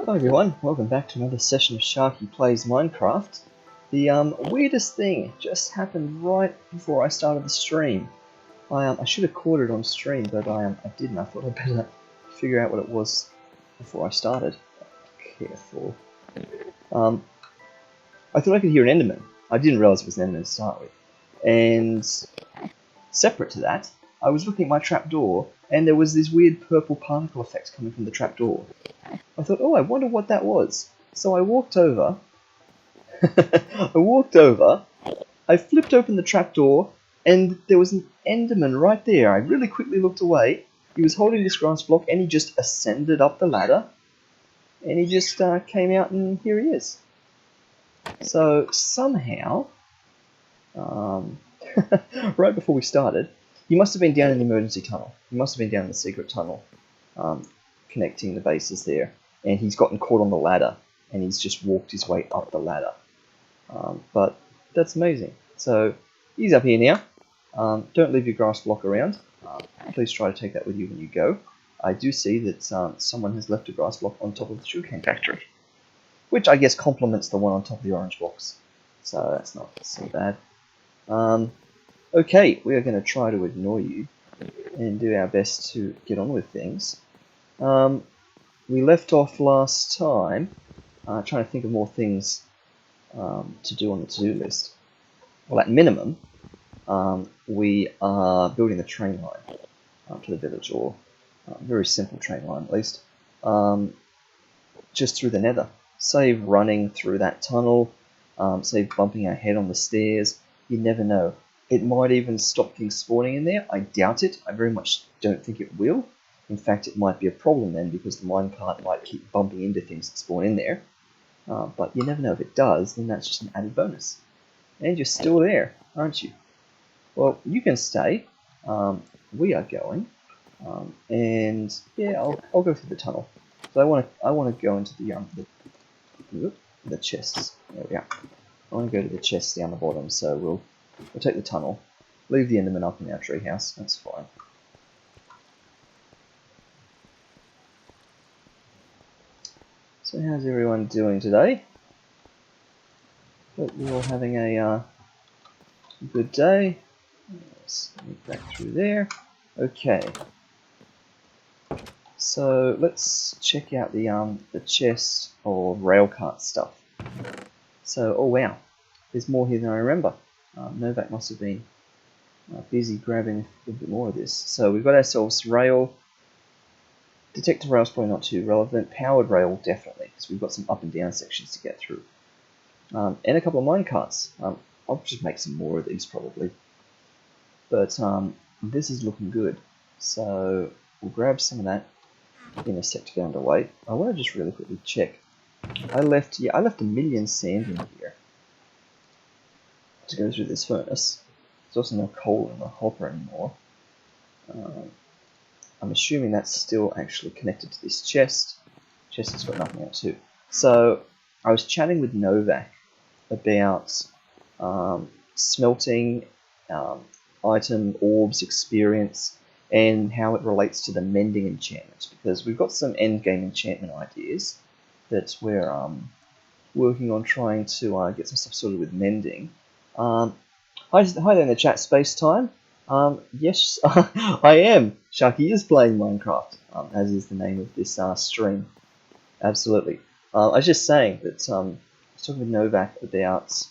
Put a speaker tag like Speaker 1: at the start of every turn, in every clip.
Speaker 1: Hi everyone, welcome back to another session of Sharky Plays Minecraft. The weirdest thing just happened right before I started the stream. I should have caught it on stream, but I didn't. I thought I'd better figure out what it was before I started. Careful. I thought I could hear an Enderman. I didn't realise it was an Enderman to start with. And separate to that, I was looking at my trapdoor, and there was this weird purple particle effect coming from the trapdoor. I thought, oh, I wonder what that was. So I walked over. I flipped open the trapdoor, and there was an Enderman right there. I really quickly looked away. He was holding this grass block, and he just ascended up the ladder. And he just came out, and here he is. So somehow, right before we started, he must have been down in the emergency tunnel. He must have been down in the secret tunnel, connecting the bases there. And he's gotten caught on the ladder, and he's just walked his way up the ladder. But that's amazing. So he's up here now. Don't leave your grass block around. Please try to take that with you when you go. I do see that someone has left a grass block on top of the sugarcane factory, which I guess complements the one on top of the orange blocks. So that's not so bad. Okay, we are going to try to ignore you and do our best to get on with things. We left off last time trying to think of more things to do on the to-do list. Well, at minimum, we are building the train line to the village, or a very simple train line at least, just through the nether. Save running through that tunnel, save bumping our head on the stairs. You never know. It might even stop things spawning in there. I doubt it. I very much don't think it will. In fact, it might be a problem then, because the minecart might keep bumping into things that spawn in there. But you never know. If it does, then that's just an added bonus. And you're still there, aren't you? Well, you can stay. We are going. And yeah, I'll go through the tunnel. So I want to go into the chests. There we are. I want to go to the chests down the bottom. So we'll take the tunnel. Leave the Enderman up in our treehouse. That's fine. So how's everyone doing today? Hope you're all having a good day. Let's move back through there. Okay. So let's check out the chest of railcart stuff. So, oh wow, there's more here than I remember. Novak must have been busy grabbing a little bit more of this. So we've got ourselves rail. Detector rail's probably not too relevant. Powered rail, definitely, because we've got some up and down sections to get through. And a couple of minecarts. I'll just make some more of these, probably. But this is looking good. So we'll grab some of that in a sec to get underway. I want to just really quickly check. I left a million sand in here to go through this furnace. There's also no coal in the hopper anymore. I'm assuming that's still actually connected to this chest. Chest has got nothing else too. So I was chatting with Novak about smelting, item, orbs, experience, and how it relates to the mending enchantments, because we've got some endgame enchantment ideas that we're working on trying to get some stuff sorted with mending. Hi there in the chat, Space Time. Yes, I am. Sharky is playing Minecraft, as is the name of this stream. Absolutely. I was just saying that I was talking with Novak about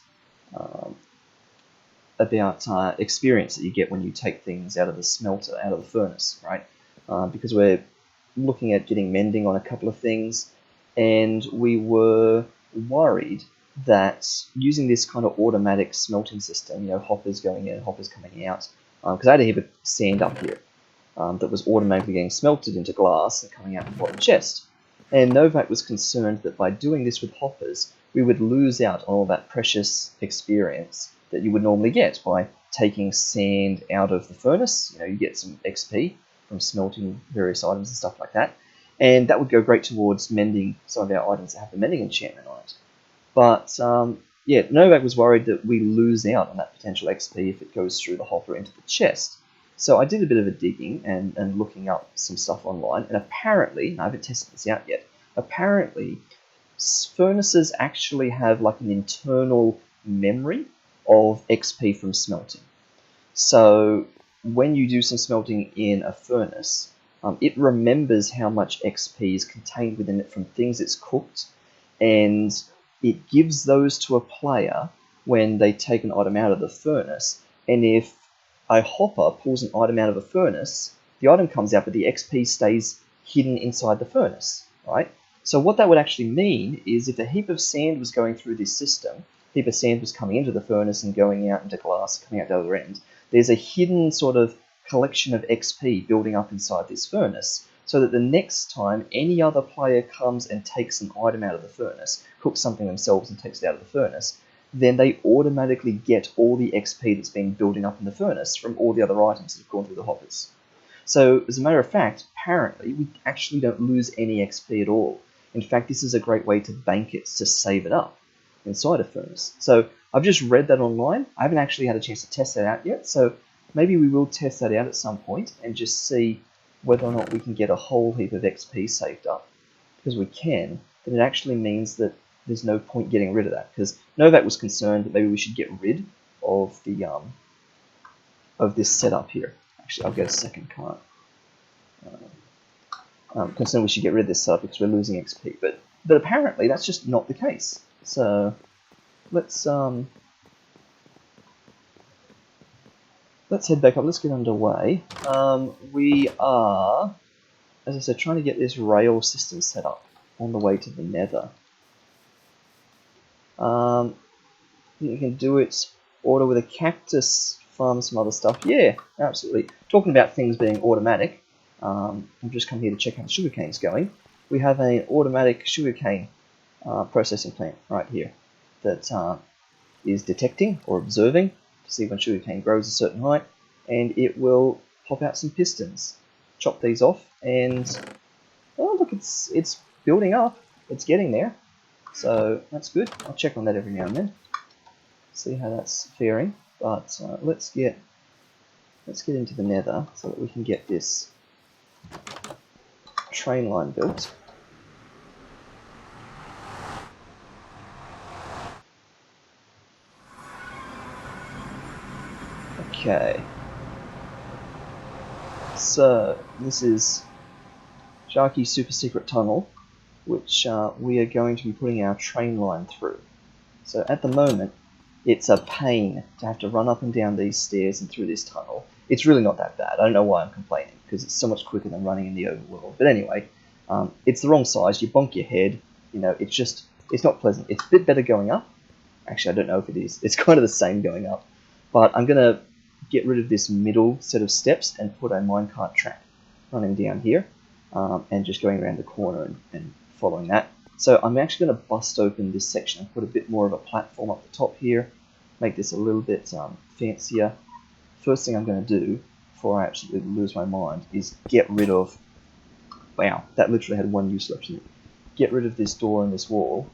Speaker 1: experience that you get when you take things out of the smelter, out of the furnace, right? Because we're looking at getting mending on a couple of things, and we were worried that using this kind of automatic smelting system, hoppers going in, hoppers coming out, because I had a heap of sand up here that was automatically getting smelted into glass and coming out the bottom chest. And Novak was concerned that by doing this with hoppers, we would lose out on all that precious experience that you would normally get by taking sand out of the furnace. You get some XP from smelting various items and stuff like that. And that would go great towards mending some of our items that have the mending enchantment on it. But yeah, Novak was worried that we lose out on that potential XP if it goes through the hopper into the chest. So I did a bit of a digging and looking up some stuff online, and apparently, I haven't tested this out yet, apparently furnaces actually have like an internal memory of XP from smelting. So when you do some smelting in a furnace, it remembers how much XP is contained within it from things it's cooked, and it gives those to a player when they take an item out of the furnace. And if a hopper pulls an item out of a furnace, the item comes out, but the XP stays hidden inside the furnace, right? So what that would actually mean is if a heap of sand was going through this system, a heap of sand was coming into the furnace and going out into glass, coming out the other end, there's a hidden sort of collection of XP building up inside this furnace, so that the next time any other player comes and takes an item out of the furnace, cooks something themselves and takes it out of the furnace, then they automatically get all the XP that's been building up in the furnace from all the other items that have gone through the hoppers. So, as a matter of fact, apparently, we actually don't lose any XP at all. In fact, this is a great way to bank it, to save it up inside a furnace. So, I've just read that online. I haven't actually had a chance to test that out yet, so maybe we will test that out at some point and just see whether or not we can get a whole heap of XP saved up. Because we can, then it actually means that there's no point getting rid of that. Because Novak was concerned that maybe we should get rid of the of this setup here. Actually, I'll get a second card. Concerned we should get rid of this setup because we're losing XP, but apparently that's just not the case. So let's head back up. Let's get underway. We are, as I said, trying to get this rail system set up on the way to the Nether. You can do it. Order with a cactus. Farm some other stuff. Yeah, absolutely. Talking about things being automatic, I've just come here to check how the sugarcane's going. We have an automatic sugarcane processing plant right here that is detecting or observing to see when sugarcane grows a certain height, and it will pop out some pistons. Chop these off, and oh look, it's building up. It's getting there, so that's good. I'll check on that every now and then, see how that's faring. But let's get into the Nether so that we can get this train line built. Okay. So this is Sharky's super secret tunnel, which we are going to be putting our train line through. So at the moment, it's a pain to have to run up and down these stairs and through this tunnel. It's really not that bad. I don't know why I'm complaining, because it's so much quicker than running in the overworld. But anyway, it's the wrong size. You bonk your head. You know, it's not pleasant. It's a bit better going up. Actually, I don't know if it is. It's kind of the same going up. But I'm going to get rid of this middle set of steps and put a minecart track running down here and just going around the corner and following that. So I'm actually going to bust open this section and put a bit more of a platform up the top here, make this a little bit fancier. First thing I'm going to do, before I absolutely lose my mind, is get rid of... Wow, that literally had one use left in it. Get rid of this door and this wall,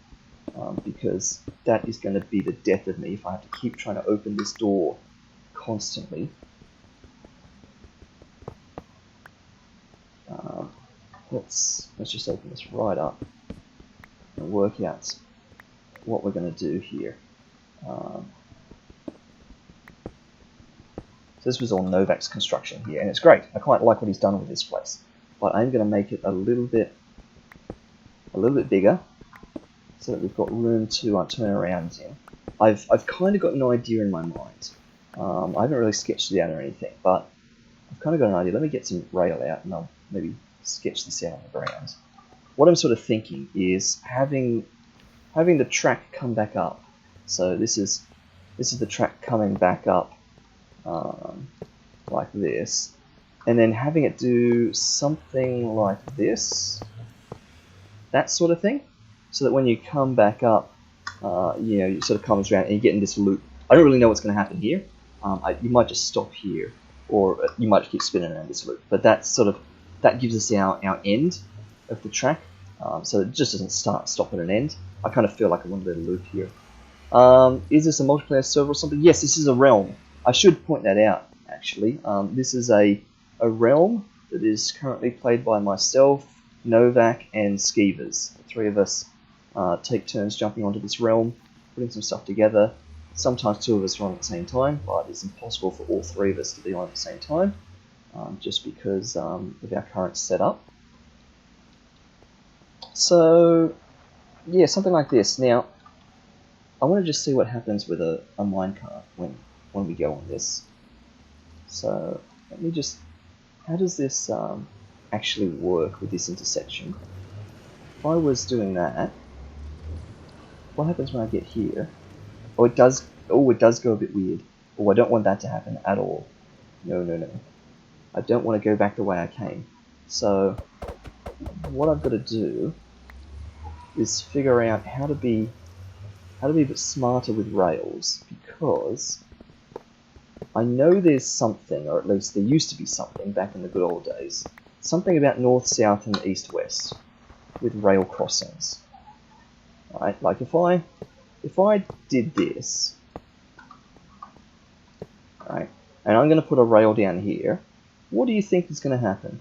Speaker 1: because that is going to be the death of me if I have to keep trying to open this door constantly. Let's just open this right up and work out what we're going to do here. So this was all Novak's construction here, and it's great. I quite like what he's done with this place, but I'm going to make it a little bit bigger so that we've got room to turn around in. I've kind of got an idea in my mind. I haven't really sketched it out or anything, but I've kind of got an idea. Let me get some rail out, and I'll maybe sketch this out on the ground. What I'm sort of thinking is having the track come back up. So this is the track coming back up like this, and then having it do something like this, that sort of thing, so that when you come back up, you sort of comes around and you get in this loop. I don't really know what's going to happen here. You might just stop here, or you might just keep spinning around this loop. But that gives us our end of the track, so it just doesn't stop at an end. I kind of feel like I want a little loop here. Is this a multiplayer server or something? Yes, this is a realm. I should point that out, actually. This is a realm that is currently played by myself, Novak and Skeevers. The three of us take turns jumping onto this realm, putting some stuff together. Sometimes two of us are on at the same time, but it's impossible for all three of us to be on at the same time, just because of our current setup. So, yeah, something like this. Now, I want to just see what happens with a minecart when we go on this. So, let me just... How does this actually work with this intersection? If I was doing that, what happens when I get here? Oh, it does go a bit weird. Oh, I don't want that to happen at all. No, no, no. I don't want to go back the way I came. So, what I've got to do is figure out how to be a bit smarter with rails, because I know there's something, or at least there used to be something back in the good old days, something about north, south, and east, west with rail crossings. Right? Like if I did this, right, and I'm going to put a rail down here, what do you think is going to happen?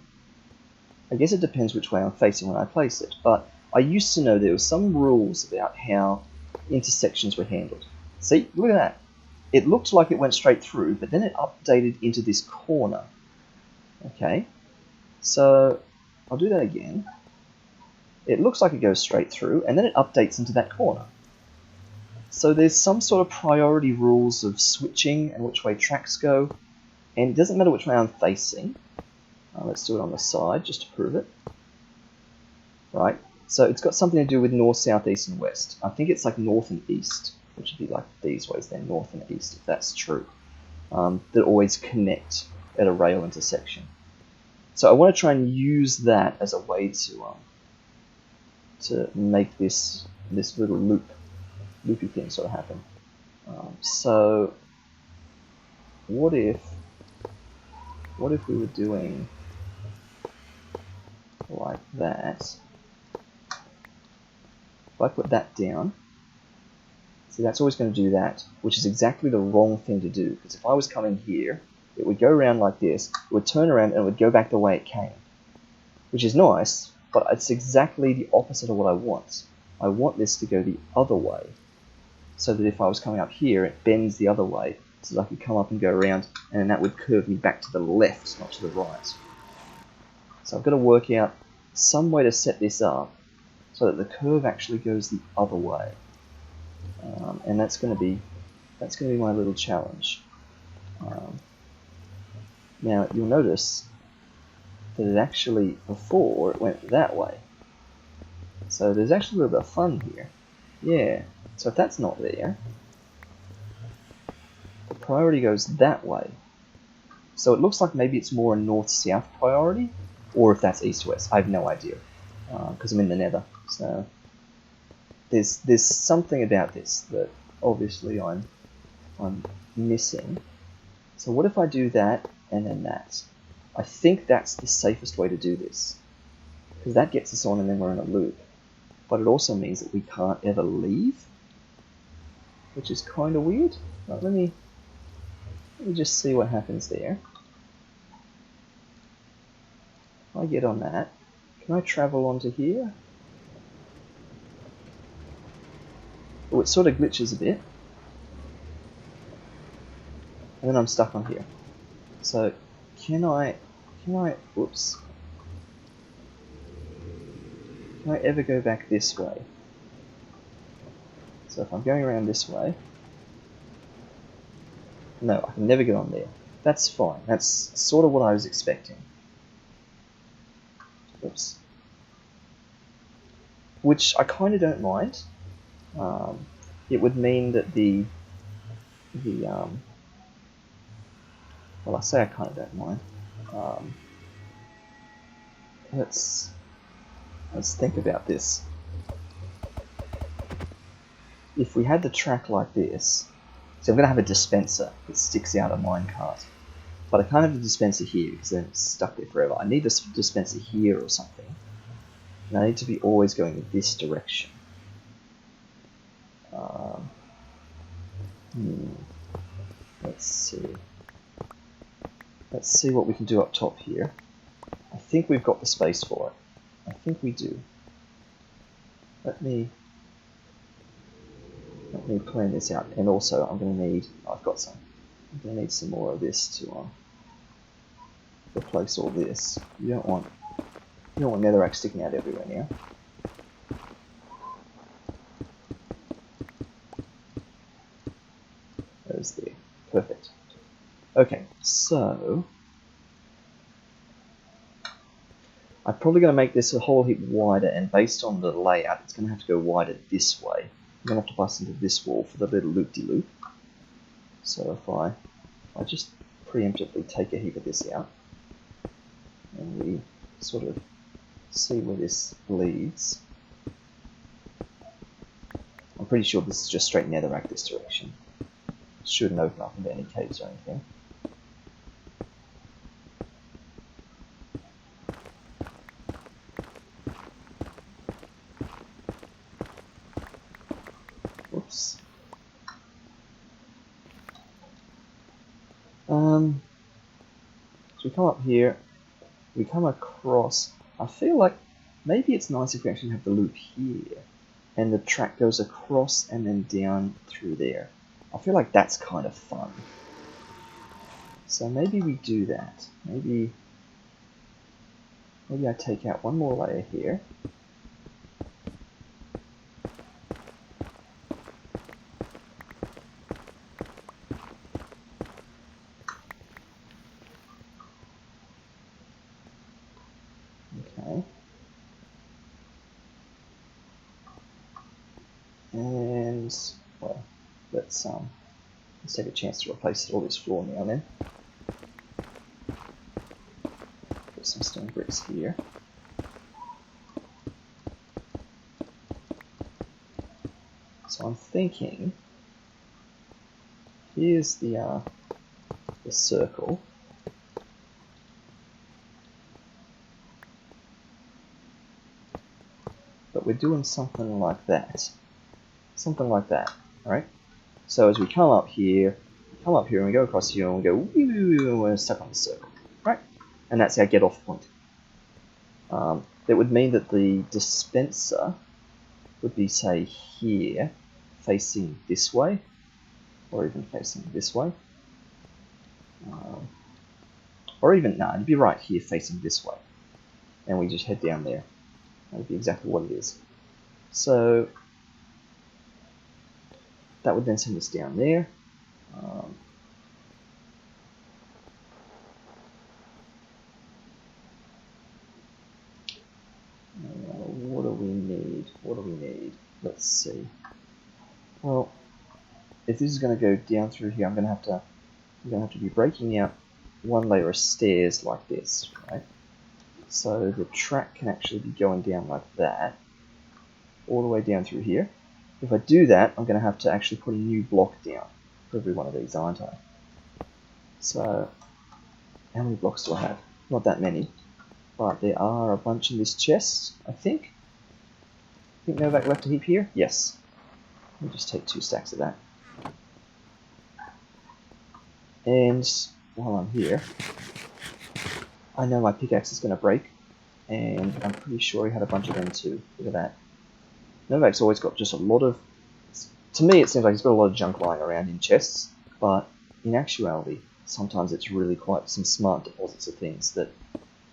Speaker 1: I guess it depends which way I'm facing when I place it, but I used to know there were some rules about how intersections were handled. See, look at that. It looked like it went straight through, but then it updated into this corner. Okay, so I'll do that again. It looks like it goes straight through, and then it updates into that corner. So there's some sort of priority rules of switching and which way tracks go, and it doesn't matter which way I'm facing. Let's do it on the side just to prove it. Right, so it's got something to do with north, south, east, and west. I think it's like north and east, which would be like these ways then, north and east, if that's true. That always connect at a rail intersection. So I want to try and use that as a way to make this little loopy thing sort of happen. So what if we were doing like that? If I put that down, see, that's always going to do that, which is exactly the wrong thing to do, because if I was coming here, it would go around like this, it would turn around and it would go back the way it came, which is nice, but it's exactly the opposite of what I want. I want this to go the other way, so that if I was coming up here, it bends the other way, so that I could come up and go around, and then that would curve me back to the left, not to the right. So I've got to work out some way to set this up so that the curve actually goes the other way, and that's going to be my little challenge. Now you'll notice that it actually, before, it went that way. So there's actually a little bit of fun here. Yeah, so if that's not there, the priority goes that way. So it looks like maybe it's more a north-south priority, or if that's east-west. I have no idea, because I'm in the nether. So there's something about this that obviously I'm missing. So what if I do that and then that? I think that's the safest way to do this, because that gets us on and then we're in a loop. But it also means that we can't ever leave, which is kind of weird. Right, let me just see what happens there. If I get on that, can I travel onto here? Oh, it sort of glitches a bit. And then I'm stuck on here. So, can I, whoops. Can I ever go back this way? So if I'm going around this way, no, I can never get on there. That's fine. That's sort of what I was expecting. Oops. Which I kind of don't mind. It would mean that well, I say I kind of don't mind. Let's think about this. If we had the track like this, so I'm going to have a dispenser that sticks out a minecart, but I can't have the dispenser here because then it's stuck there forever. I need this dispenser here or something, and I need to be always going in this direction. Let's see what we can do up top here. I think we've got the space for it. I think we do. Let me plan this out. And also, I'm going to need. I've got some. I'm going to need some more of this to replace all this. You don't want netherrack sticking out everywhere now. There's there. Perfect. Okay, so I'm probably going to make this a whole heap wider, and based on the layout, it's going to have to go wider this way. I'm going to have to bust into this wall for the little loop-de-loop. So if I just preemptively take a heap of this out, and we sort of see where this leads. I'm pretty sure this is just straight netherrack this direction. Shouldn't open up into any caves or anything. Whoops. So we come up here, we come across. I feel like maybe it's nice if we actually have the loop here, and the track goes across and then down through there. I feel like that's kind of fun. So maybe we do that. Maybe I take out one more layer here. Okay. And well, let's take a chance to replace all this floor now and then. Put some stone bricks here. So I'm thinking, here's the circle. But we're doing something like that. Something like that, alright? So as we come up here and we go across here and we go, and we're stuck on the circle, right? And that's our get off point. That would mean that the dispenser would be, say, here, facing this way, or even facing this way. Or even, no, it'd be right here facing this way. And we just head down there. That would be exactly what it is. So that would then send us down there. What do we need? What do we need? Let's see. Well, if this is going to go down through here, I'm going to have to be breaking out one layer of stairs like this, right? So the track can actually be going down like that, all the way down through here. If I do that, I'm going to have to actually put a new block down for every one of these, aren't I? So, how many blocks do I have? Not that many, but there are a bunch in this chest, I think. I think Novak left a heap here? Yes. Let me just take 2 stacks of that. And while I'm here, I know my pickaxe is going to break, and I'm pretty sure he had a bunch of them too. Look at that. Novak's always got just a lot of... To me, it seems like he's got a lot of junk lying around in chests, but in actuality, sometimes it's really quite some smart deposits of things that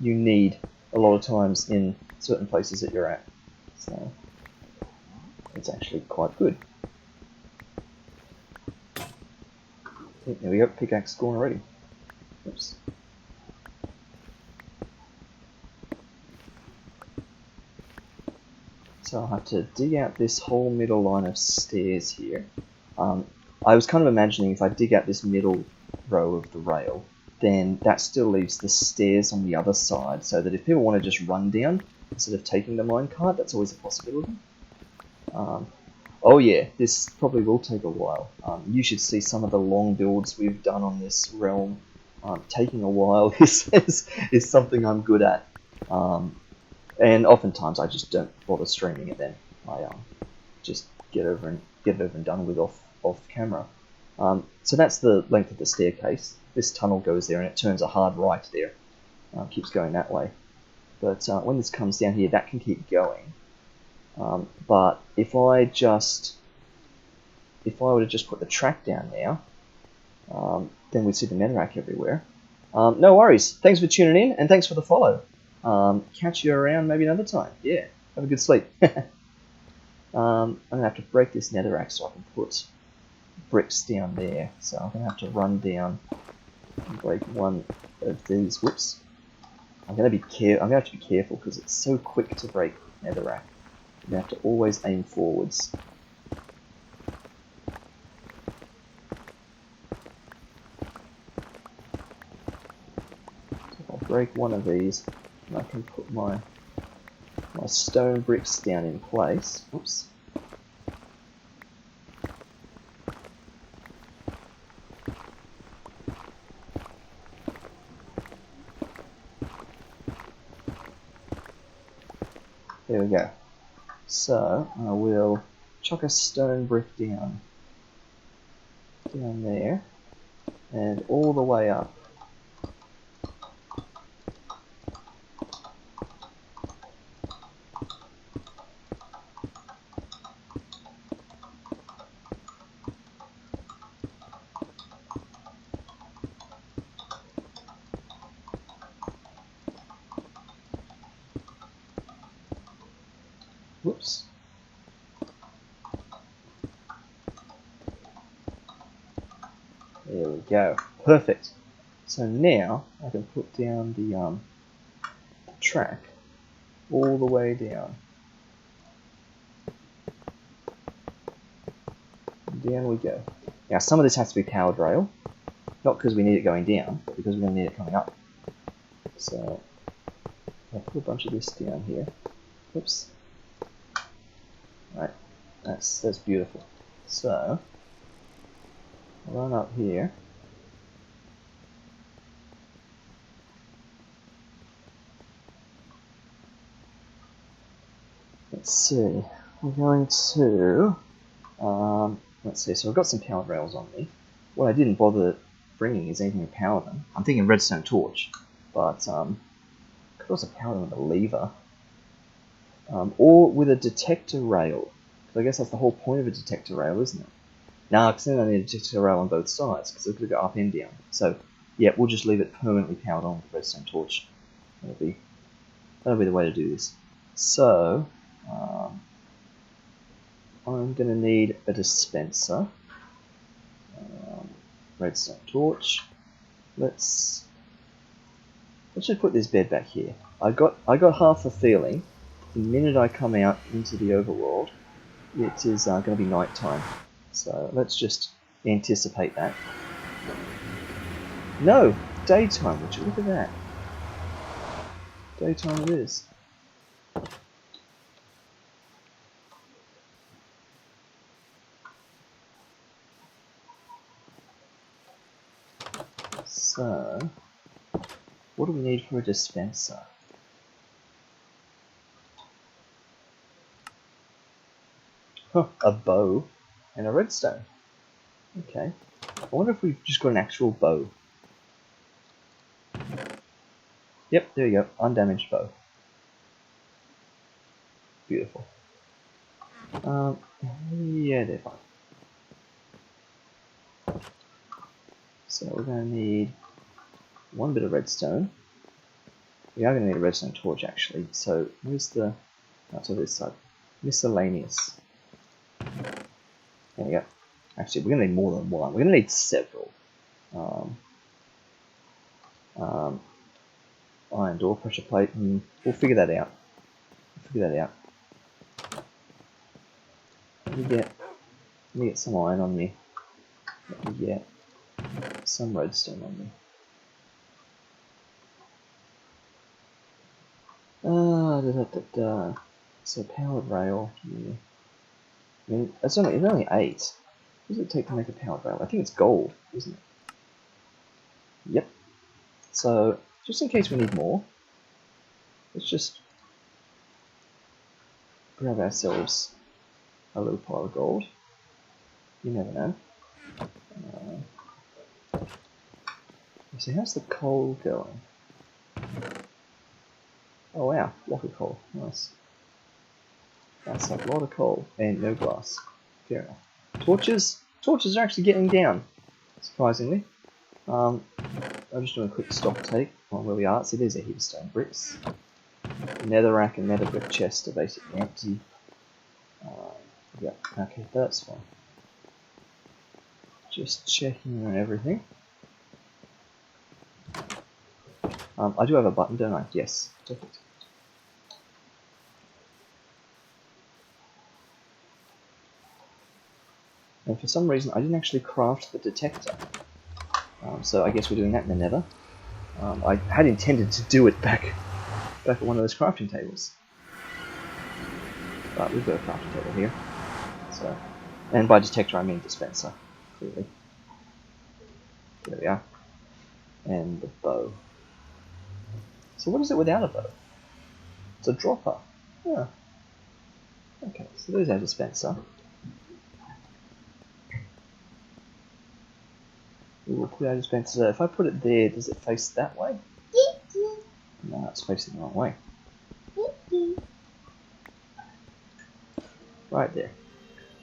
Speaker 1: you need a lot of times in certain places that you're at. So, it's actually quite good. There we go, pickaxe gone already. Oops. So I'll have to dig out this whole middle line of stairs here. I was kind of imagining if I dig out this middle row of the rail, then that still leaves the stairs on the other side, so that if people want to just run down instead of taking the minecart, that's always a possibility. Oh yeah, this probably will take a while. You should see some of the long builds we've done on this realm. Taking a while is something I'm good at. And oftentimes I just don't bother streaming it then. I just get it over and done with off camera. So that's the length of the staircase. This tunnel goes there and it turns a hard right there. Keeps going that way. But when this comes down here, that can keep going. But if I were to just put the track down now, then we'd see the netherrack everywhere. No worries. Thanks for tuning in, and thanks for the follow. Catch you around maybe another time. Yeah, have a good sleep. I'm going to have to break this netherrack so I can put bricks down there. So I'm going to have to run down and break one of these. Whoops. I'm going to have to be careful because it's so quick to break netherrack. You have to always aim forwards. So if I break one of these, and I can put my stone bricks down in place. Oops. There we go. So I will chuck a stone brick down there and all the way up. Whoops. There we go. Perfect. So now I can put down the track all the way down. Down we go. Now some of this has to be powered rail. Not because we need it going down, but because we're going to need it coming up. So I'll put a bunch of this down here. Oops. Right, that's beautiful. So I'll run up here. Let's see. We're going to let's see. So I've got some powered rails on me. What I didn't bother bringing is anything to power them. I'm thinking redstone torch, but could also power them with a lever. Or with a detector rail. So I guess that's the whole point of a detector rail, isn't it? Nah, because then I need a detector rail on both sides, because it could go up and down. So, yeah, we'll just leave it permanently powered on with a redstone torch. That'll be the way to do this. So, I'm going to need a dispenser. Redstone torch. Let's just put this bed back here. I got half a feeling the minute I come out into the overworld, it is going to be night time. So let's just anticipate that. No, daytime. Would you look at that? Daytime it is. So, what do we need for a dispenser? Huh, a bow and a redstone. Okay. I wonder if we've just got an actual bow. Yep, there you go. Undamaged bow. Beautiful. Yeah, they're fine. So we're going to need one bit of redstone. We are going to need a redstone torch actually. So where's the... That's on this side. Miscellaneous. There we go. Actually, we're going to need more than one. We're going to need several. Iron door, pressure plate, and we'll figure that out. Let me get some iron on me. Let me get some redstone on me. So powered rail. Yeah. I mean, it's only 8. What does it take to make a powered rail? I think it's gold, isn't it? Yep. So just in case we need more, let's just grab ourselves a little pile of gold. You never know. So how's the coal going? Oh wow, block of coal. Nice. That's a lot of coal and no glass. Fair enough. Torches? Torches are actually getting down, surprisingly. I'm just doing a quick stock take on where we are. See, there's a heap of stone bricks. Netherrack and nether brick chest are basically empty. Yeah, okay, that's fine. Just checking on everything. I do have a button, don't I? Yes, perfect. And for some reason, I didn't actually craft the detector. So I guess we're doing that in the nether. I had intended to do it back at one of those crafting tables. But we've got a crafting table here. So, and by detector I mean dispenser, clearly. There we are. And the bow. So what is it without a bow? It's a dropper. Yeah. Okay, so there's our dispenser. We will put our dispenser. If I put it there, does it face that way? No, it's facing the wrong way. Right there.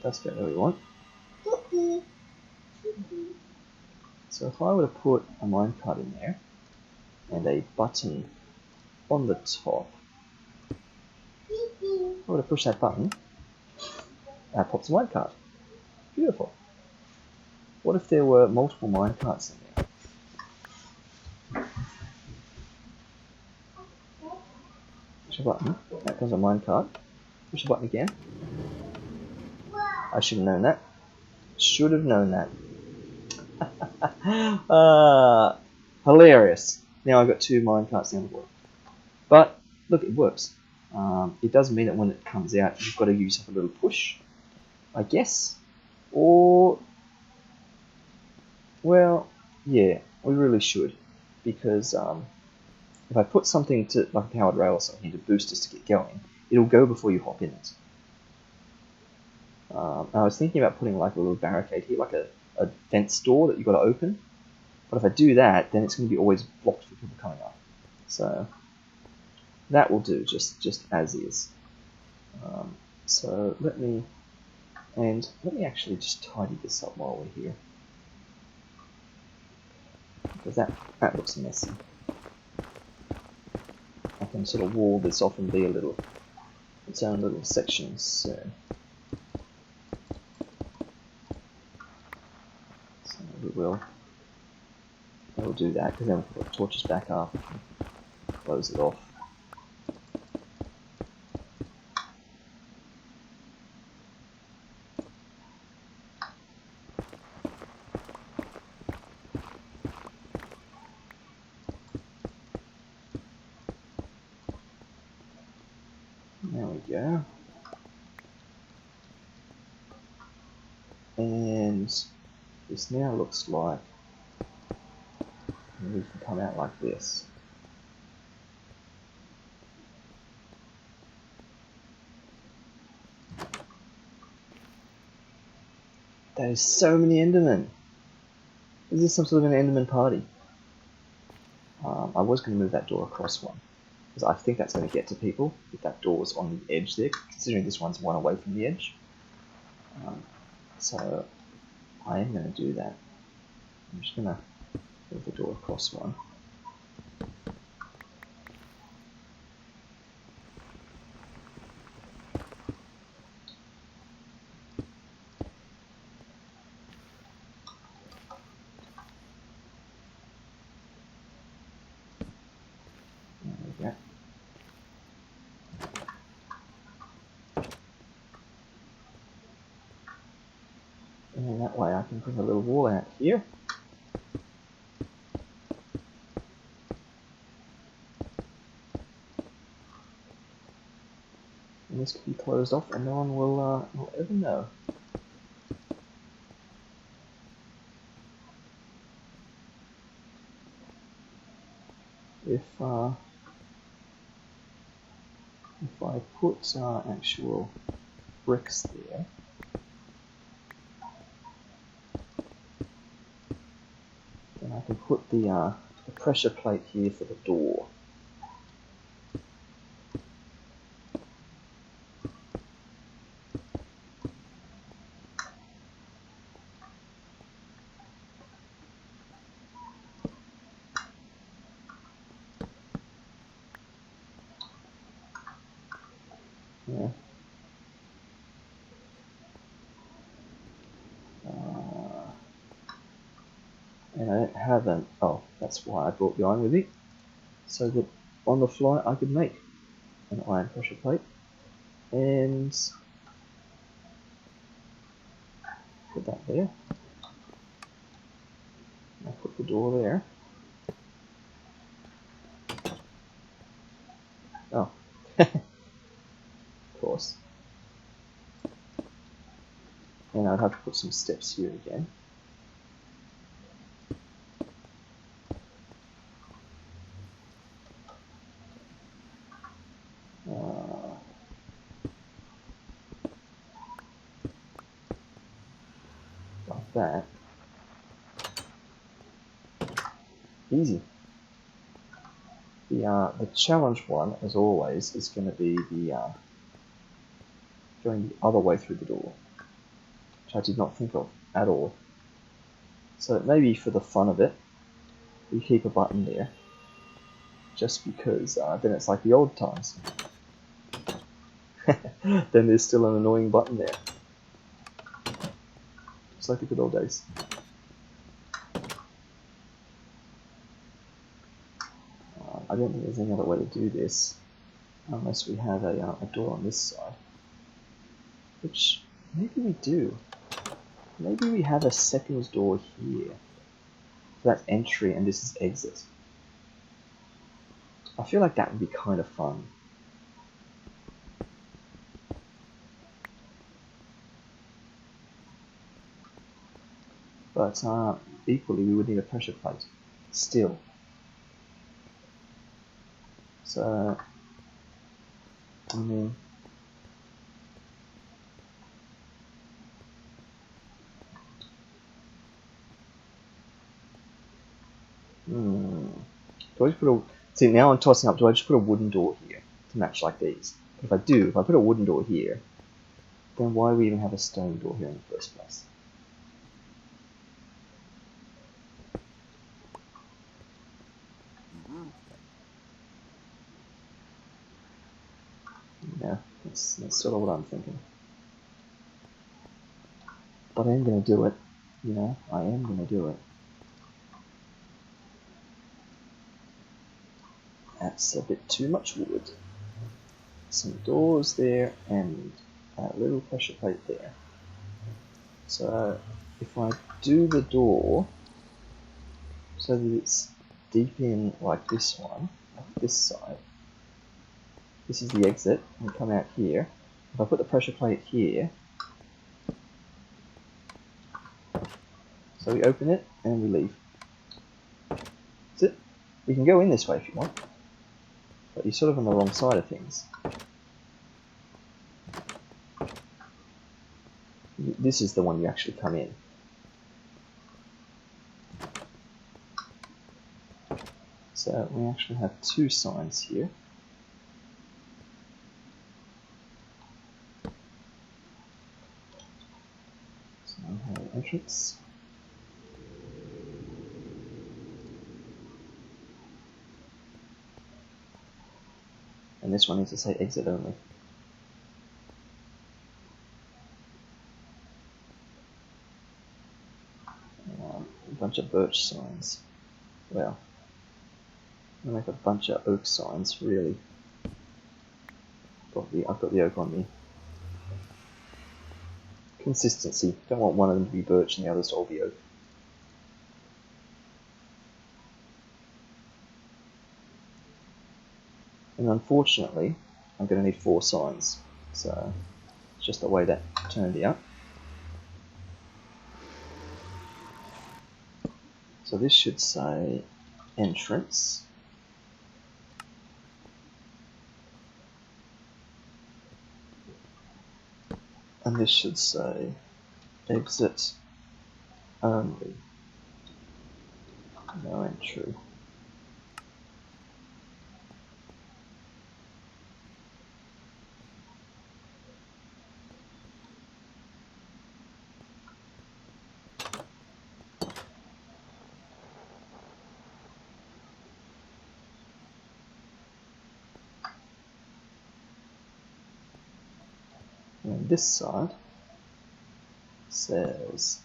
Speaker 1: That's about where we want. So if I were to put a minecart in there and a button on the top, if I were to push that button, that pops a minecart. Beautiful. What if there were multiple minecarts in there? Push a button, that comes a minecart. Push the button again. I should have known that. Should have known that. Hilarious. Now I've got 2 minecarts down the board. But, look, it works. It does mean that when it comes out, you've got to use up a little push, I guess. Or, well, yeah, we really should. Because if I put something to, like a powered rail or something, to boost us to get going, it'll go before you hop in it. I was thinking about putting like a little barricade here, like a fence door that you've got to open. But if I do that, then it's going to be always blocked for people coming up. So that will do, just as is. So let me actually just tidy this up while we're here, because that looks messy. I can sort of wall this off and be its own little section. So we will do that, because then we can put torches back up and close it off. There we go. And this now looks like we can come out like this. There's so many Endermen. Is this some sort of an Enderman party? I was going to move that door across one, because I think that's going to get to people if that door's on the edge there, considering this one's one away from the edge. So I am going to do that. I'm just going to move the door across one. There we go. And that way I can bring a little wall out here. And this could be closed off and no one will ever know. If I put actual bricks there, then I can put the pressure plate here for the door. Yeah. And I don't have an... Oh, that's why I brought the iron with me. So that on the fly I could make an iron pressure plate. And put that there. I'll put the door there. Oh, of course. And I'd have to put some steps here again. Like that. Easy. The challenge one, as always, is going to be the going the other way through the door, which I did not think of at all. So maybe for the fun of it, we keep a button there, just because then it's like the old times. Then there's still an annoying button there. It's like the good old days. I don't think there's any other way to do this, unless we have a door on this side. Which, maybe we do. Maybe we have a second door here. That's entry and this is exit. I feel like that would be kind of fun. But equally we would need a pressure plate. Still. So, I mean... Do I just put a... See, now I'm tossing up, do I just put a wooden door here to match like these? If I put a wooden door here, then why do we even have a stone door here in the first place? Yeah, that's sort of what I'm thinking. But I am going to do it. You know, I am going to do it. That's a bit too much wood. Some doors there and a little pressure plate there. So if I do the door so that it's deep in like this one, like this side, this is the exit, and we come out here. If I put the pressure plate here, so we open it and we leave. That's it. We can go in this way if you want, but you're sort of on the wrong side of things. This is the one you actually come in. So we actually have two signs here. So we have entrance. And this one needs to say exit only. A bunch of birch signs. Well, I'll make a bunch of oak signs, really. I've got the oak on me. Consistency. Don't want one of them to be birch and the others to all be oak. And unfortunately, I'm going to need 4 signs. So, it's just the way that turned out. So this should say entrance. And this should say exit only. No entry. And this side says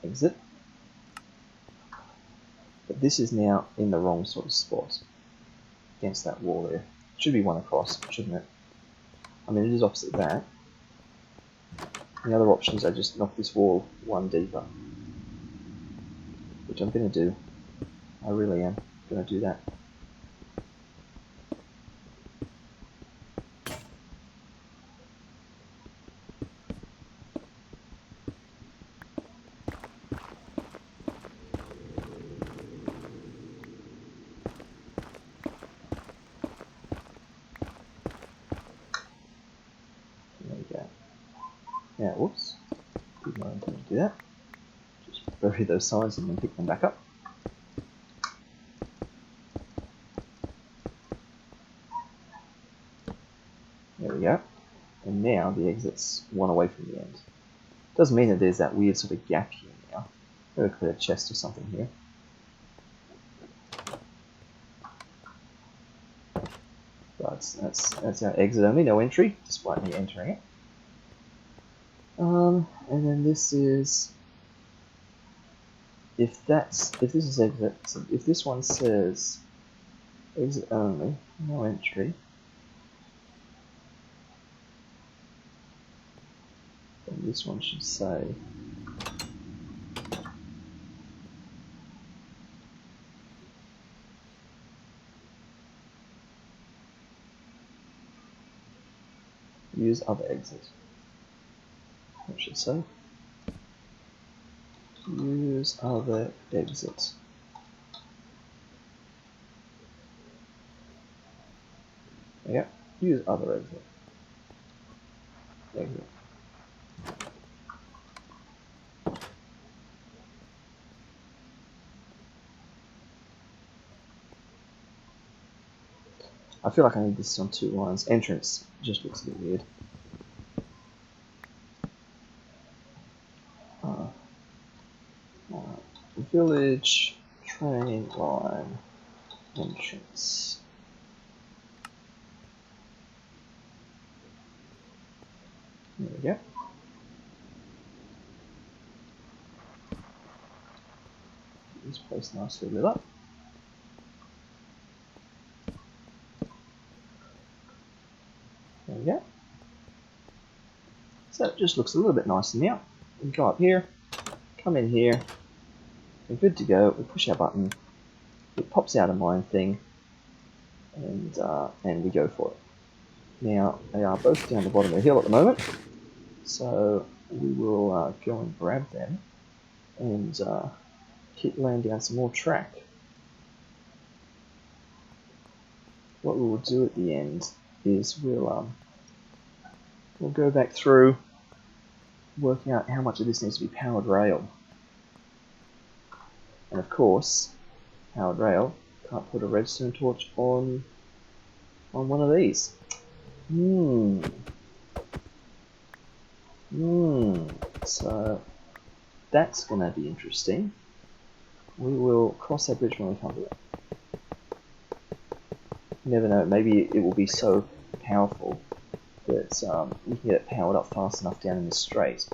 Speaker 1: exit, but this is now in the wrong sort of spot against that wall there. Should be one across, shouldn't it? I mean, it is opposite that. The other options are just knock this wall one deeper, which I'm going to do. I really am going to do that. There we go. Now, whoops, did not intend to do that. Just bury those sides and then pick them back up. There we go. And now the exit's one away from the end. Doesn't mean that there's that weird sort of gap here now. Maybe put a chest or something here. But that's our exit only, no entry, despite me entering it. And then this is, if this is exit, so if this one says exit only, no entry, then this one should say use other exit. It should say use other exit. Yeah, use other exit. Exit. I feel like I need this on 2 lines. Entrance just looks a bit weird. Village train line entrance. There we go. This place nicely lit up. There we go. So it just looks a little bit nicer now. We go up here, come in here, we're good to go. We push our button, it pops out a mine thing, and we go for it. Now they are both down the bottom of the hill at the moment, so we will go and grab them and keep laying down some more track. What we will do at the end is we'll go back through, working out how much of this needs to be powered rail. And of course, powered rail can't put a redstone torch on one of these. So that's gonna be interesting. We will cross that bridge when we come to it. You never know, maybe it will be so powerful that we can get it powered up fast enough down in the straight.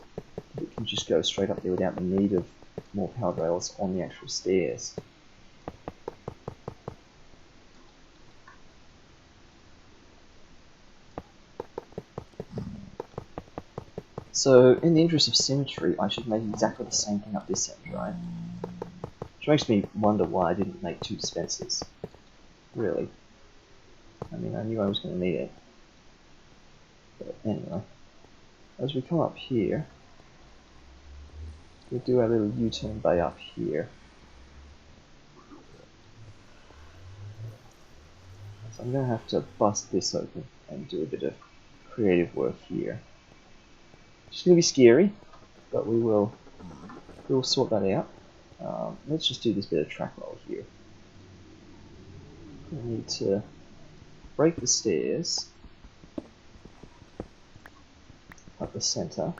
Speaker 1: It can just go straight up there without the need of more powered rails on the actual stairs. So, in the interest of symmetry, I should make exactly the same thing up this end, right? Which makes me wonder why I didn't make 2 dispensers. Really. I mean, I knew I was going to need it. But anyway, as we come up here, we'll do our little U-turn bay up here. So I'm going to have to bust this open and do a bit of creative work here. It's going to be scary, but we'll sort that out. Let's just do this bit of track roll here. We need to break the stairs up the center.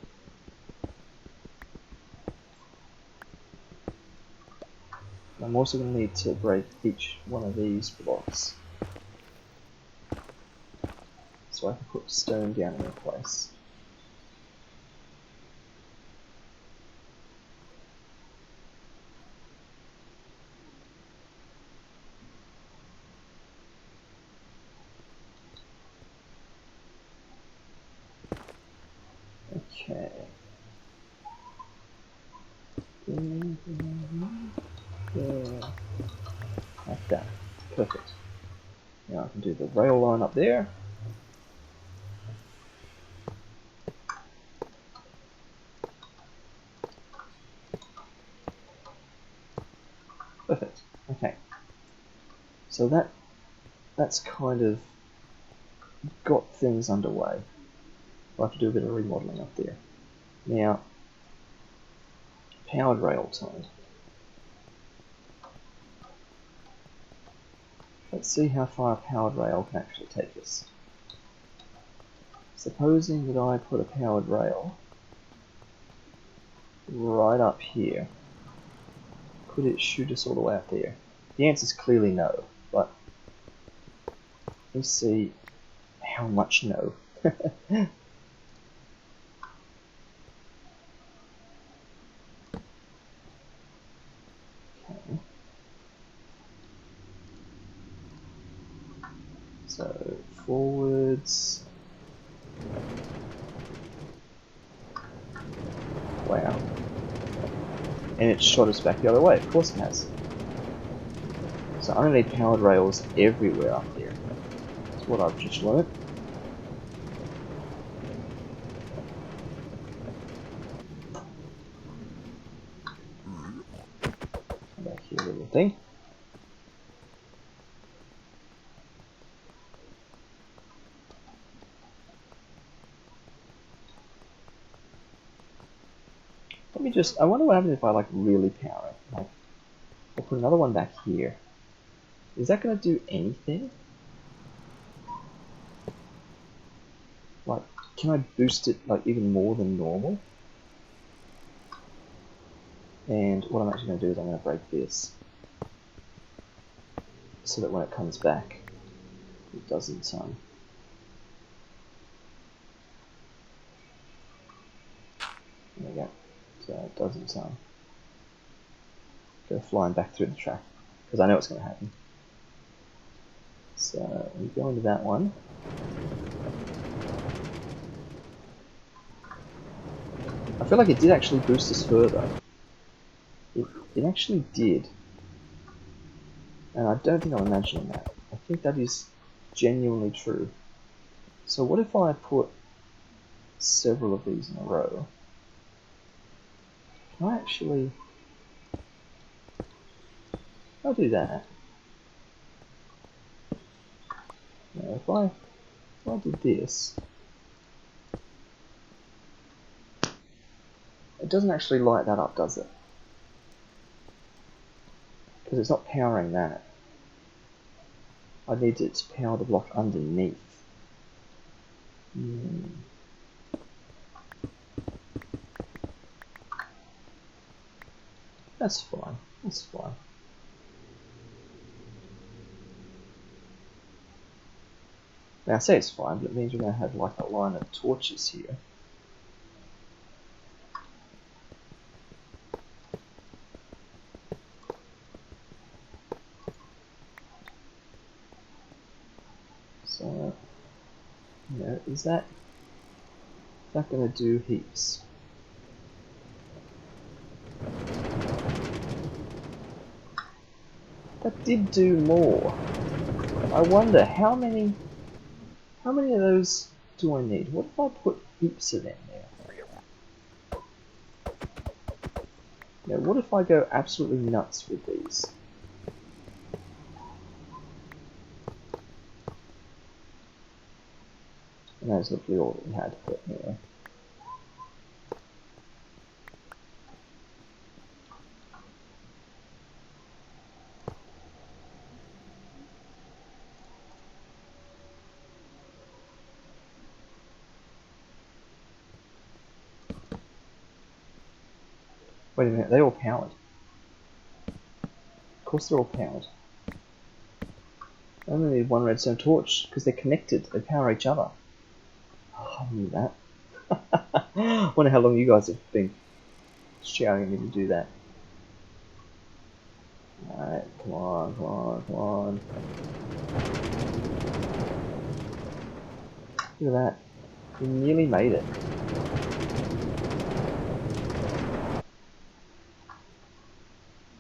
Speaker 1: I'm also going to need to break each one of these blocks. So so I can put stone down in their place. Okay. There. Like that. Perfect. Now I can do the rail line up there. Perfect. Okay. So that's kind of got things underway. I'll have to do a bit of remodeling up there. Now, powered rail time. Let's see how far a powered rail can actually take us. Supposing that I put a powered rail right up here, could it shoot us all the way up there? The answer is clearly no, but let's see how much no. Okay. So forwards. Wow. And it shot us back the other way, of course it has. So I'm going to need powered rails everywhere up there. That's what I've just learned. Come back here, little thing. Let me just, I wonder what happens if I like really power it. Like, I'll put another one back here. Is that going to do anything? Like, can I boost it like even more than normal? And what I'm actually going to do is I'm going to break this so that when it comes back, it doesn't there we go. So it doesn't go flying back through the track, because I know it's going to happen. So we go into that one. I feel like it did actually boost us further. It actually did. And I don't think I'm imagining that. I think that is genuinely true. So what if I put several of these in a row? Can I actually... I'll do that. Now if I did this, it doesn't actually light that up, does it? Because it's not powering that. I need it to power the block underneath. That's fine. That's fine. Now I say it's fine, but it means we're going to have like a line of torches here. So, you know, is that going to do heaps? That did do more. I wonder how many of those do I need? What if I put heaps of them there? Now, what if I go absolutely nuts with these? And that's hopefully all that we had, but anyway. Wait a minute, they're all powered. Of course they're all powered. I only need one redstone torch, because they're connected, they power each other. I knew that. Wonder how long you guys have been shouting at me to do that. Alright, come on, come on, come on. Look at that. We nearly made it.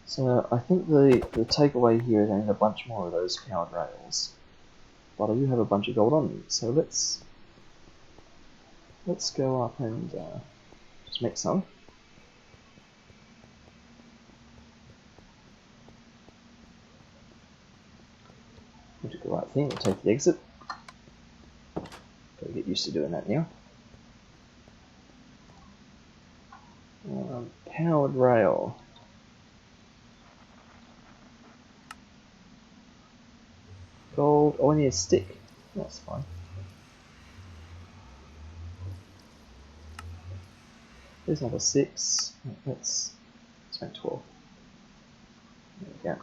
Speaker 1: So I think the takeaway here is I need a bunch more of those powered rails. But I do have a bunch of gold on me, so let's go up and just make some. We did the right thing, we'll take the exit. Gotta get used to doing that now. Powered rail. Gold, oh I need a stick. That's fine. There's another 6. Let's make 12. There we go.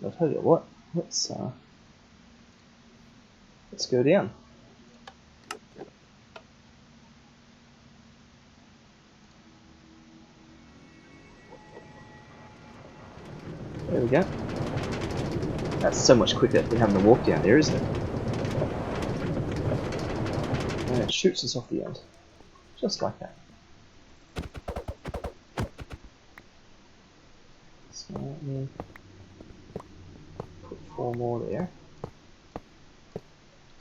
Speaker 1: I'll tell you what, let's go down. There we go. That's so much quicker than having to walk down there, isn't it? And it shoots us off the end. Just like that. So let me put 4 more there.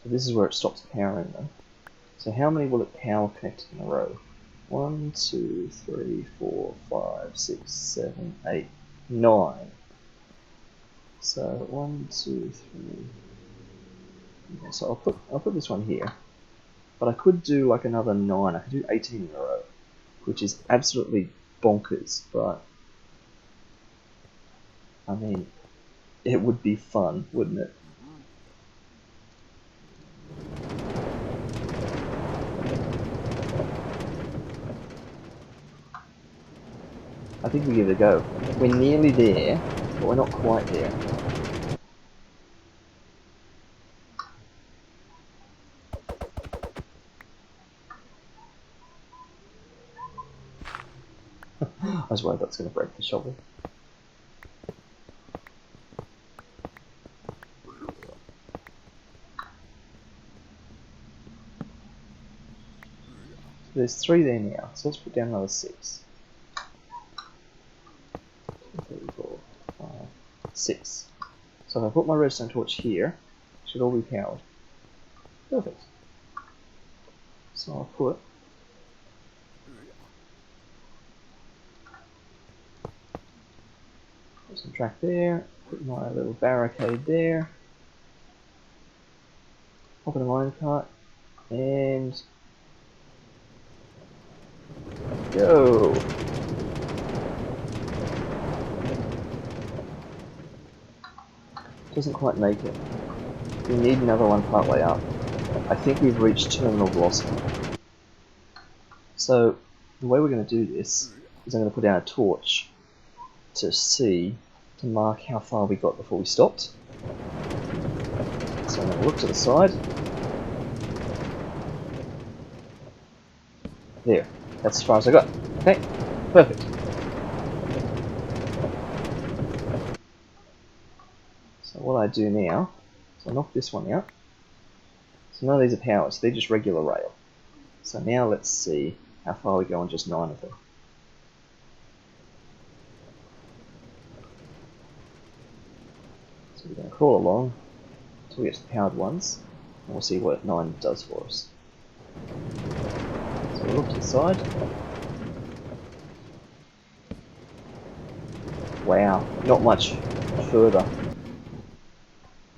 Speaker 1: So this is where it stops powering them. So how many will it power connected in a row? 1, 2, 3, 4, 5, 6, 7, 8, 9. So 1, 2, 3. Okay, so I'll put this one here. But I could do like another 9. I could do 18 in a row, which is absolutely bonkers. But I mean, it would be fun, wouldn't it? I think we give it a go. We're nearly there, but we're not quite there. I was worried that's going to break the shovel. So there's 3 there now, so let's put down another 6. 2, 3, 4, 5, 6. So if I put my redstone torch here, it should all be powered. Perfect. So I'll put some track there, put my little barricade there, hop in a minecart, and go! Doesn't quite make it. We need another one part way up. I think we've reached terminal velocity. So the way we're going to do this is I'm going to put down a torch to mark how far we got before we stopped. So I'm going to look to the side. There, that's as far as I got. Okay, perfect. So what I do now, so I knock this one out. So none of these are powered, so they're just regular rail. So now let's see how far we go on just 9 of them. So we're going to crawl along until we get to the powered ones, and we'll see what 9 does for us. So we'll look to the side. Wow, not much further.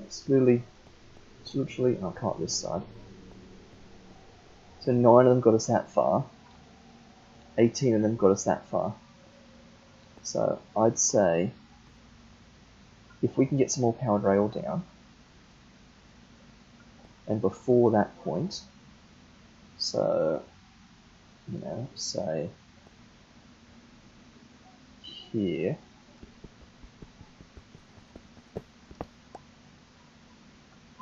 Speaker 1: It's literally, oh, I can't this side. So 9 of them got us that far. 18 of them got us that far. So I'd say if we can get some more powered rail down, and before that point, so, you know, say here,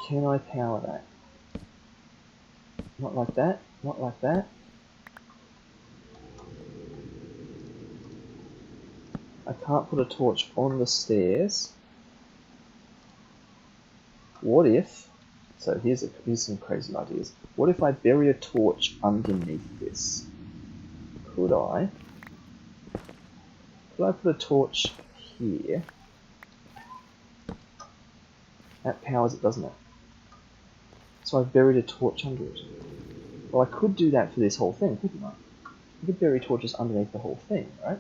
Speaker 1: Can I power that? Not like that, not like that. I can't put a torch on the stairs. What if, so here's some crazy ideas. What if I bury a torch underneath this? Could I put a torch here? That powers it, doesn't it? So I've buried a torch under it. Well, I could do that for this whole thing, couldn't I? I could bury torches underneath the whole thing, right?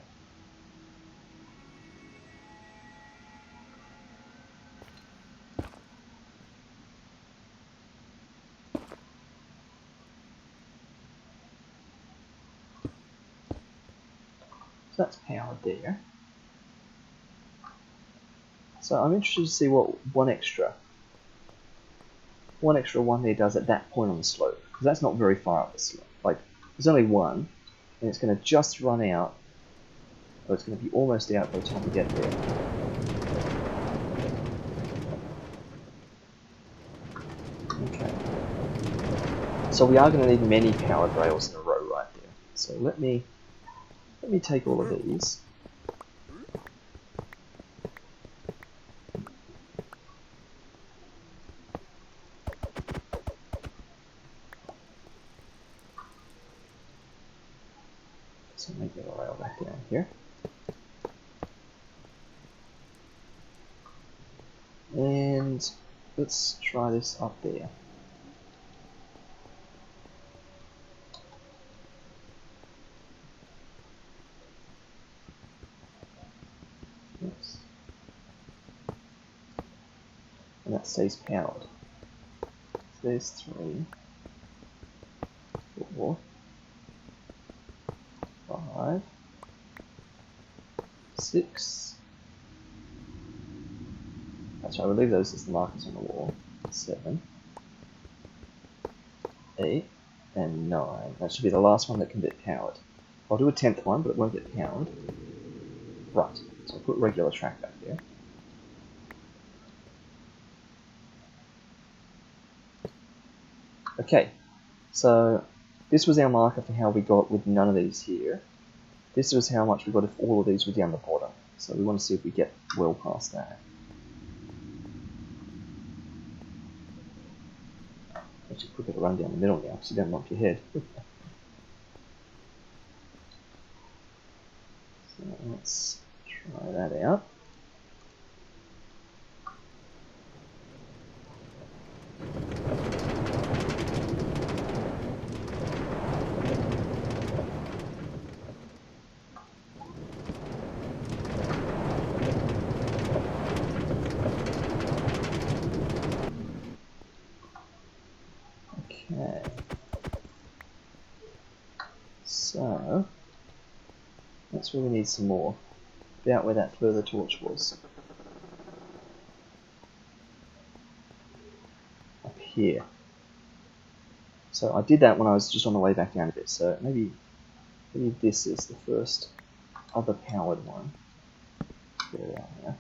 Speaker 1: So that's powered there. So I'm interested to see what one extra one there does at that point on the slope, because that's not very far up the slope. Like, there's only one, and it's going to just run out, or it's going to be almost out by the time we get there. Okay. So we are going to need many powered rails in a row right there. So let me take all of these. So make that rail back down here. And let's try this up there. Oops. And that stays powered. So there's 3, 4, 5, 6. That's right, we'll leave those as the markers on the wall. 7, 8, and 9. That should be the last one that can get powered. I'll do a 10th one, but it won't get powered. Right, so I'll put regular track back there. Okay, so this was our marker for how we got with none of these here. This was how much we got if all of these were down the bottom. So we want to see if we get well past that. Actually, quicker to run down the middle now, so you don't bump your head. So let's try that out. Okay. So that's where we need some more. About where that further torch was. Up here. So I did that when I was just on the way back down a bit, so maybe this is the first other powered one. There we are now.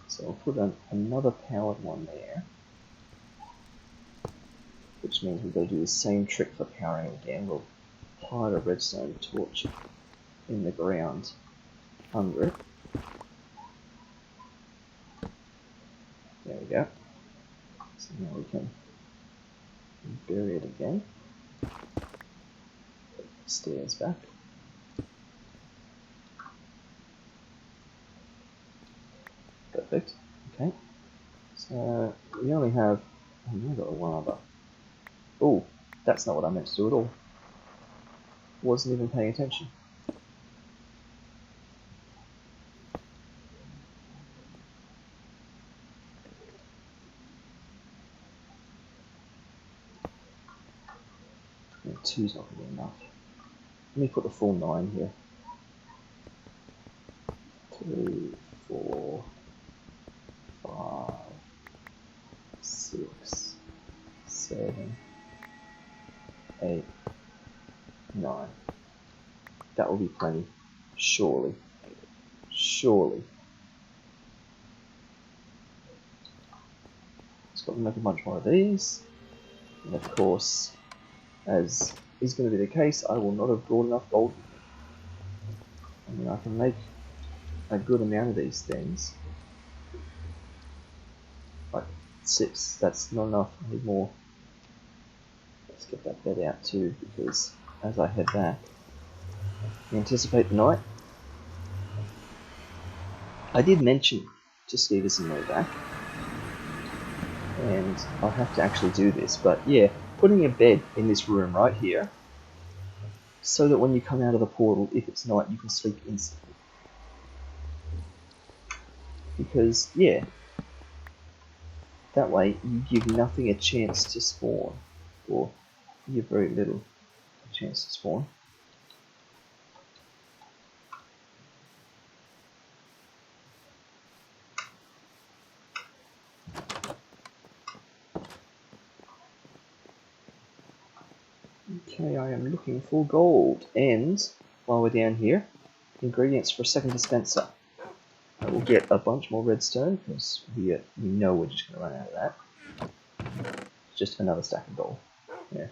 Speaker 1: So I'll put another powered one there, which means we've got to do the same trick for powering again. We'll hide a redstone torch in the ground under it. There we go. So now we can bury it again. Put the stairs back. Perfect. Okay. So we only have. Oh, we've got one other. Oh, that's not what I meant to do at all. Wasn't even paying attention. And 2's not going to be enough. Let me put the full 9 here. 3, 4, 5, 6, 7, 8, 9. That will be plenty. Surely. Surely. Just got to make a bunch more of these. And of course, as is going to be the case, I will not have brought enough gold with me. I mean, I can make a good amount of these things. Like 6, that's not enough, I need more. Let's get that bed out too, because as I head back, anticipate the night. I did mention to Stevens on the way back, and I'll have to actually do this, but yeah, putting a bed in this room right here, so that when you come out of the portal, if it's night, you can sleep instantly. Because, yeah, that way you give nothing a chance to spawn, or you give very little a chance to spawn. Okay, I am looking for gold, and while we're down here, ingredients for a second dispenser. I will get a bunch more redstone, because we know we're just going to run out of that. Just another stack of gold. Yeah.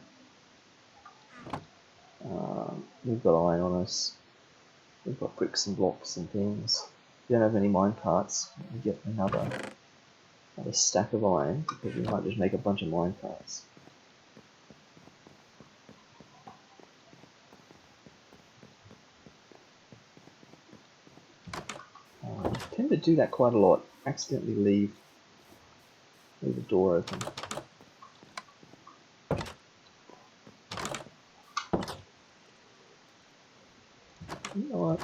Speaker 1: We've got iron on us. We've got bricks and blocks and things. We don't have any mine carts. We get another stack of iron, because we might just make a bunch of mine carts. I tend to do that quite a lot. Accidentally leave the door open. You know what?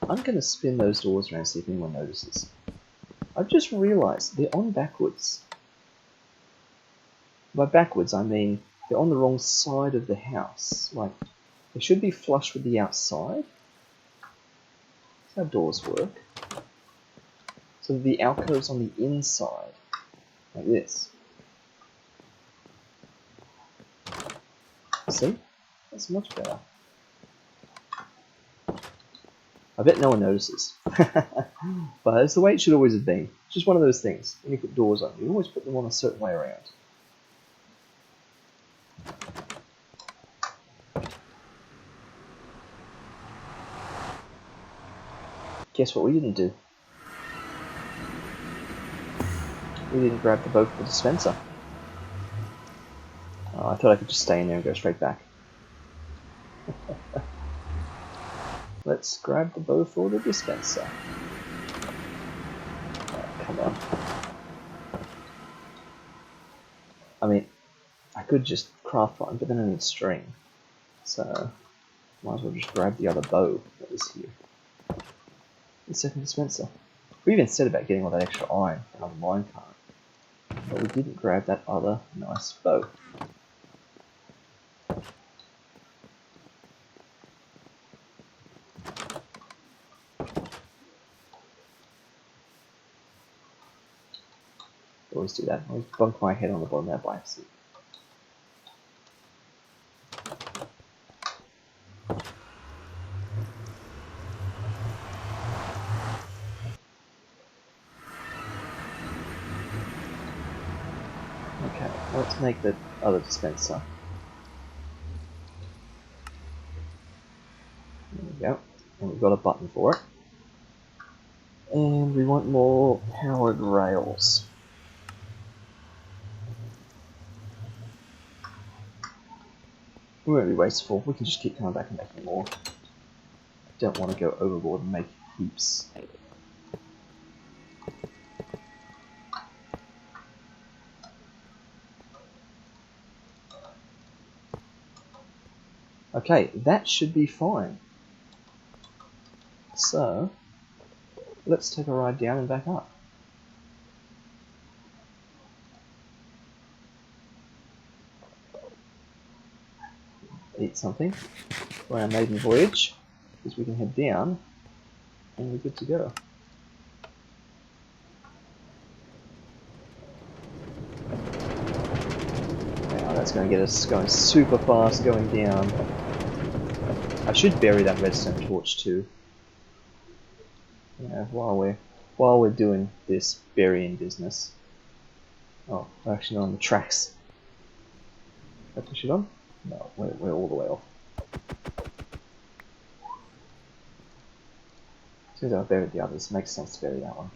Speaker 1: I'm going to spin those doors around, see if anyone notices. I've just realised they're on backwards. By backwards, I mean they're on the wrong side of the house. Like, they should be flush with the outside. That's how doors work. So the alcove's on the inside, like this. See? That's much better. I bet no one notices. But it's the way it should always have been. It's just one of those things. When you put doors on, you always put them on a certain way around. Guess what we didn't do? We didn't grab the boat for the dispenser. Oh, I thought I could just stay in there and go straight back. Let's grab the bow for the dispenser. Oh, come on. I mean, I could just craft one, but then I need string. So, might as well just grab the other bow that was here. The second dispenser. We even said about getting all that extra iron for another minecart, but we didn't grab that other nice bow. Always do that. I always bunk my head on the bottom of that by accident. Okay, let's make the other dispenser. There we go. And we've got a button for it. And we want more powered rails. We won't be wasteful, we can just keep coming back and making more. I don't want to go overboard and make heaps. Okay, that should be fine. So, let's take a ride down and back up. Eat something for our maiden voyage, because we can head down and we're good to go. Now that's going to get us going super fast going down. I should bury that redstone torch too. Yeah, while we're doing this burying business. Oh, we're actually not on the tracks. Did I push it on? No, we're all the way off. As soon as I buried the others, it makes sense to bury that one.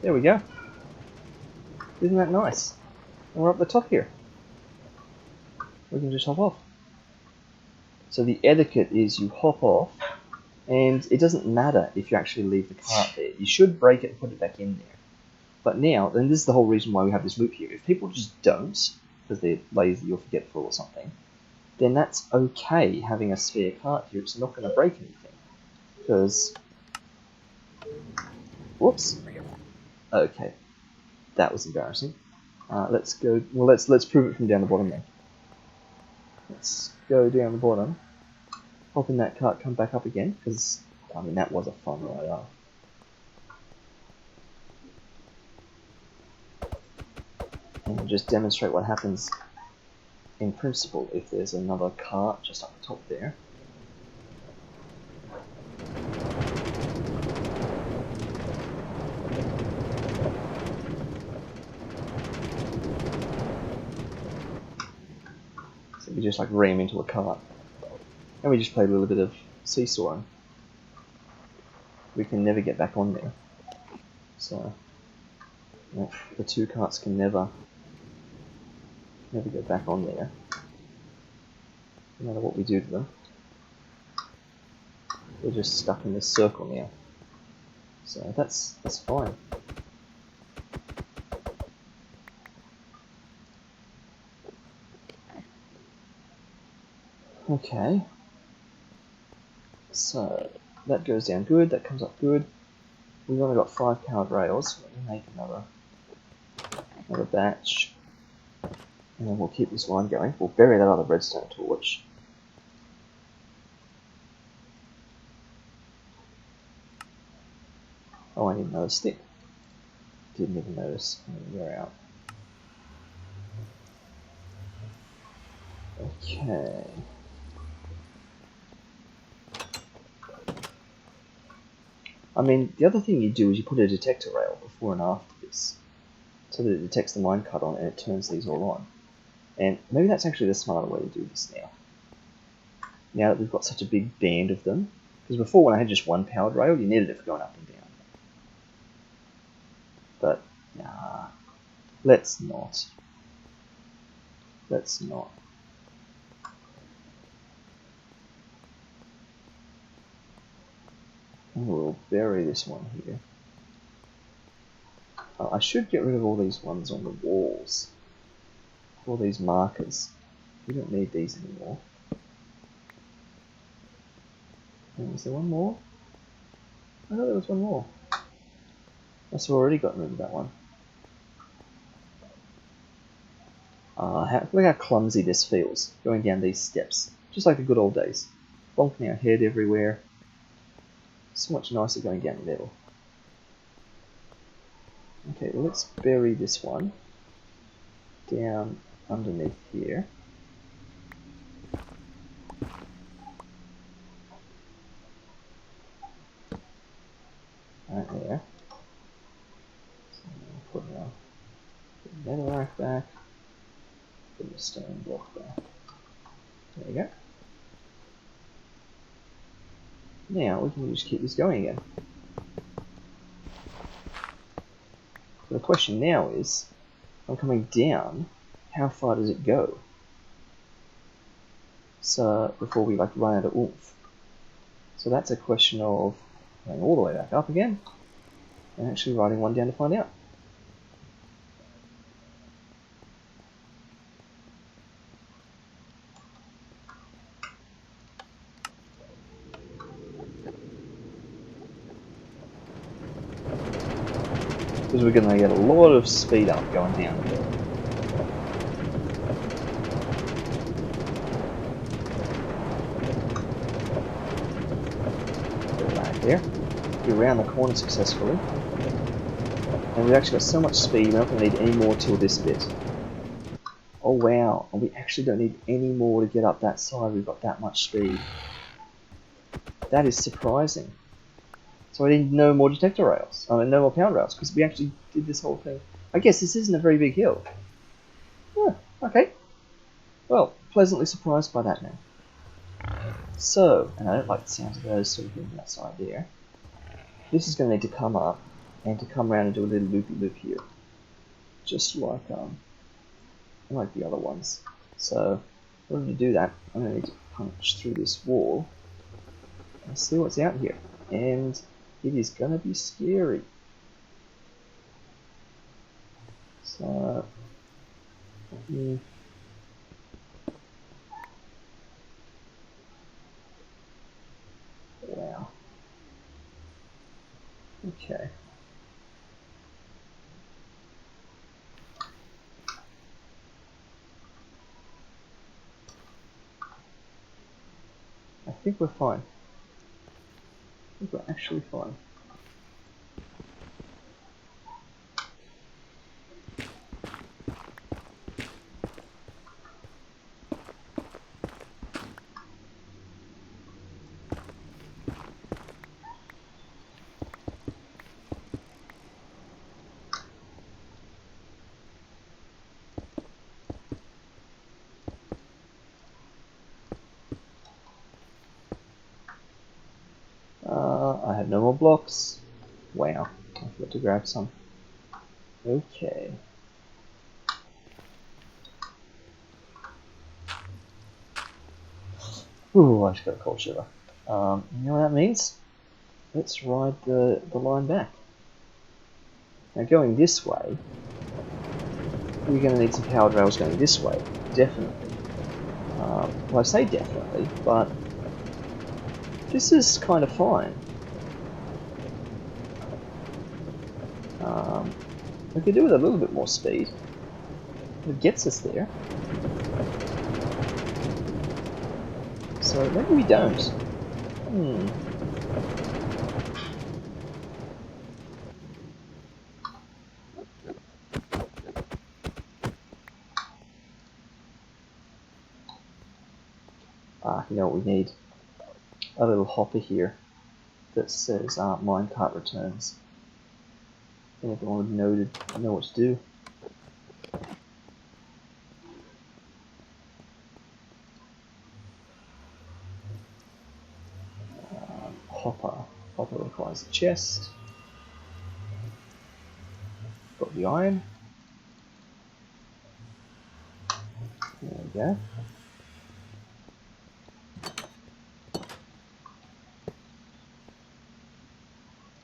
Speaker 1: There we go. Isn't that nice? And we're up the top here. We can just hop off. So the etiquette is you hop off, and it doesn't matter if you actually leave the cart there. You should break it and put it back in there. But now, and this is the whole reason why we have this loop here, if people just don't, because they're lazy or forgetful or something, then that's okay having a spare cart here. It's not going to break anything. Because... whoops. Okay. That was embarrassing. Let's go... well, let's prove it from down the bottom then. Let's go down the bottom. Hop in that cart, come back up again, because, I mean, that was a fun ride. And just demonstrate what happens in principle if there's another cart just up the top there. So we just like ram into a cart. And we just play a little bit of seesawing. We can never get back on there. So yeah, the two carts can never get back on there. No matter what we do to them. They're just stuck in this circle now. So that's fine. Okay. So that goes down good, that comes up good. We've only got 5 powered rails. Let me make another batch. And then we'll keep this line going. We'll bury that other redstone torch. Oh, I need another stick. Didn't even notice. We're out. Okay. I mean, the other thing you do is you put a detector rail before and after this, so that it detects the minecart on and it turns these all on. And maybe that's actually the smarter way to do this now. Now that we've got such a big band of them. Because before, when I had just one powered rail, you needed it for going up and down. But, nah. Let's not. Let's not. And we'll bury this one here. I should get rid of all these ones on the walls. All these markers. We don't need these anymore. And is there one more? I thought there was one more. I've already gotten rid of that one. Look how clumsy this feels, going down these steps. Just like the good old days. Bonking our head everywhere. So much nicer going down the middle. Okay, well, let's bury this one down underneath here. Right there. So put the netherrack back. Put the stone block back. There we go. Now we can just keep this going again. So the question now is, if I'm coming down, how far does it go? So before we like run out of oomph. So that's a question of going all the way back up again, and actually writing one down to find out. Because we're going to get a lot of speed up going down here. Right there. We're around the corner successfully. And we've actually got so much speed, we're not going to need any more till this bit. Oh wow, and we actually don't need any more to get up that side, we've got that much speed. That is surprising. So I need no more detector rails, I mean no more pound rails, because we actually did this whole thing. I guess this isn't a very big hill. Yeah, okay. Well, pleasantly surprised by that now. So, and I don't like the sound of those sort of things outside there. This is going to need to come up and to come around and do a little loopy loop here. Just like the other ones. So, in order to do that, I'm going to need to punch through this wall and see what's out here. And it is going to be scary. So, let me... Wow. Okay. I think we're fine. I think we're actually fine. I have no more blocks. Wow, I forgot to grab some. Okay. Ooh, I just got a cold shiver. You know what that means? Let's ride the line back. Now going this way, we're going to need some powered rails going this way, definitely. Well, I say definitely, but this is kind of fine. We could do with a little bit more speed. It gets us there. So maybe we don't. You know what we need? A little hopper here that says minecart returns. And everyone would know what to do. Hopper requires a chest. Got the iron. There we go.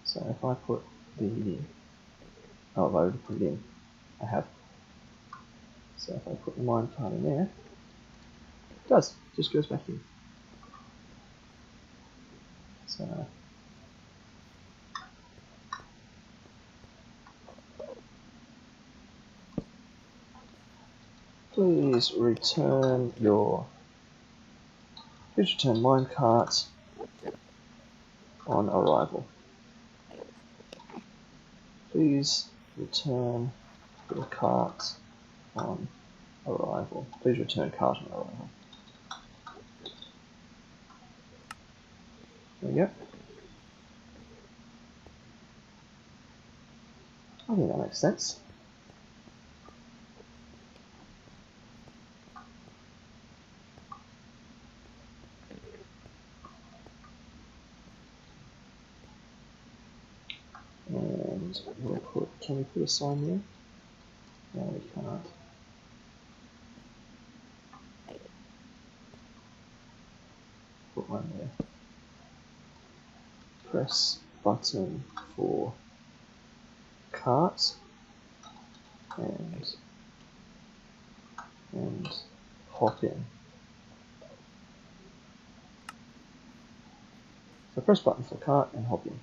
Speaker 1: So if I put the... Oh, I've already put it in. I have. So if I put the minecart in there, it does. Just goes back in. So... Please return minecart on arrival. Please return your cart on arrival. Please return cart on arrival. There we go. I think that makes sense. And we'll can we put a sign there? No, we can't. Put one there. Press button for cart and hop in. So press button for cart and hop in.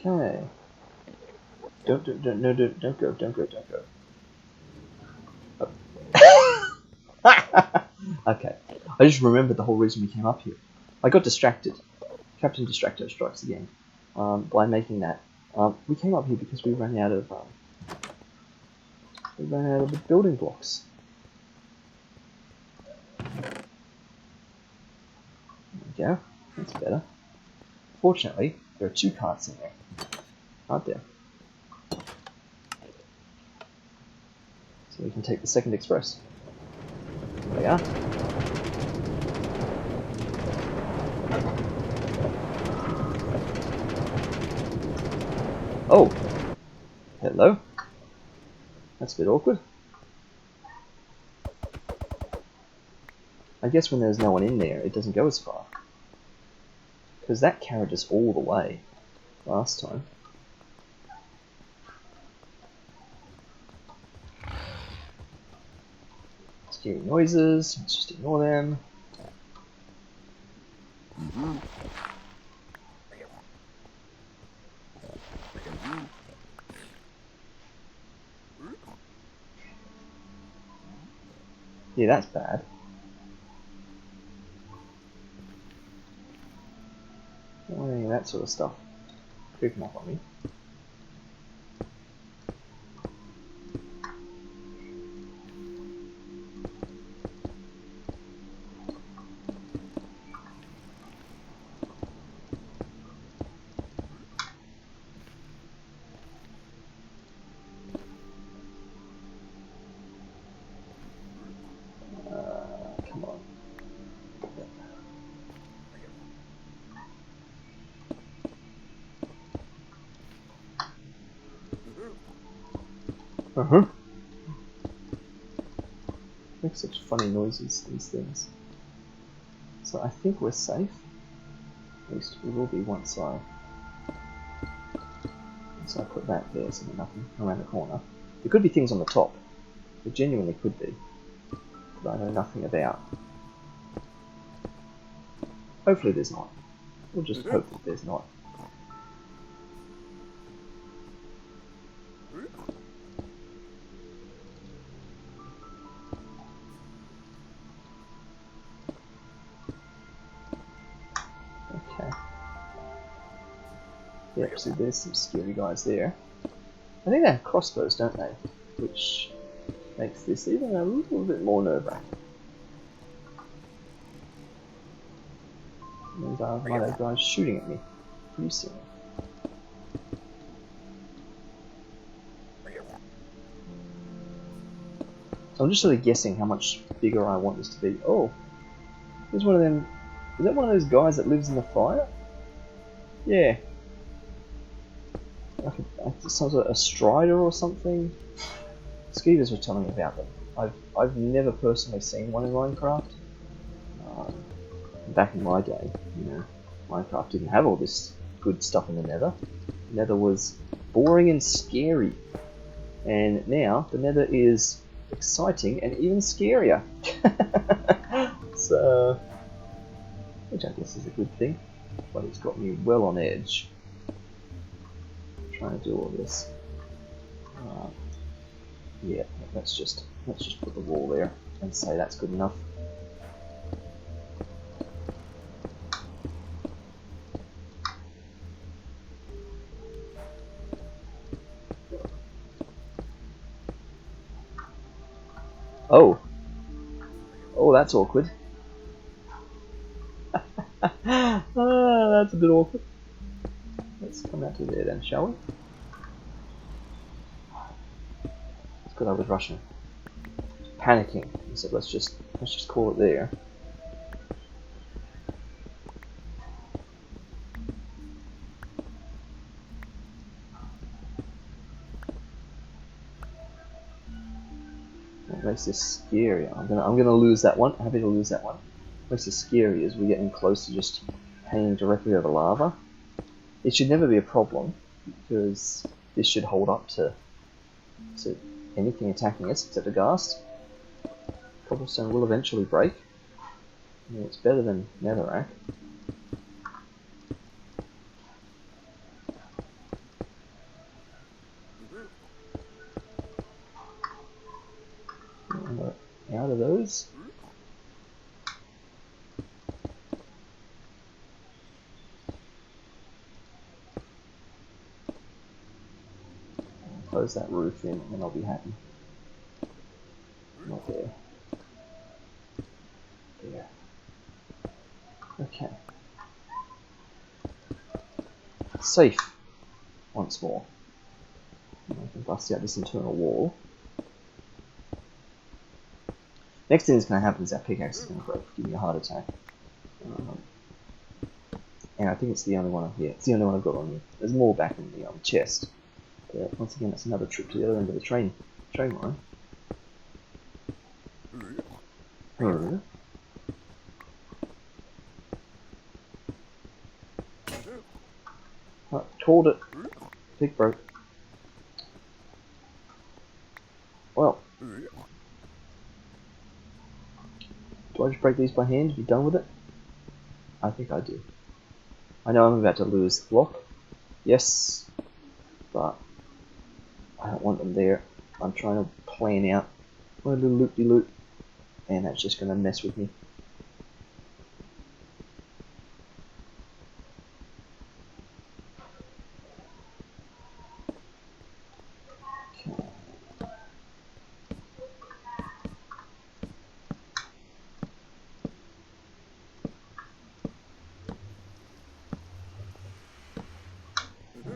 Speaker 1: Okay. Don't go. Okay. I just remembered the whole reason we came up here. I got distracted. Captain Distracto strikes again. By making that. We came up here because we ran out of the building blocks. There we go. That's better. Fortunately, there are 2 carts in there, aren't there? So we can take the second express. There we are. Oh! Hello? That's a bit awkward. I guess when there's no one in there, it doesn't go as far. Because that carried us all the way last time. Scary noises, let's just ignore them. Yeah, that's bad. Don't want any of that sort of stuff creeping up on me. Come on. Make such funny noises, these things. So I think we're safe. At least we will be once I put that there, so there's nothing around the corner. There could be things on the top. There genuinely could be. That I know nothing about. Hopefully there's not. We'll just hope that there's not. Okay. Yeah, so there's some scary guys there. I think they have crossbows, don't they? Which makes this even a little bit more nerve-wracking. And one of those guys shooting at me. Pretty soon. So I'm just sort of guessing how much bigger I want this to be. Oh, there's one of them. Is that one of those guys that lives in the fire? Yeah. Like some sort of a strider or something. Skeevers were telling me about them. I've never personally seen one in Minecraft. Back in my day, you know, Minecraft didn't have all this good stuff in the Nether. The Nether was boring and scary, and now the Nether is exciting and even scarier. So, which I guess is a good thing, but it's got me well on edge trying to do all this. Yeah, let's just put the wall there and say that's good enough. Oh, that's awkward. That's a bit awkward. Let's come out to there then, shall we? It's good I was rushing, panicking. So let's just call it there. What makes this scary? I'm gonna lose that one. Happy to lose that one. What makes this scary is we're getting close to just hanging directly over lava. It should never be a problem because this should hold up to anything attacking us except a ghast. Cobblestone will eventually break. I mean, it's better than netherrack. out of those. Close that roof in and I'll be happy. Not there. There. Okay. Safe. Once more. I can bust out this internal wall. Next thing that's going to happen is our pickaxe is going to break, give me a heart attack. And I think it's the only one up here. It's the only one I've got on me. There's more back in the chest. But once again, that's another trip to the other end of the train line. Called it. Pig broke. Well. Do I just break these by hand to be done with it? I think I do. I know I'm about to lose the block. Yes. But I don't want them there. I'm trying to plan out my little loop-de-loop. And that's just going to mess with me. Okay.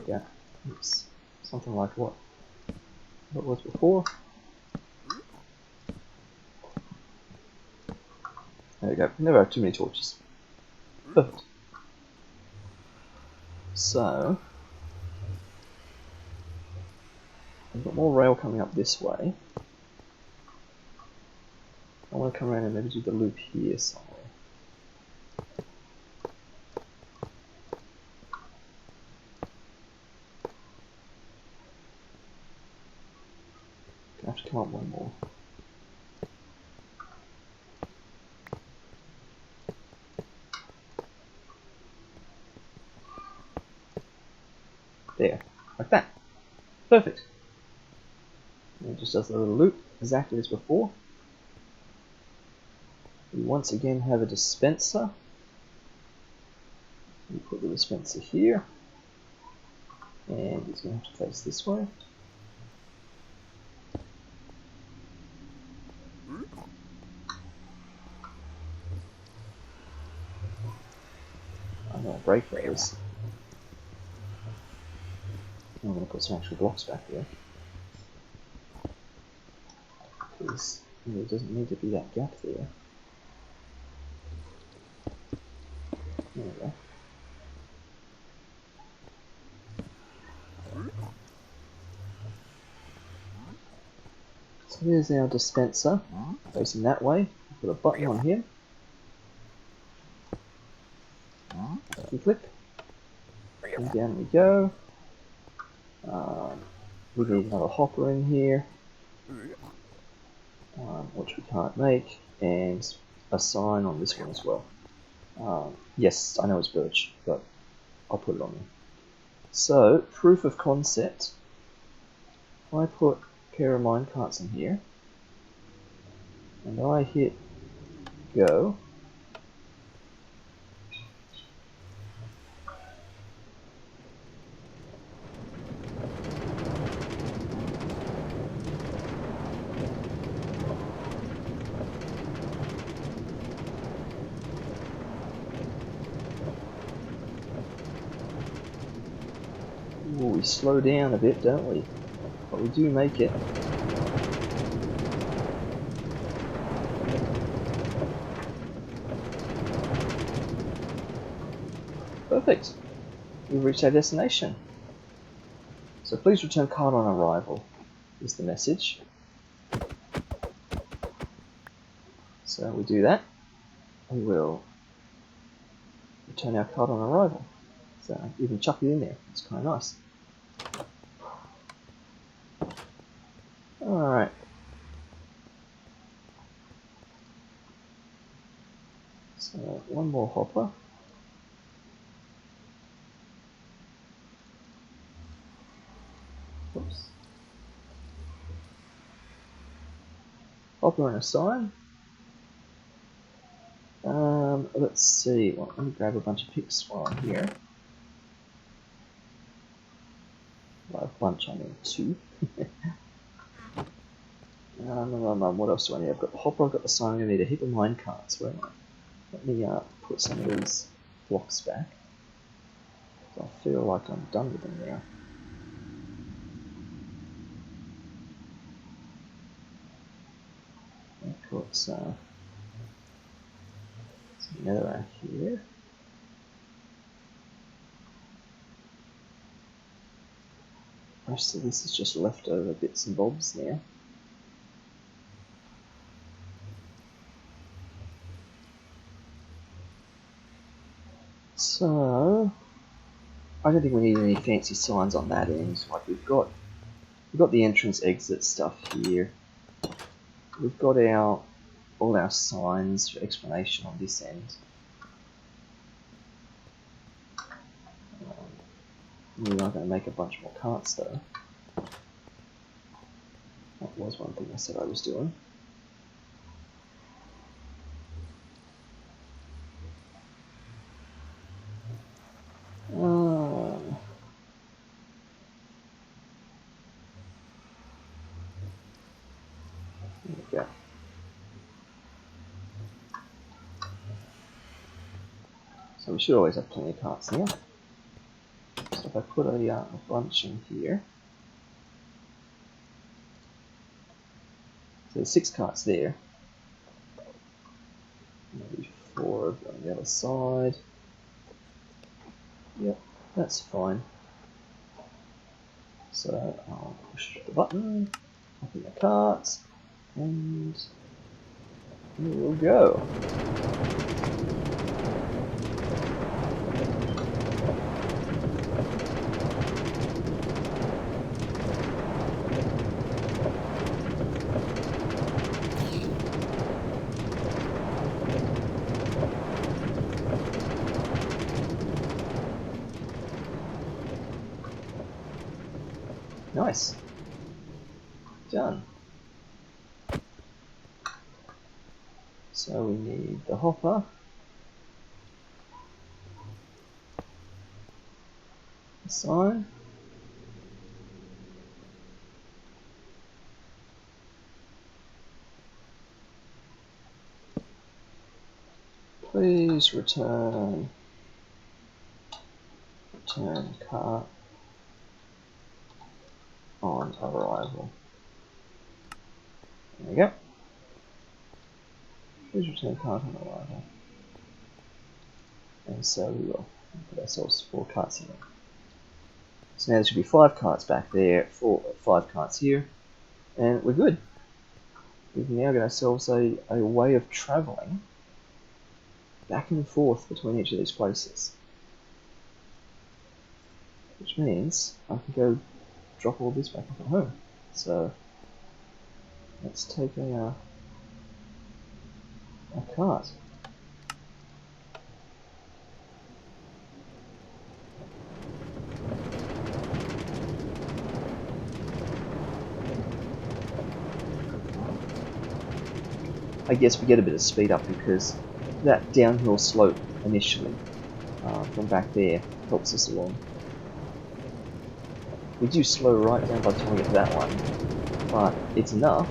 Speaker 1: Yeah, oops. Something like what it was before. There we go. Never have too many torches. Perfect. So we've got more rail coming up this way. I want to come around and maybe do the loop here somewhere. I have to come up one more. There, like that. Perfect. And it just does a little loop, exactly as before. We once again have a dispenser. We put the dispenser here. And it's going to have to face this way. I'm going to break those. I'm going to put some actual blocks back there. Because there doesn't need to be that gap there. There we go. So here's our dispenser, facing that way. Put a button on here. Click. And down we go. We need another hopper in here, which we can't make, and a sign on this one as well. Yes, I know it's birch, but I'll put it on there. So, proof of concept. I put a pair of minecarts in here, and I hit go. Ooh, we slow down a bit, don't we? But we do make it. Perfect. We've reached our destination. So please return card on arrival, is the message. So we do that. We will return our card on arrival. So even chuck it in there. It's kind of nice. Alright. So one more hopper. Oops. hopper and a sign. Let's see. Well, let me grab a bunch of picks while I'm here. Well, a bunch, I mean 2. What else do I need? I've got the hopper, I've got the sign. I'm going to need a heap of mine carts. Where am I? Let me put some of these blocks back. I feel like I'm done with them now. I've got some netherrack here. Most of this is just leftover bits and bobs now. So I don't think we need any fancy signs on that end. Like we've got the entrance exit stuff here. We've got all our signs for explanation on this end. We're not going to make a bunch more carts though. That was one thing I said I was doing. There we go. So we should always have plenty of carts now. So if I put a bunch in here, so there's 6 carts there. Maybe 4 on the other side. Yep, that's fine. So I'll push the button, open the cart, and here we'll go. Nice. Done. So we need the hopper, the sign, please return cart on arrival. There we go. Please return cart on arrival. And so we will put ourselves 4 carts in there. So now there should be 5 carts back there, 5 carts here, and we're good. We've now got ourselves a way of travelling back and forth between each of these places. Which means I can go drop all this back at home. So let's take a cart. I guess we get a bit of speed up because that downhill slope initially from back there helps us along. We do slow right down by the time we get to that one, but it's enough.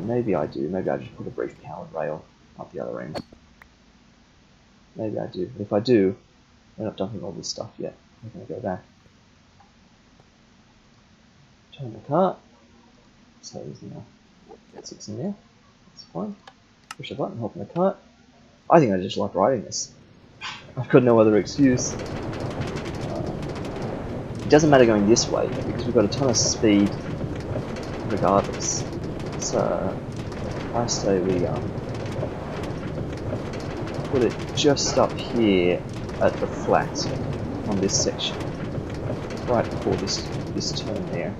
Speaker 1: Maybe I do. Maybe I just put a brief powered rail up the other end. Maybe I do. But if I do, we're not dumping all this stuff yet. We're going to go back. Turn the cart. So there's now 6 in there. That's fine. Push a button, hop in the cart. I think I just like riding this. I've got no other excuse. It doesn't matter going this way because we've got a ton of speed regardless. So I say we put it just up here at the flat on this section, right before this turn there.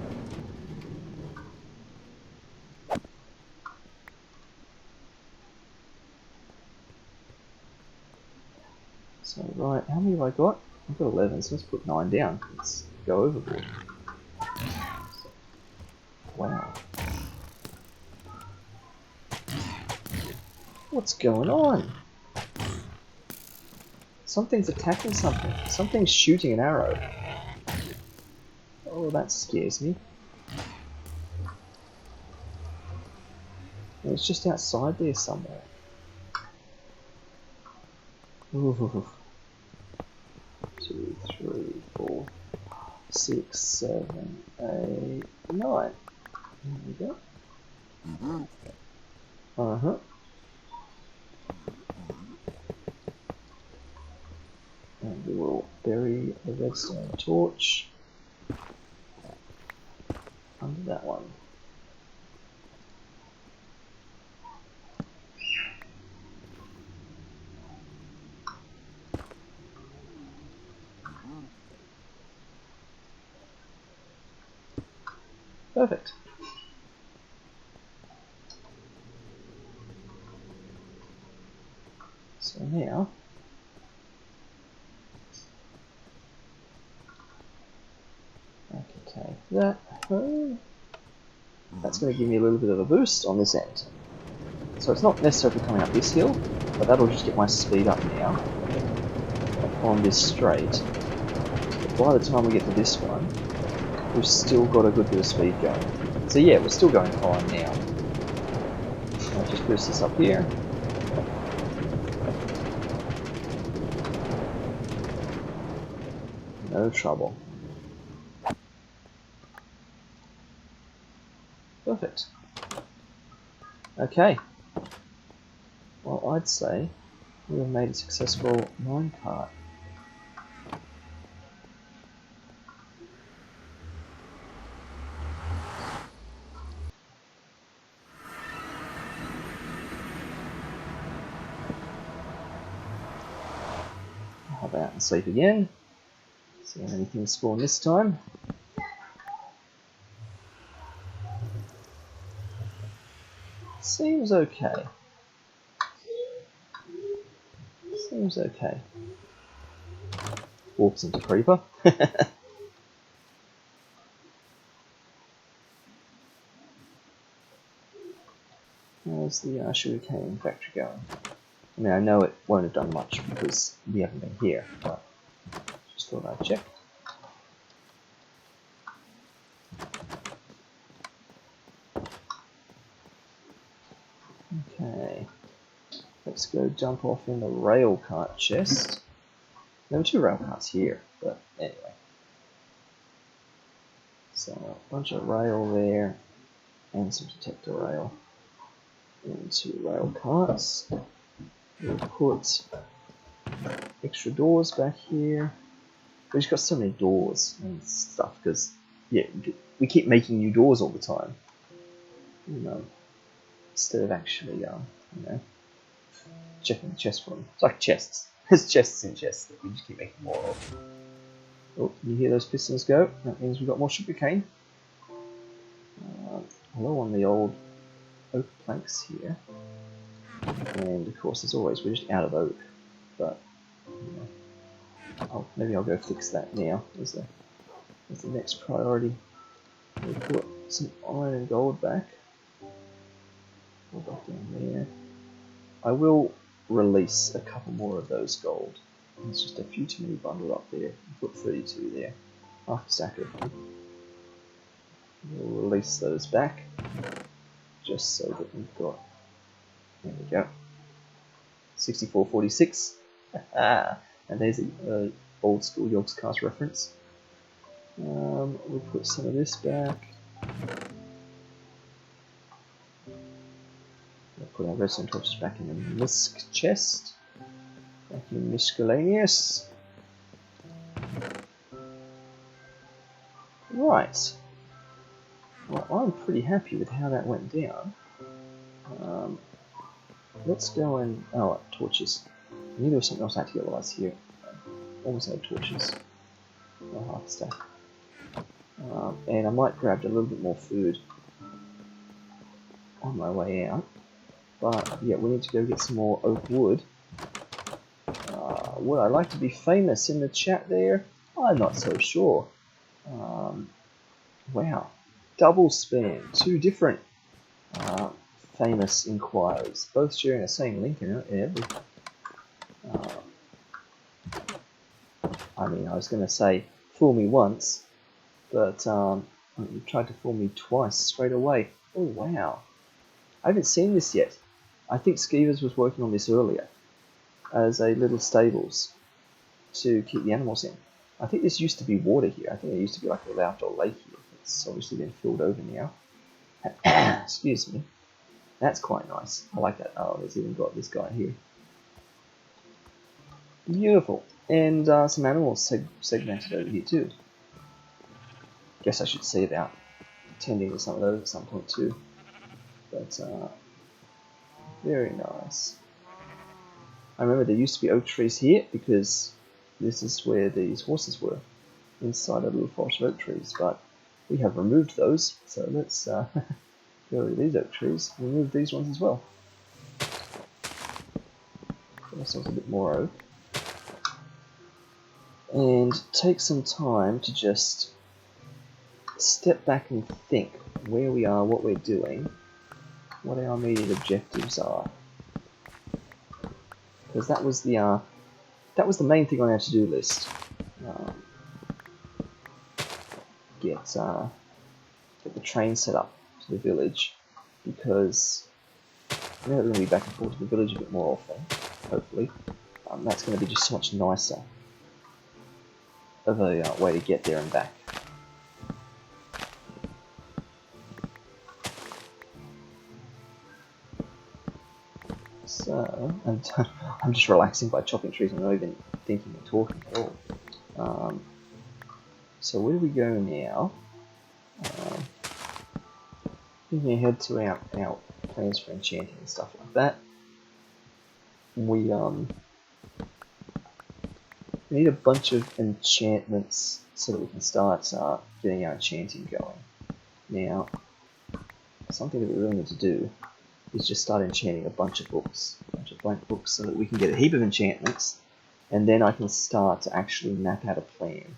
Speaker 1: So right, how many have I got? I've got 11, so let's put 9 down. go overboard. Wow. What's going on? Something's attacking something. Something's shooting an arrow. Oh, that scares me. It's just outside there somewhere. Ooh. 2, 3, 4, 6, 7, 8, 9. There we go. Uh-huh. And we will bury the redstone torch under that one. Perfect. So now I can take that home. That's going to give me a little bit of a boost on this end. So it's not necessarily coming up this hill, but that'll just get my speed up now on this straight. But by the time we get to this one, we've still got a good bit of speed going. So yeah, we're still going fine now. I'll just boost this up here. No trouble. Perfect. Okay. Well, I'd say we have made a successful minecart. I'll hop out and sleep again. See if anything spawned this time. Seems okay. Seems okay. Walks into creeper. How's the sugarcane factory going? I mean, I know it won't have done much because we haven't been here, but just thought I'd check. Okay, let's go jump off in the rail cart chest. There were 2 rail carts here, but anyway. So a bunch of rail there, and some detector rail into rail carts. We'll put extra doors back here. We've just got so many doors and stuff because, yeah, we keep making new doors all the time. You know, instead of actually, you know, checking the chest for them. It's like chests. There's chests in chests that we just keep making more of. Oh, you hear those pistons go? That means we've got more sugarcane. Hello on the old oak planks here. And of course, as always, we're just out of oak. But, you know, maybe I'll go fix that now as the next priority. We'll put some iron and gold back. Go back down there. I will release a couple more of those gold. There's just a few too many bundled up there. I'll put 32 there. Half a stack of them. We'll release those back. Just so that we've got, there we go, 6446. And there's an old school York's Cast reference. We'll put some of this back. We'll put our redstone torches back in the misc chest. Back in miscellaneous. Right. Well, I'm pretty happy with how that went down. Let's go and... oh, torches. I knew there was something else I had to get while I was here. Almost had torches. Oh, half a stack. And I might grab a little bit more food on my way out. But, yeah, we need to go get some more oak wood. Would I like to be famous in the chat there? I'm not so sure. Wow, double spam, two different uh, famous inquirers, both sharing the same link in everything. I mean, I was going to say fool me once, but you tried to fool me twice straight away. Oh wow, I haven't seen this yet. I think Skeevers was working on this earlier as a little stables to keep the animals in. I think this used to be water here. I think there used to be like a little outdoor lake here. It's obviously been filled over now. Excuse me. That's quite nice. I like that. Oh, there's even got this guy here. Beautiful. And some animals segmented over here too. Guess I should see about tending to some of those at some point too. But very nice. I remember there used to be oak trees here because this is where these horses were, inside a little forest of oak trees, but we have removed those, so let's go to these oak trees, remove these ones as well. Give ourselves a bit more oak. And take some time to just step back and think where we are, what we're doing, what our immediate objectives are. Because that was the main thing on our to-do list. Get the train set up to the village, because now we're going to be back and forth to the village a bit more often, hopefully. That's going to be just so much nicer of a way to get there and back. So, and I'm just relaxing by chopping trees. I'm not even thinking or talking at all. So where do we go now? Thinking ahead to our plans for enchanting and stuff like that. We need a bunch of enchantments so that we can start getting our enchanting going. Now, something that we really need to do is just start enchanting a bunch of books, a bunch of blank books, so that we can get a heap of enchantments, and then I can start to actually map out a plan.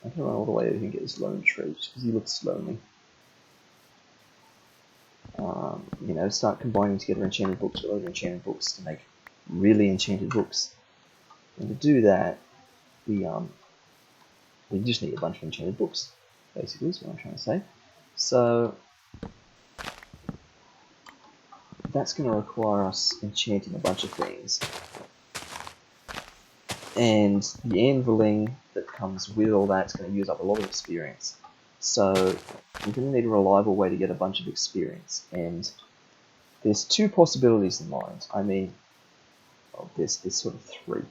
Speaker 1: I can run all the way over here and get this lone tree, just because he looks lonely. You know, start combining together enchanted books with other enchanted books to make really enchanted books. And to do that, we just need a bunch of enchanted books, basically, is what I'm trying to say. So that's going to require us enchanting a bunch of things. And the anviling that comes with all that's going to use up a lot of experience. So we're going to need a reliable way to get a bunch of experience. And there's two possibilities in mind. I mean, there's sort of three.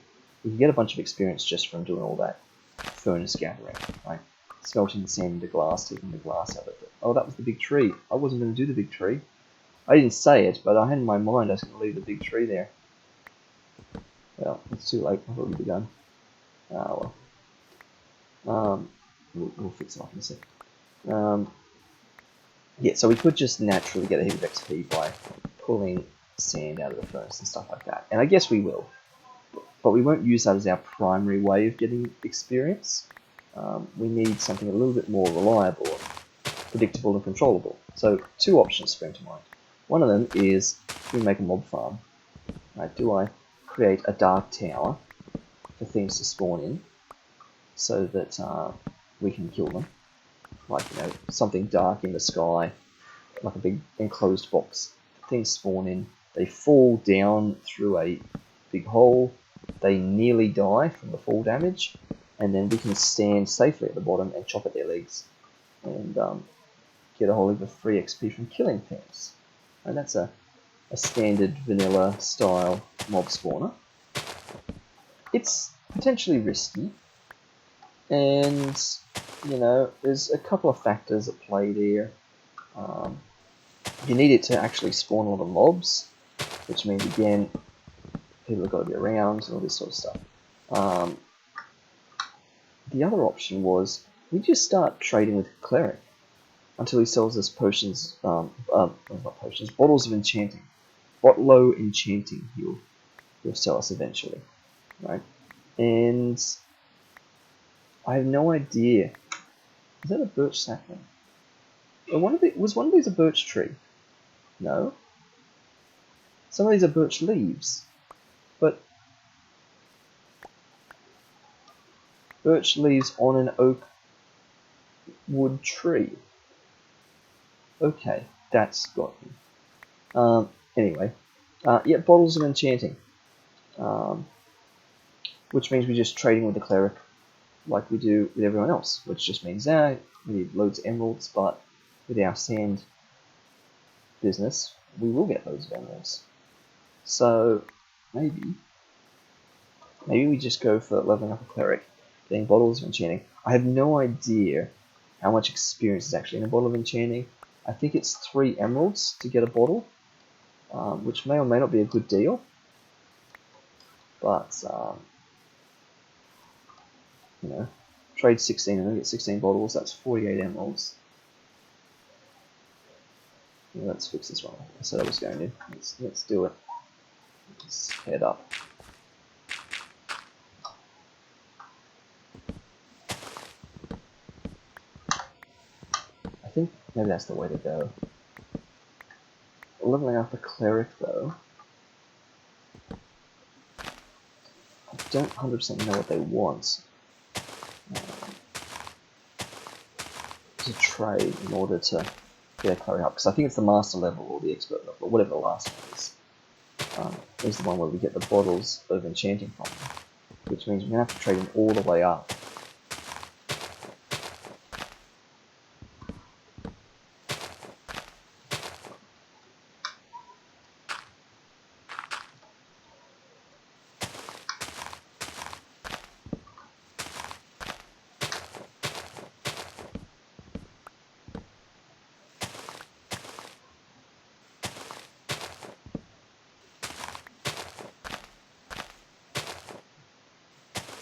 Speaker 1: We can get a bunch of experience just from doing all that furnace gathering, right? Smelting the sand into glass, taking the glass out of it. Oh, that was the big tree. I wasn't going to do the big tree. I didn't say it, but I had in my mind I was going to leave the big tree there. Well, it's too late. I've already begun. Ah, well. We'll fix it up in a sec. Yeah, so we could just naturally get a heap of XP by pulling sand out of the furnace and stuff like that. And I guess we will. But we won't use that as our primary way of getting experience. We need something a little bit more reliable, predictable and controllable. So two options spring to mind. One of them is, do we make a mob farm? Right, do I create a dark tower for things to spawn in so that we can kill them? Like, you know, something dark in the sky, like a big enclosed box. Things spawn in, they fall down through a big hole, they nearly die from the fall damage, and then we can stand safely at the bottom and chop at their legs and get a whole heap of free XP from killing things. And that's a standard vanilla style mob spawner. It's potentially risky, and you know, there's a couple of factors at play there. You need it to actually spawn a lot of mobs, which means again, people have got to be around and all this sort of stuff. The other option was we just start trading with Cleric until he sells us potions, not potions, bottles of enchanting. Botlow enchanting he'll sell us eventually, right? And I have no idea Is that a birch sapling? Was one of these a birch tree? No. Some of these are birch leaves. But birch leaves on an oak wood tree. Okay, that's got me. Anyway. Yeah, bottles of enchanting. Which means we're just trading with the cleric like we do with everyone else, which just means we need loads of emeralds, but with our sand business, we will get loads of emeralds. So maybe we just go for leveling up a cleric, getting bottles of enchanting. I have no idea how much experience is actually in a bottle of enchanting. I think it's 3 emeralds to get a bottle, which may or may not be a good deal, but you know, trade 16 and then get 16 bottles. That's 48 emeralds. Yeah, let's fix this one. I said I was going to. Let's do it. Let's head up. I think maybe that's the way to go. Leveling up a cleric though. I don't 100% know what they want. To trade in order to get a cleric up, because I think it's the master level or the expert level, or whatever the last one is. Is the one where we get the bottles of enchanting from them, which means we're going to have to trade them all the way up.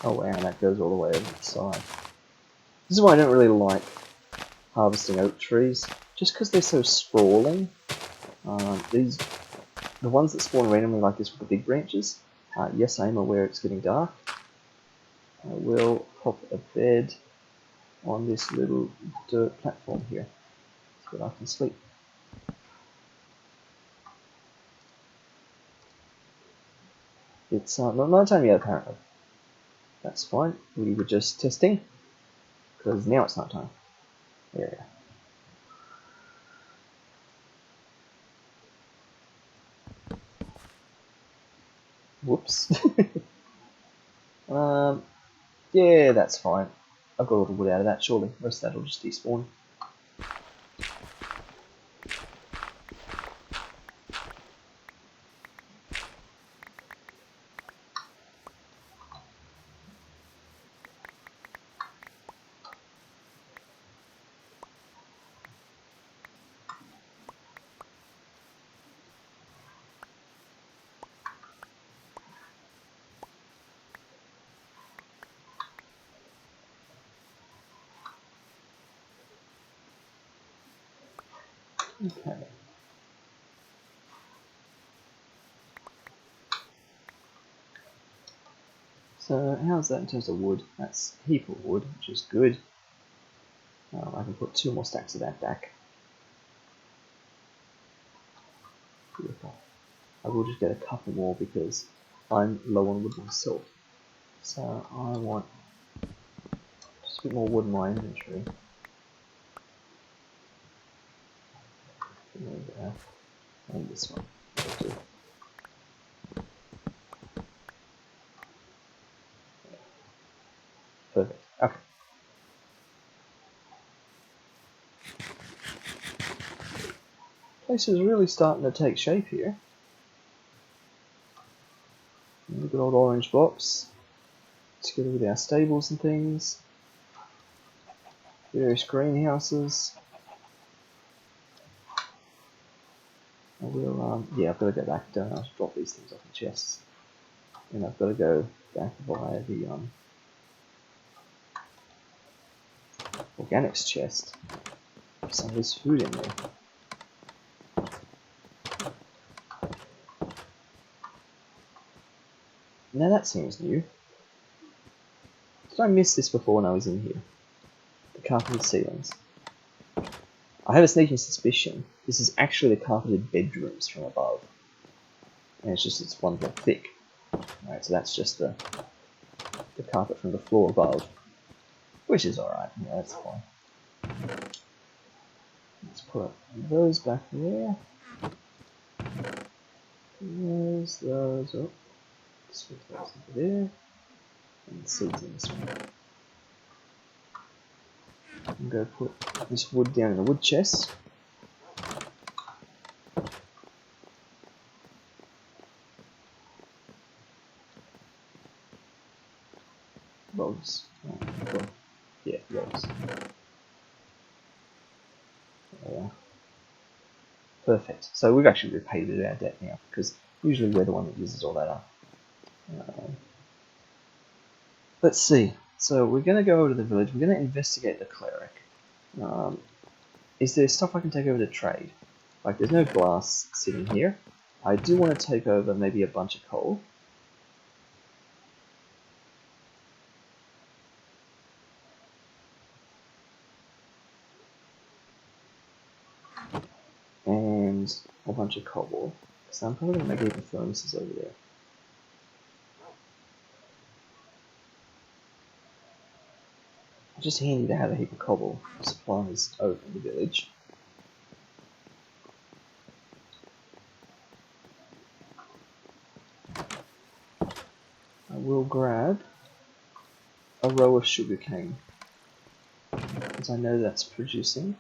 Speaker 1: Oh wow, and that goes all the way over the side. This is why I don't really like harvesting oak trees, just because they're so sprawling. The ones that spawn randomly like this with the big branches, yes, I am aware it's getting dark. I will pop a bed on this little dirt platform here so that I can sleep. It's not night time yet, apparently. That's fine. We were just testing, because now it's night time. There we go. Whoops. Yeah, that's fine. I've got a little wood out of that, surely. The rest of that will just despawn. Okay. So how's that in terms of wood? That's a heap of wood, which is good. I can put 2 more stacks of that back. Beautiful. I will just get a couple more because I'm low on wood myself. So I want just a bit more wood in my inventory. There we go. And this one. Perfect. Okay. Place is really starting to take shape here. Good old orange box. Together with our stables and things. Various greenhouses. I will, yeah, I've got to go back down to drop these things off in chests. And I've got to go back via the organics chest. Some of this food in there. Now that seems new. Did I miss this before when I was in here? The carpeted ceilings. I have a sneaking suspicion this is actually the carpeted bedrooms from above. And it's one block thick. Alright, so that's just the carpet from the floor above. Which is alright, yeah, that's fine. Let's put those back there. Those, oh. Switch those over there. And the seeds in this one. I'm going to put this wood down in the wood chest. Logs. Yeah, logs. Yeah. Perfect. So we've actually repaid our debt now, because usually we're the one that uses all that up. Let's see. So we're going to go over to the village. We're going to investigate the cleric. Is there stuff I can take over to trade? Like, there's no glass sitting here. I do want to take over maybe a bunch of coal. And a bunch of cobble. So I'm probably going to make even furnaces over there. Just handy to have a heap of cobble supplies over in the village. I will grab a row of sugarcane, because I know that's producing.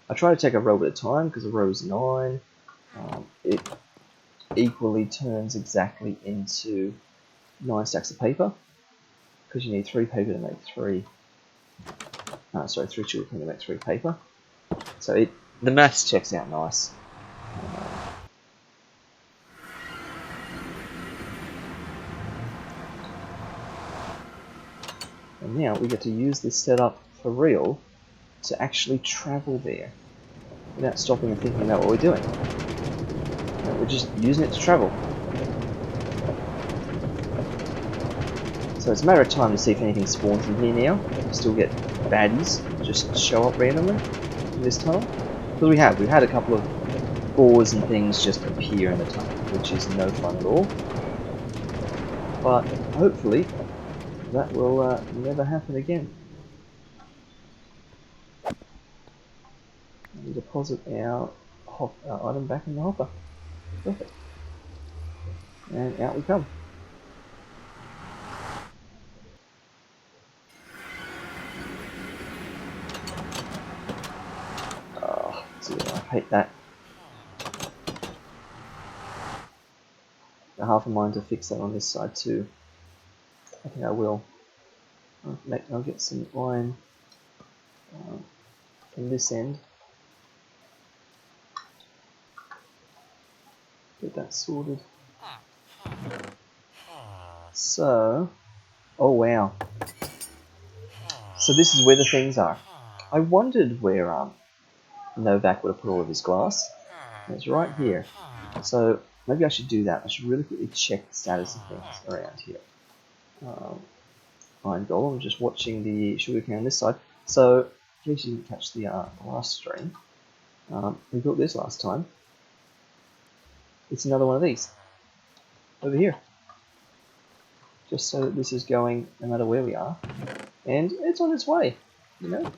Speaker 1: I try to take a row at a time, because a row is 9. It equally turns exactly into 9 stacks of paper, because you need 3 paper to make 3. 3 sugarcane to make 3 paper. So the maths checks out nice. And now we get to use this setup for real to actually travel there without stopping and thinking about what we're doing. We're just using it to travel. So it's a matter of time to see if anything spawns in here now. We still get baddies just show up randomly in this tunnel. Because we've had a couple of boars and things just appear in the tunnel, which is no fun at all. But hopefully that will never happen again. We deposit our item back in the hopper. Perfect. And out we come. Oh, I hate that. I have half a mind to fix that on this side too. I think I will. I'll get some iron from this end. Get that sorted. So, oh wow. So this is where the things are. I wondered where Novak would have put all of his glass. It's right here. So maybe I should do that. I should really quickly check the status of things around here. Iron Golem, just watching the sugarcane on this side. So, in case you didn't catch the last stream, we built this last time. It's another one of these. Over here. Just so that this is going no matter where we are. And it's on its way, you know?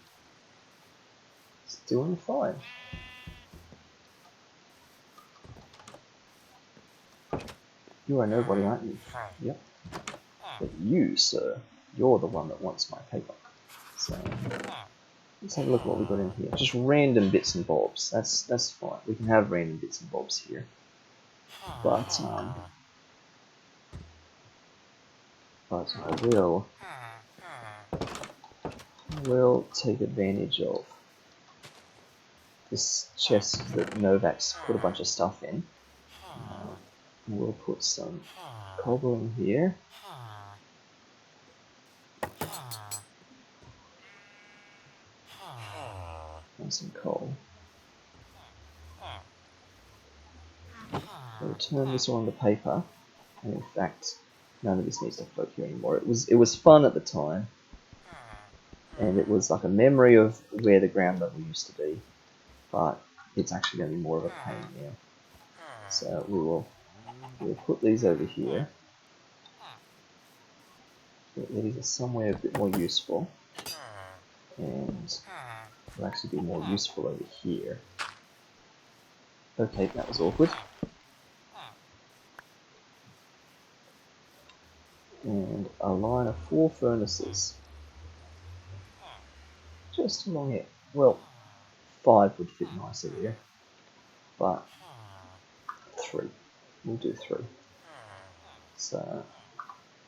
Speaker 1: It's doing fine. You are nobody, aren't you? Yep. But you, sir, you're the one that wants my paper. So, let's have a look at what we've got in here. Just random bits and bobs. That's fine. We can have random bits and bobs here. But I will take advantage of this chest that Novak's put a bunch of stuff in. We'll put some cobble in here. And some coal. We'll turn this on the paper. And in fact, none of this needs to float here anymore. It was fun at the time. and it was like a memory of where the ground level used to be, but it's actually going to be more of a pain now. So we'll put these over here. These are somewhere a bit more useful, and will actually be more useful over here. Okay, that was awkward. And a line of 4 furnaces. Just along it. Well, 5 would fit nicer there, but 3. We'll do 3. So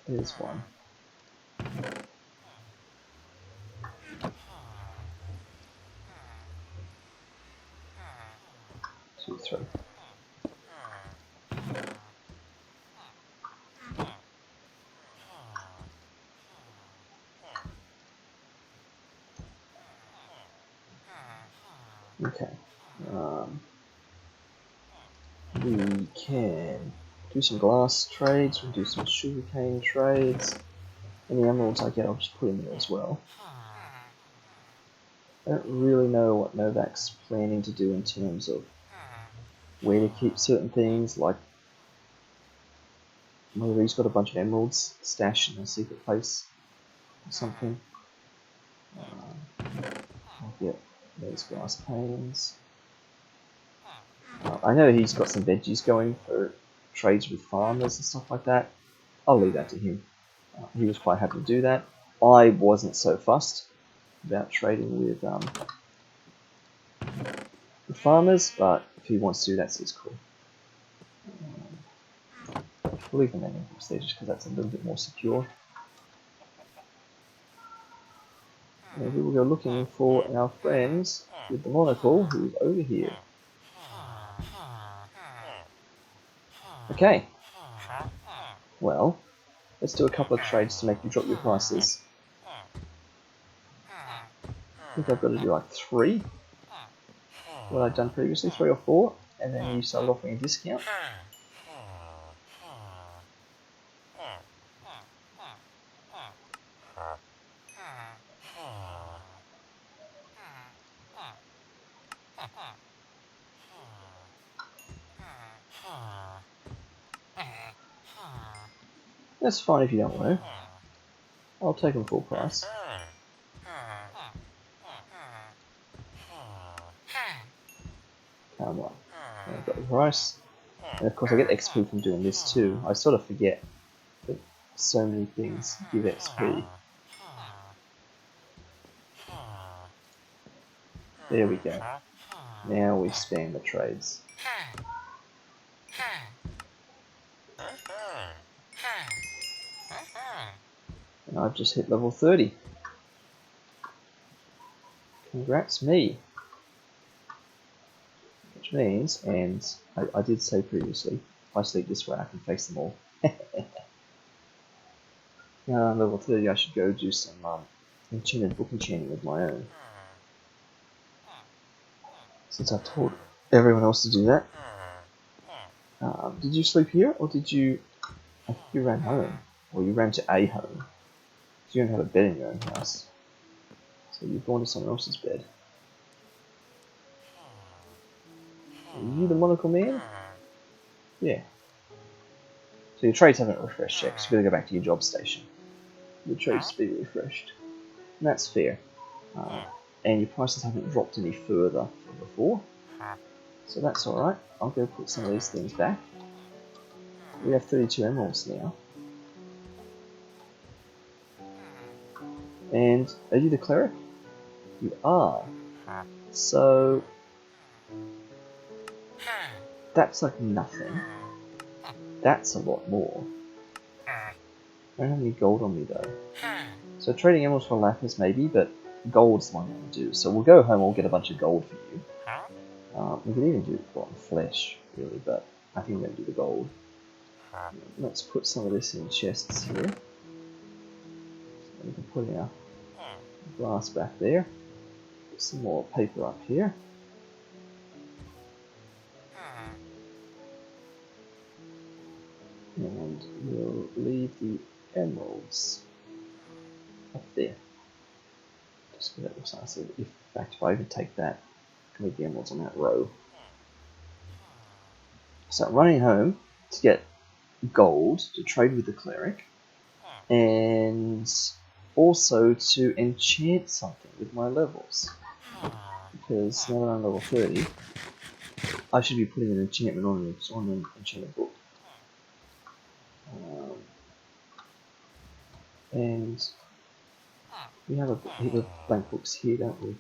Speaker 1: there's 1. 2, 3. Okay. We can do some glass trades, we'll do some sugarcane trades. Any emeralds I get, I'll just put in there as well. I don't really know what Novak's planning to do in terms of where to keep certain things, like whether he's got a bunch of emeralds stashed in a secret place or something. I'll get those glass panes. I know he's got some veggies going for trades with farmers and stuff like that. I'll leave that to him. He was quite happy to do that. I wasn't so fussed about trading with the farmers, but if he wants to, that's his call. We'll leave the menu there just because that's a little bit more secure. And we will go looking for our friends with the monocle who's over here. Okay. Well, let's do a couple of trades to make you drop your prices. I think I've got to do like 3. What I've done previously, 3 or 4, and then you started offering a discount. That's fine if you don't want to. I'll take them full price. Come on. I've got the price. And of course I get XP from doing this too. I sort of forget that so many things give XP. There we go. Now we spam the trades. And I've just hit level 30. Congrats me. Which means, and I did say previously, if I sleep this way I can face them all. Level 30 I should go do some enchanted book enchanting with my own. Since I've told everyone else to do that. Did you sleep here, or did you... I think you ran home. Or you ran to a home. You don't have a bed in your own house. So you've gone to someone else's bed. Are you the monocle man? Yeah. So your trades haven't refreshed yet, so you've got to go back to your job station. Your trades to be refreshed. And that's fair. And your prices haven't dropped any further from before. So that's alright. I'll go put some of these things back. We have 32 emeralds now. And are you the cleric? You are. So that's like nothing. That's a lot more. I don't have any gold on me though. So trading emeralds for lapis maybe, but gold's the one I want to do. So we'll go home, we'll get a bunch of gold for you. We could even do rotten flesh, really, but I think I'm going to do the gold. Let's put some of this in chests here. So we can put our glass back there. Put some more paper up here. And we'll leave the emeralds up there. Just get that looks nice. If in fact if I even take that, can we get emeralds on that row? So I'm running home to get gold to trade with the cleric, and also to enchant something with my levels. Because now that I'm level 30, I should be putting an enchantment on an enchanted book. And we have a heap of blank books here, don't we?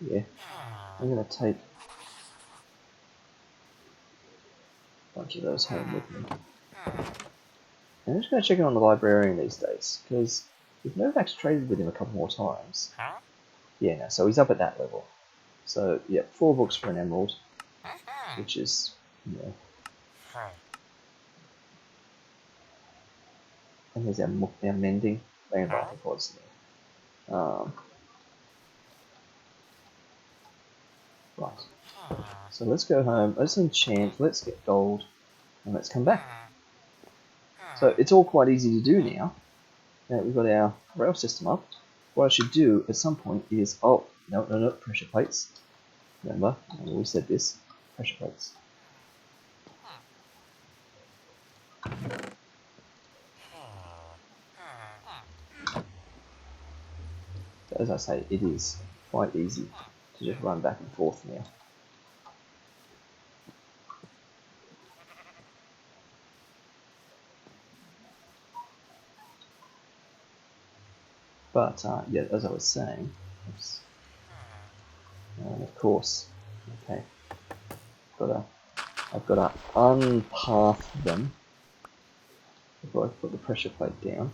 Speaker 1: Yeah. I'm going to take a bunch of those home with me. And I'm just going to check in on the librarian these days, because we've never actually traded with him a couple more times. Yeah, no, so he's up at that level. So, yeah, 4 books for an emerald, which is, you know. And there's our mending. They invite the pods there. Right. So let's go home, let's enchant, let's get gold, and let's come back. So it's all quite easy to do now. Now we've got our rail system up. What I should do at some point is, oh, no, pressure plates. Remember, we said this, pressure plates. So as I say, it is quite easy to just run back and forth now. But yeah, as I was saying, oops, of course, okay, I've got to unpath them before I put the pressure plate down.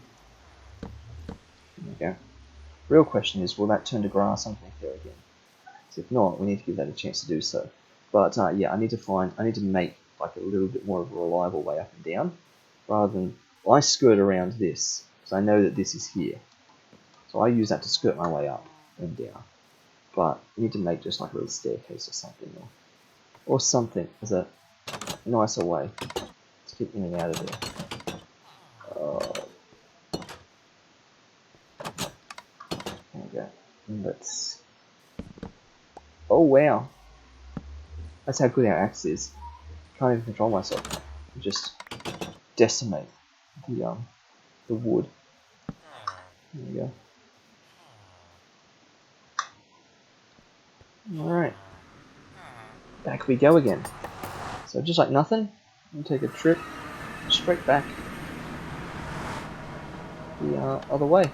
Speaker 1: There we go. Real question is, will that turn to grass underneath there again? So if not, we need to give that a chance to do so. But yeah, I need to make like a little bit more of a reliable way up and down, rather than, well, I skirt around this, because I know that this is here. So I use that to skirt my way up and down. But I need to make just like a little staircase or something, or something as a nicer way to get in and out of there. There we go. And let's. Oh wow, that's how good our axe is. Can't even control myself. I just decimate the wood. There we go. Alright. Back we go again. So just like nothing, we'll take a trip straight back the other way.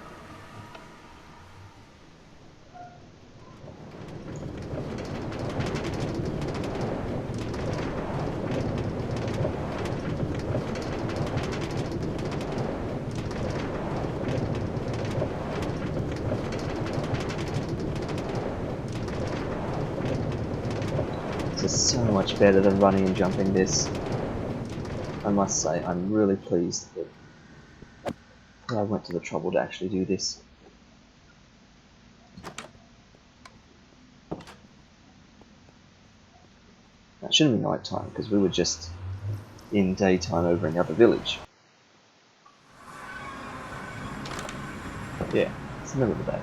Speaker 1: This is so much better than running and jumping this. I must say, I'm really pleased that I went to the trouble to actually do this. It shouldn't be night time because we were just in daytime over in the other village. Yeah, it's the middle of the day.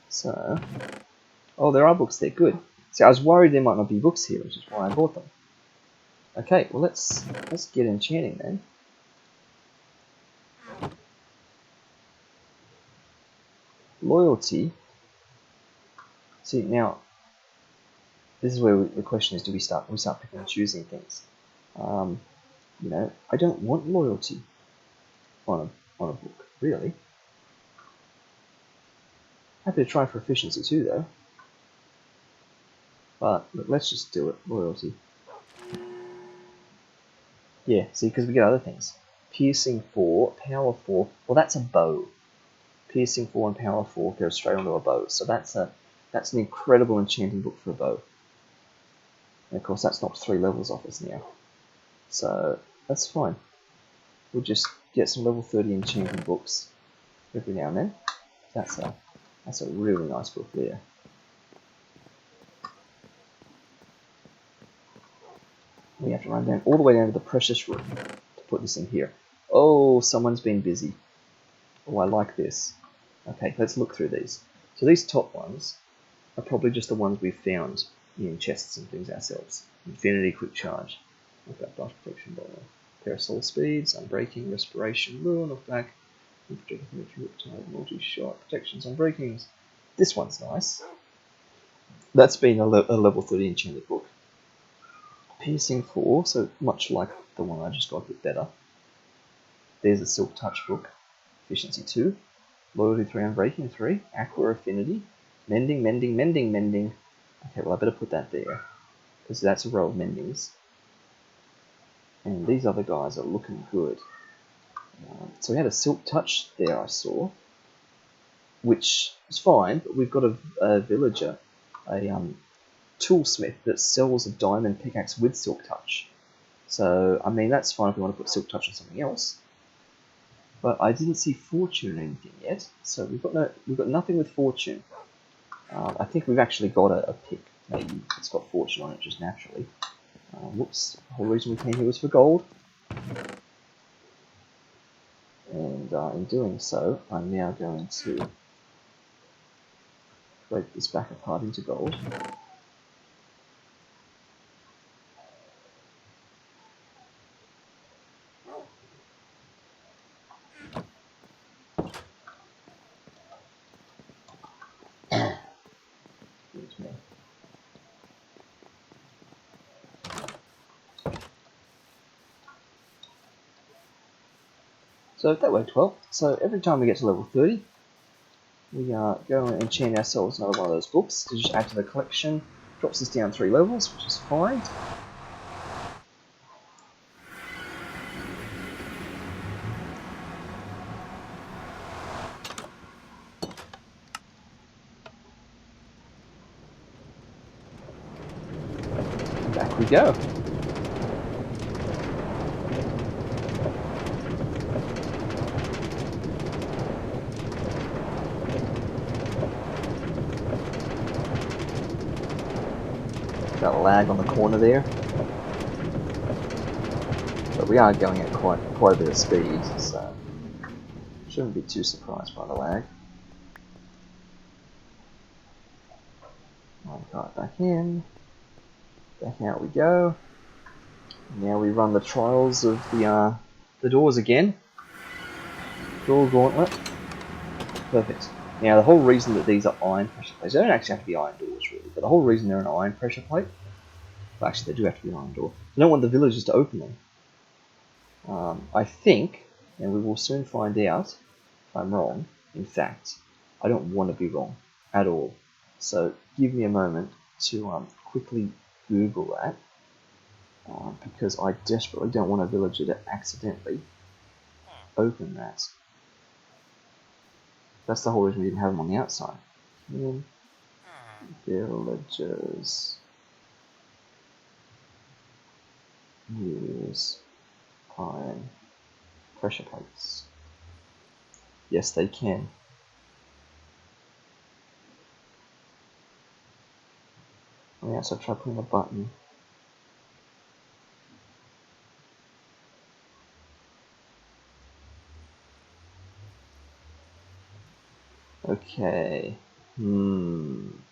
Speaker 1: So, oh, there are books there, good. See, I was worried there might not be books here, which is why I bought them. Okay, well let's get enchanting then. Loyalty. See, now, this is where the question is, do we start picking and choosing things? You know, I don't want loyalty on a book, really. Happy to try for efficiency too, though. But look, let's just do it. Loyalty. Yeah, see, because we get other things. Piercing 4, power 4. Well, that's a bow. Piercing 4 and power 4 goes straight onto a bow. So that's an incredible enchanting book for a bow. And of course, that's knocked 3 levels off us now. So that's fine. We'll just get some level 30 enchanting books every now and then. That's That's a really nice book there. We have to run down all the way down to the precious room to put this in here. Oh, someone's been busy. Oh, I like this. Okay, let's look through these. So these top ones are probably just the ones we've found in chests and things ourselves. Infinity, quick charge. Okay, blast protection, bottle. Parasol speeds, unbreaking, respiration, ruin, off back, multi-shot, protections, unbreakings. This one's nice. That's been a level 30 enchanted book. Piercing 4, so much like the one I just got, a bit better. There's a Silk Touch book. Efficiency 2. Loyalty 3, Unbreaking 3. Aqua Affinity. Mending, mending, mending, mending. Okay, well I better put that there, because that's a row of mendings. And these other guys are looking good. So we had a Silk Touch there I saw, which is fine, but we've got a villager, a toolsmith that sells a diamond pickaxe with Silk Touch. So, I mean, that's fine if we want to put Silk Touch on something else. But I didn't see Fortune or anything yet, so we've got nothing with Fortune. I think we've actually got a pick. Maybe it's got Fortune on it just naturally. Whoops, the whole reason we came here was for gold. And in doing so, I'm now going to break this back apart into gold. So that worked well. So every time we get to level 30, we are going to enchant ourselves another one of those books to just add to the collection. Drops us down 3 levels, which is fine. And back we go. Got a lag on the corner there. But we are going at quite a bit of speed, so shouldn't be too surprised by the lag. Right, back in. Back out we go. Now we run the trials of the doors again. Door gauntlet. Perfect. Now the whole reason that these are iron pressure plates, they don't actually have to be iron doors really, but the whole reason they're an iron pressure plate, well, actually they do have to be an iron door. I don't want the villagers to open them. I think, and we will soon find out if I'm wrong, in fact, I don't want to be wrong at all. So give me a moment to quickly Google that, because I desperately don't want a villager to accidentally open that. That's the whole reason we didn't have them on the outside. Villagers use iron pressure plates. Yes, they can. Oh yeah, so try putting a button. Okay. I'm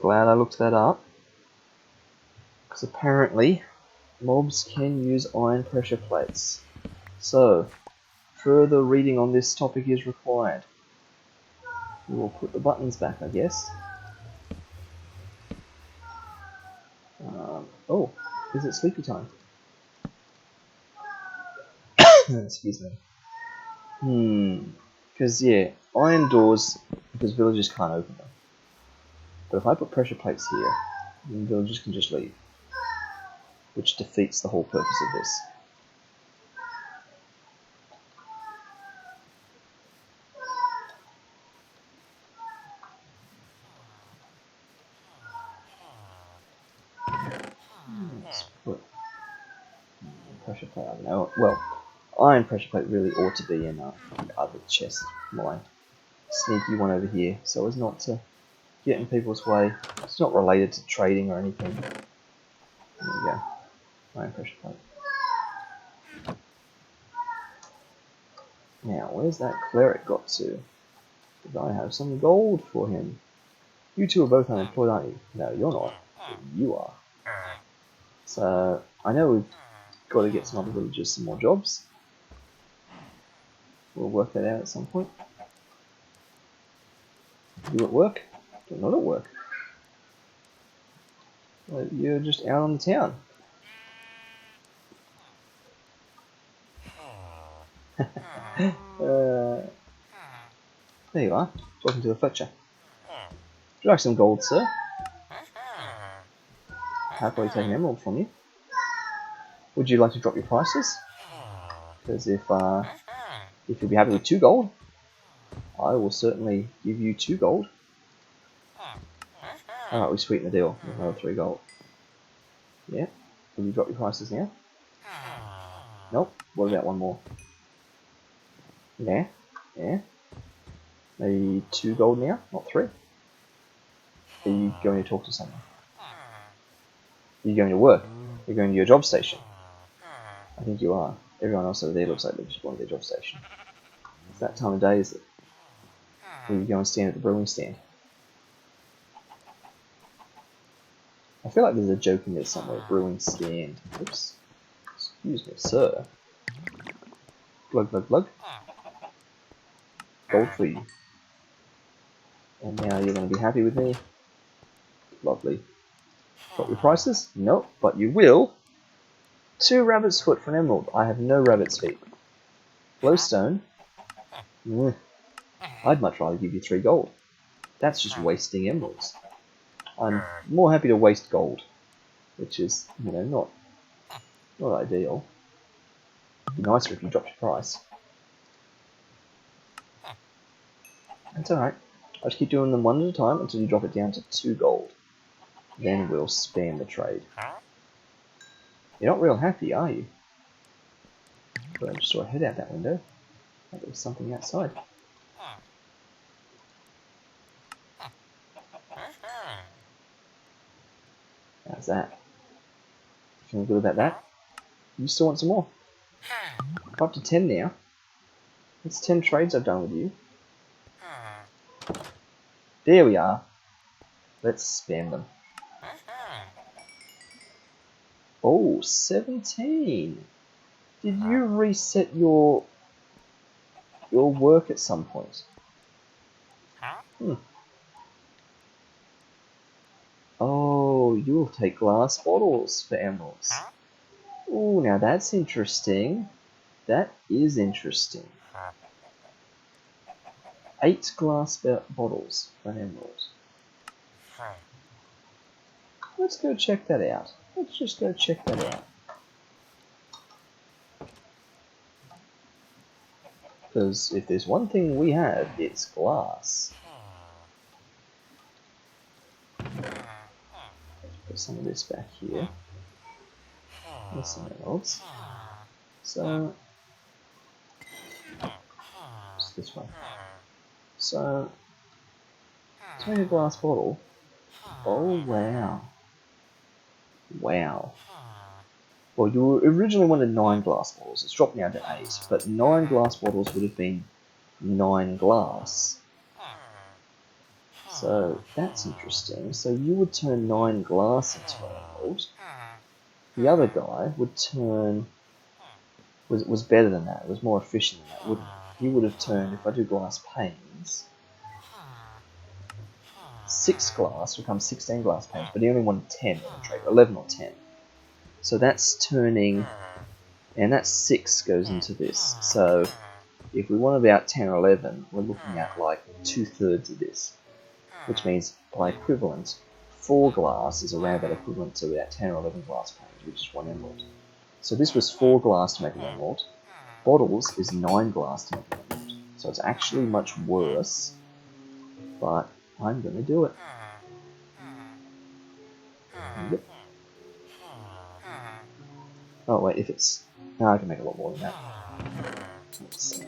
Speaker 1: glad I looked that up, because apparently mobs can use iron pressure plates. So, further reading on this topic is required. We will put the buttons back, I guess. Oh, is it sleepy time? Excuse me. Because, yeah, iron doors, because villagers can't open them. But if I put pressure plates here, then villagers can just leave. Which defeats the whole purpose of this. Let's put pressure plate, I don't know. Well, iron pressure plate really ought to be in the other chest of mine. sneaky one over here, so as not to get in people's way. It's not related to trading or anything. There we go. Iron pressure plate. Now, where's that cleric got to? Did I have some gold for him? You two are both unemployed, aren't you? No, you're not. You are. So, I know we've got to get some other villagers some more jobs. We'll work that out at some point. You at work? You're not at work. Well, you're just out on the town. There you are, talking to the Fletcher. Would you like some gold, sir? Happily take an emerald from you. Would you like to drop your prices? Because if you'll be happy with 2 gold, I will certainly give you 2 gold. Alright, we sweeten the deal with another 3 gold. Yeah. Will you drop your prices now? Nope. What about one more? Yeah. Yeah. Maybe 2 gold now, not 3. Are you going to talk to someone? Are you going to work? Are you going to your job station? I think you are. Everyone else over there looks like they've just gone to their job station. It's that time of day, is it? Will you go and stand at the brewing stand? I feel like there's a joke in there somewhere. Brewing stand. Oops. Excuse me, sir. Glug, glug, glug. Gold for you. And now you're going to be happy with me. Lovely. Drop your prices? Nope, but you will. 2 rabbit's foot for an emerald. I have no rabbit's feet. Glowstone? I'd much rather give you 3 gold. That's just wasting emeralds. I'm more happy to waste gold, which is, you know, not ideal. It'd be nicer if you dropped your price. That's alright. I'll just keep doing them one at a time until you drop it down to 2 gold. Then we'll spam the trade. You're not real happy, are you? But I just saw a head out that window. Like there was something outside. How's that? Feeling good about that? You still want some more? I'm up to 10 now. That's 10 trades I've done with you. There we are. Let's spam them. Oh, 17. Did you reset your work at some point? Oh, you'll take glass bottles for emeralds. Oh, now that's interesting. That is interesting. 8 glass bottles for an emerald. Let's go check that out. Let's just go check that out. Because if there's one thing we have, it's glass. Put some of this back here. There's some emeralds. So, just this way. So, let's make a glass bottle. Oh wow. Wow. Well, you originally wanted 9 glass bottles. It's dropped now to 8, but 9 glass bottles would have been 9 glass. So that's interesting. So you would turn 9 glass into an emerald. The other guy would turn was better than that. It was more efficient than that. He would have turned, if I do glass panes, 6 glass becomes 16 glass panes, but he only wanted 10 in the trade, 11 or 10. So that's turning, and that 6 goes into this. So if we want about 10 or 11, we're looking at like 2/3 of this, which means by equivalent, 4 glass is around that equivalent to about 10 or 11 glass panes, which is 1 emerald. So this was 4 glass to make an emerald. Bottles is 9 glass to make an emerald. So it's actually much worse, but I'm going to do it. Yep. Oh wait, if it's... No, I can make a lot more than that. Let's see.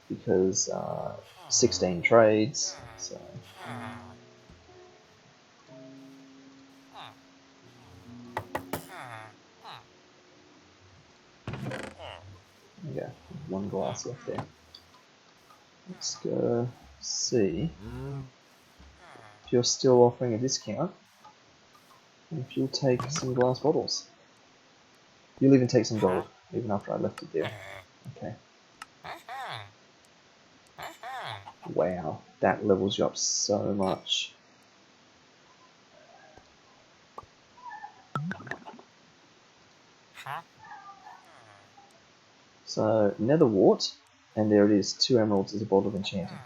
Speaker 1: because 16 trades. So yeah, one glass left there. Let's go see if you're still offering a discount. If you'll take some glass bottles. You'll even take some gold, even after I left it there. Okay. Wow, that levels you up so much. So, nether wart, and there it is, 2 emeralds is a bottle of enchanting.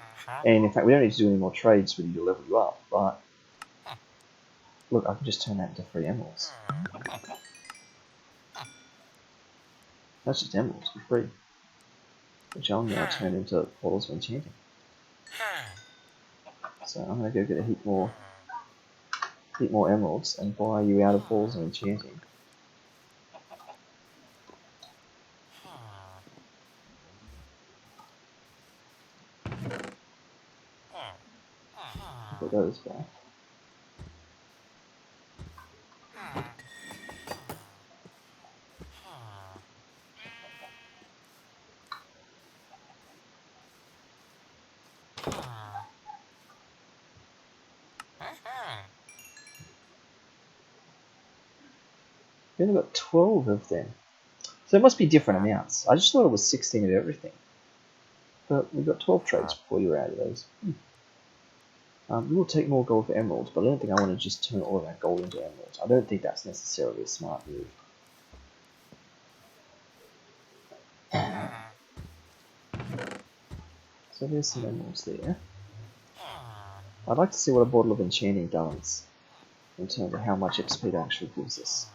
Speaker 1: And in fact, we don't need to do any more trades for you to level you up, but look, I can just turn that into 3 emeralds. That's just emeralds for free, which I'll now turn into bottles of enchanting. So I'm going to go get a heap more emeralds and buy you out of balls of enchanting. Put those back. Then I've got 12 of them. So it must be different amounts. I just thought it was 16 of everything. But we got 12 trades before you were out of those. We will take more gold for emeralds, but I don't think I want to just turn all of that gold into emeralds. I don't think that's necessarily a smart move. So there's some emeralds there. I'd like to see what a bottle of enchanting does in terms of how much XP it actually gives us.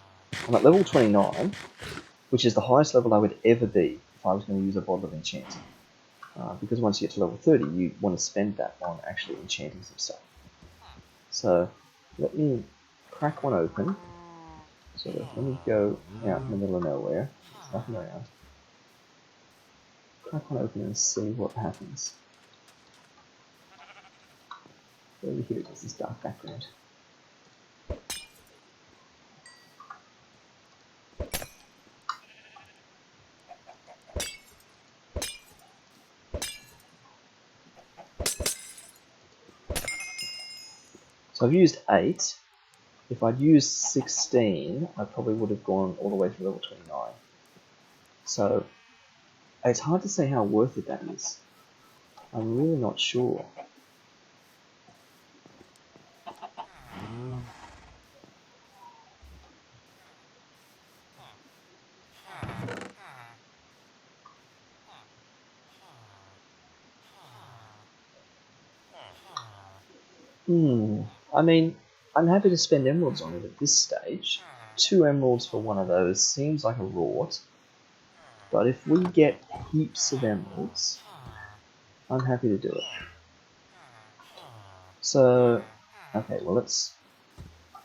Speaker 1: I'm at level 29, which is the highest level I would ever be if I was going to use a bottle of enchanting. Because once you get to level 30, you want to spend that on actually enchanting some stuff. So let me crack one open. Let me go out in the middle of nowhere. There's nothing around. Crack one open and see what happens. Over here it is this dark background. So I've used 8. If I'd used 16, I probably would have gone all the way to level 29. So it's hard to say how worth it that is. I'm really not sure. I mean, I'm happy to spend emeralds on it at this stage. 2 emeralds for one of those seems like a rort. But if we get heaps of emeralds, I'm happy to do it. So, okay, well let's...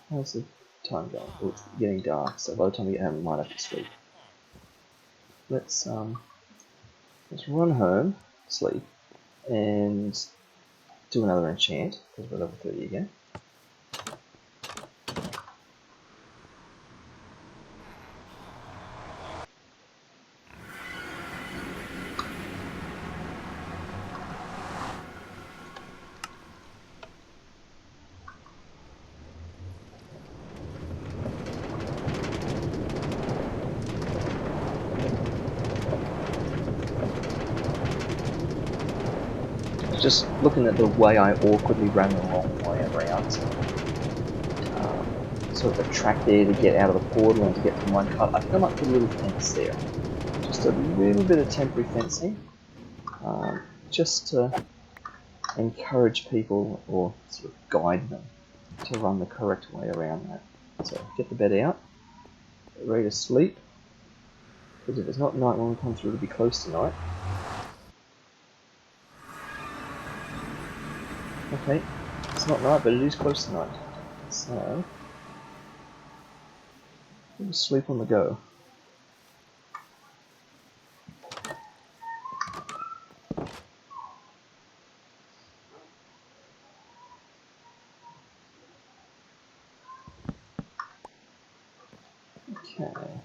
Speaker 1: How's the time going? Oh, it's getting dark, so by the time we get home we might have to sleep. Let's run home, sleep, and do another enchant, because we're level 30 again. Just looking at the way I awkwardly ran the wrong way around. Sort of a track there to get out of the portal and to get to the minecart. I think I might put a little fence there. Just a little bit of temporary fencing. Just to encourage people or sort of guide them to run the correct way around that. So get the bed out. Get ready to sleep. Because if it's not night when we come through, it'll be close to night. Okay, it's not night, but it is close to night. So, we'll sleep on the go. Okay.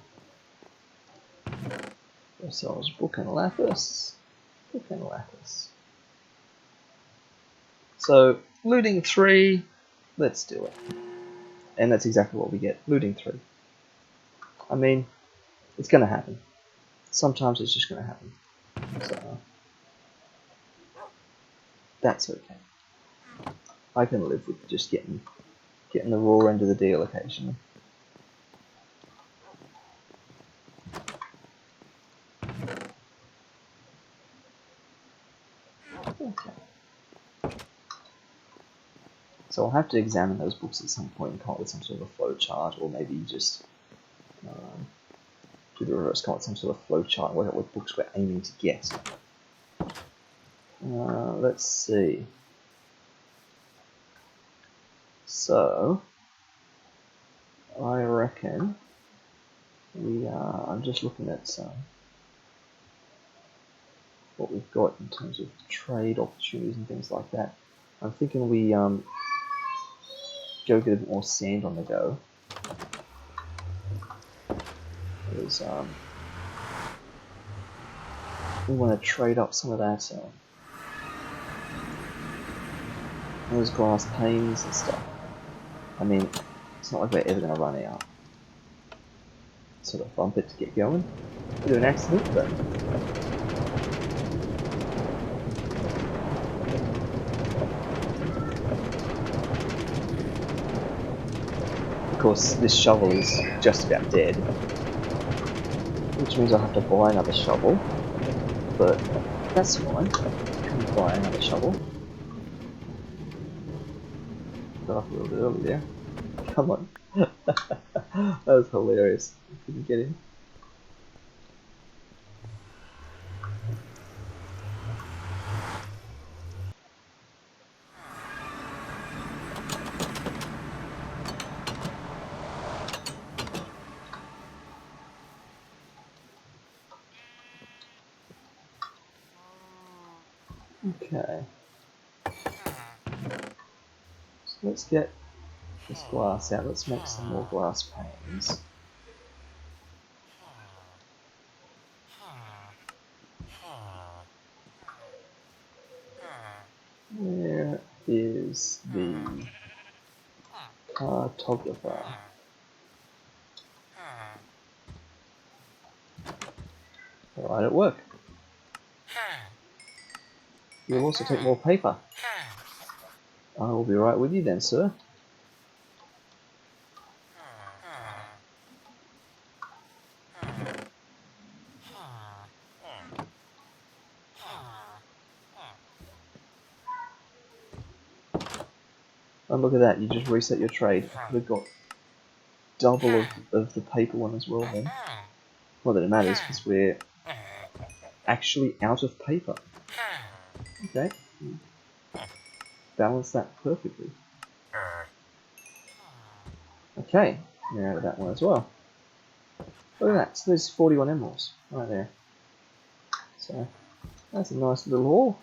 Speaker 1: Ourselves book and lapis. Book and lapis. So, looting 3, let's do it. And that's exactly what we get, looting 3. I mean, it's going to happen. Sometimes it's just going to happen. So, that's okay. I can live with just getting the raw end of the deal occasionally. Okay. So I'll have to examine those books at some point and come up with some sort of a flow chart, or maybe just do the reverse, come up with some sort of flow chart, work out what books we're aiming to get. Let's see. So, I reckon I'm just looking at what we've got in terms of trade opportunities and things like that. I'm thinking we go get a bit more sand on the go. Because we want to trade up some of that, those glass panes and stuff. I mean, it's not like we're ever going to run out. Sort of bump it to get going. Do an accident, but of course this shovel is just about dead, which means I'll have to buy another shovel, but that's fine. I can buy another shovel. Got off a little bit early there. Come on. That was hilarious. I couldn't get in. Okay. So let's get this glass out. Let's make some more glass panes. Where is the cartographer? Right at work. You'll also take more paper. I will be right with you then, sir. And look at that, you just reset your trade. I could have got double of the paper one as well then. Not that it matters, because we're actually out of paper. Okay. Balance that perfectly. Okay, we're out of that one as well. Look at that, so there's 41 emeralds right there. So, that's a nice little haul.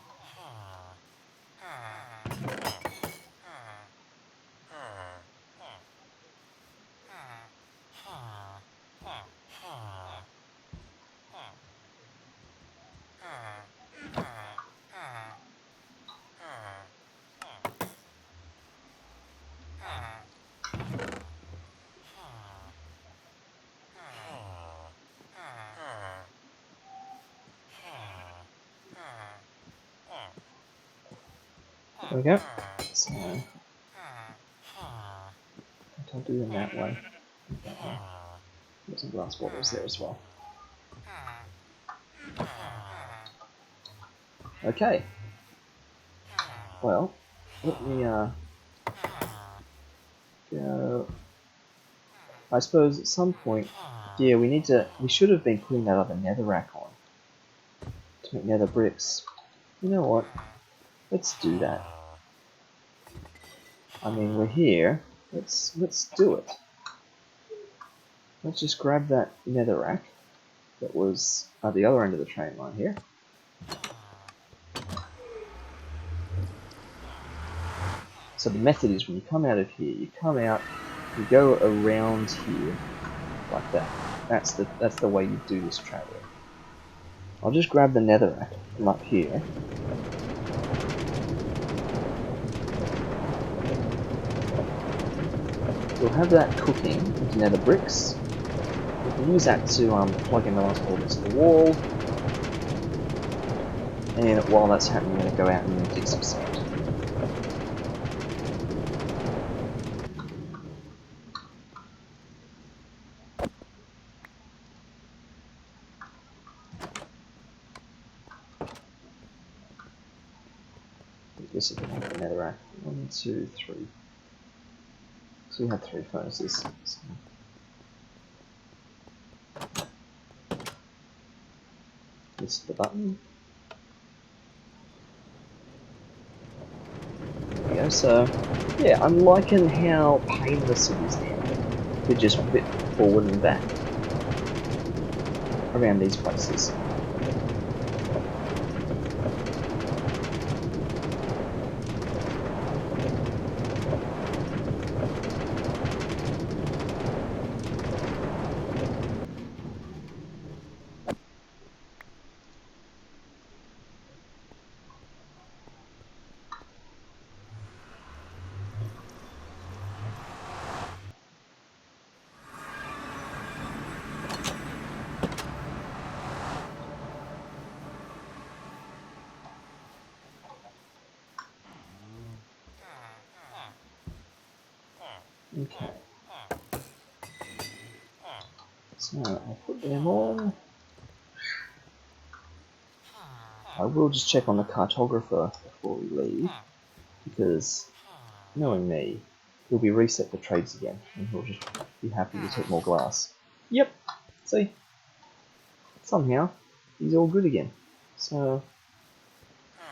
Speaker 1: There we go. So, I'll do them that way. There's some glass bottles there as well. Okay. Well, let me go. I suppose at some point, yeah, we should have been putting that other netherrack on to make nether bricks. You know what? Let's do that. I mean, we're here. Let's do it. Let's just grab that netherrack that was at the other end of the train line here. So the method is when you come out of here, you come out, you go around here, like that. That's the way you do this traveling. I'll just grab the netherrack from up here. We'll have that cooking into nether bricks. We can use that to plug in the last wall into the wall. And while that's happening, I'm going to go out and dig some sand. This is the netherrack. 1, 2, 3. So we had 3 furnaces. So. This is the button. There we go. So, yeah, I'm liking how painless it is now to just whip forward and back around these places. Okay. So I'll put them on. I will just check on the cartographer before we leave, because knowing me, he'll be reset the trades again, and he'll just be happy to take more glass. Yep. See? Somehow, he's all good again. So,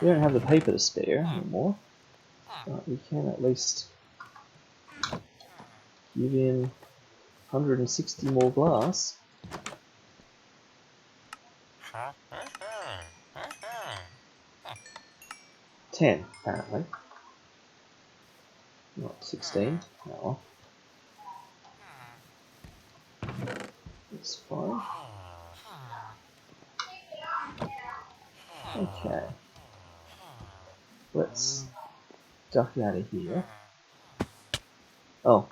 Speaker 1: we don't have the paper to spare anymore, but we can at least give him 160 more glass. $10, apparently. Not 16. No. It's fine. Okay. Let's duck out of here. Oh,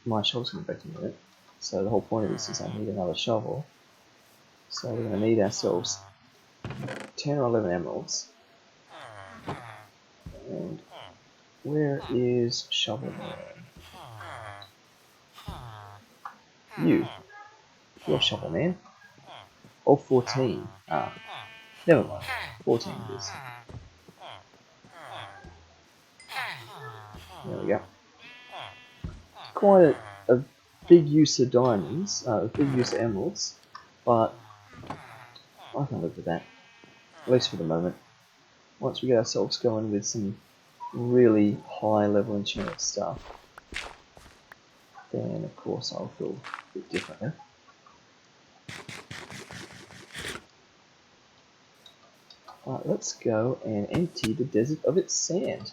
Speaker 1: my shovel's going to break in a minute. So the whole point of this is I need another shovel. So we're going to need ourselves 10 or 11 emeralds. And where is Shovel Man? You're Shovel Man. Oh, 14. Ah, never mind. 14 it is. There we go. Quite a big use of diamonds, a big use of emeralds, but I can live with that, at least for the moment. Once we get ourselves going with some really high level enchanted stuff, then of course I'll feel a bit differently. Alright, let's go and empty the desert of its sand.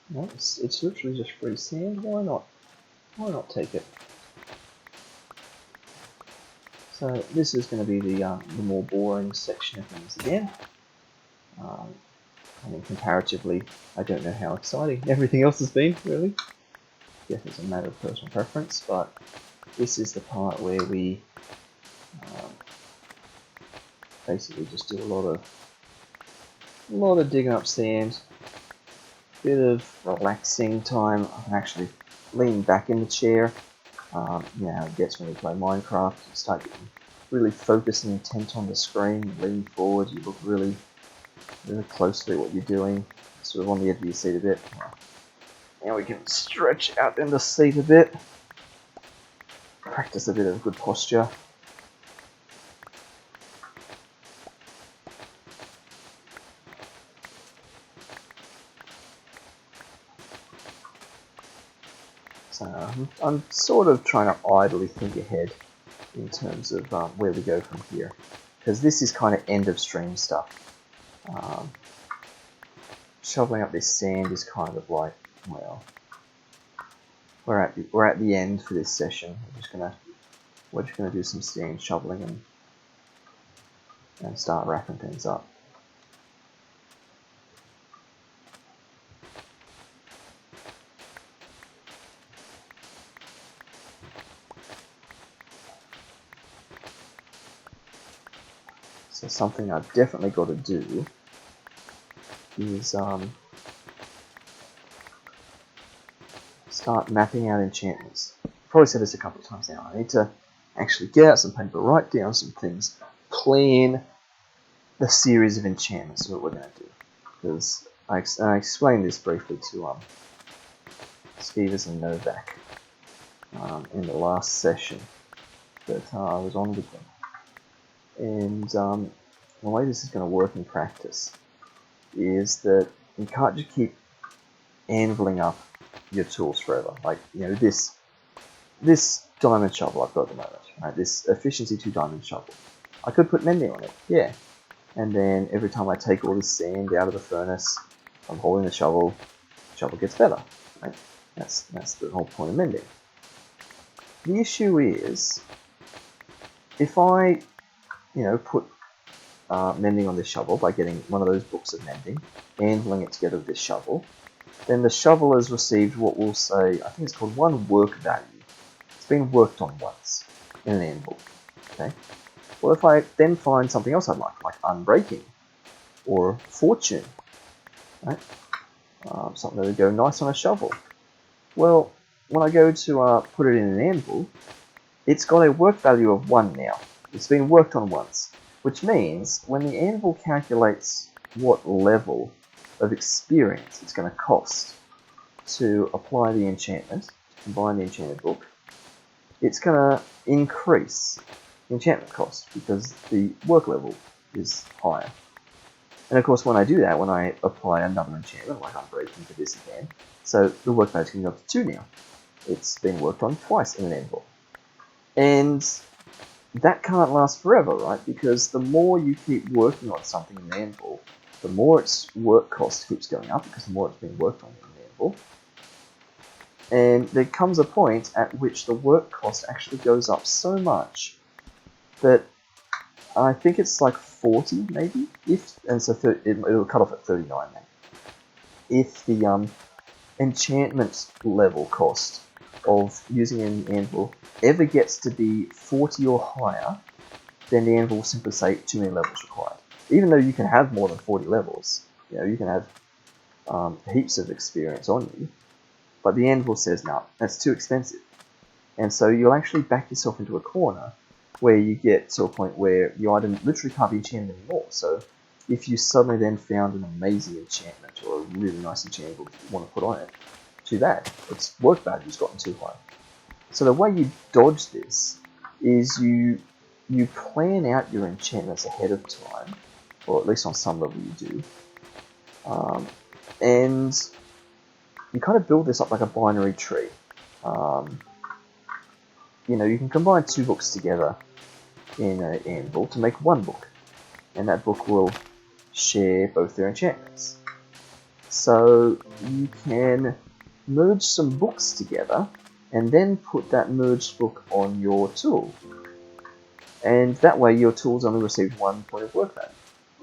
Speaker 1: No, it's literally just free sand. Why not? Why not take it? So this is going to be the more boring section of things again. I mean, comparatively, I don't know how exciting everything else has been, really. Yes, it's a matter of personal preference, but this is the part where we basically just do a lot of digging up sand, bit of relaxing time. I can actually lean back in the chair. You know how it gets when you play Minecraft. You start getting really focused and intent on the screen. You lean forward. You look really closely at what you're doing. Sort of on the edge of your seat a bit. Now we can stretch out in the seat a bit. Practice a bit of good posture. So I'm sort of trying to idly think ahead in terms of where we go from here, because this is kind of end of stream stuff. shoveling up this sand is kind of like, well, we're at the end for this session. We're just gonna do some sand shoveling and start wrapping things up. So something I've definitely got to do is start mapping out enchantments. I've probably said this a couple of times now. I need to actually get out some paper, write down some things, plan the series of enchantments that we're going to do. Because I explained this briefly to Skeevers and Novak in the last session that I was on with them. And the way this is going to work in practice is that you can't just keep anviling up your tools forever. Like, this diamond shovel I've got at the moment, right? This efficiency 2 diamond shovel. I could put mending on it, yeah. And then every time I take all this sand out of the furnace, I'm holding the shovel gets better, right? That's the whole point of mending. The issue is, if I, put mending on this shovel by getting one of those books of mending, handling it together with this shovel, then the shovel has received what we'll say, I think it's called 1 work value. It's been worked on once in an anvil. Okay. Well, if I then find something else I'd like unbreaking or fortune, right? Something that would go nice on a shovel. Well, when I go to put it in an anvil, it's got a work value of 1 now. It's been worked on once, which means when the anvil calculates what level of experience it's going to cost to apply the enchantment, to combine the enchanted book, it's going to increase the enchantment cost because the work level is higher. And of course, when I do that, when I apply another enchantment, like Unbreaking for this again, so the work value is going to go up to 2 now. It's been worked on twice in an anvil. And that can't last forever, right? Because the more you keep working on something in an anvil, the more its work cost keeps going up because the more it's been worked on in the anvil. And there comes a point at which the work cost actually goes up so much that I think it's like 40 maybe, it'll cut off at 39 maybe. If the enchantment level cost of using an anvil ever gets to be 40 or higher, then the anvil will simply say too many levels required. Even though you can have more than 40 levels, you can have heaps of experience on you, but the anvil says, no, that's too expensive. And so you'll actually back yourself into a corner where you get to a point where the item literally can't be enchanted anymore. So if you suddenly then found an amazing enchantment or a really nice enchantment that you want to put on it, too bad. Its work value's gotten too high. So the way you dodge this is you plan out your enchantments ahead of time, or at least on some level you do, and you kind of build this up like a binary tree. You can combine 2 books together in an anvil to make 1 book, and that book will share both their enchantments. So you can merge some books together and then put that merged book on your tool. And that way your tool's only received 1 point of work value,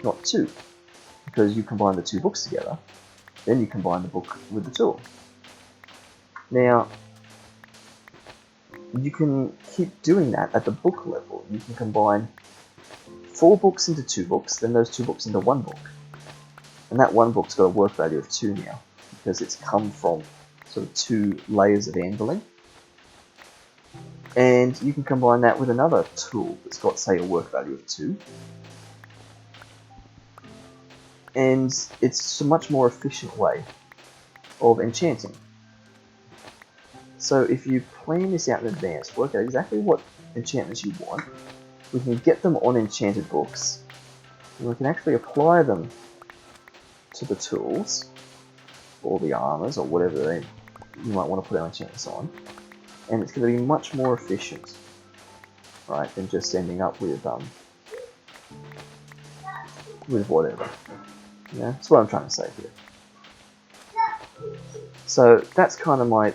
Speaker 1: not 2, because you combine the 2 books together, then you combine the book with the tool. Now, you can keep doing that at the book level. You can combine 4 books into 2 books, then those 2 books into 1 book. And that 1 book's got a work value of 2 now, because it's come from sort of 2 layers of anviling. And you can combine that with another tool that's got, say, a work value of 2. And it's a much more efficient way of enchanting. So if you plan this out in advance, work out exactly what enchantments you want, we can get them on enchanted books, and we can actually apply them to the tools, or the armors, or whatever you might want to put our enchantments on, and it's going to be much more efficient, right, than just ending up with whatever. Yeah, that's what I'm trying to say here. So that's kind of one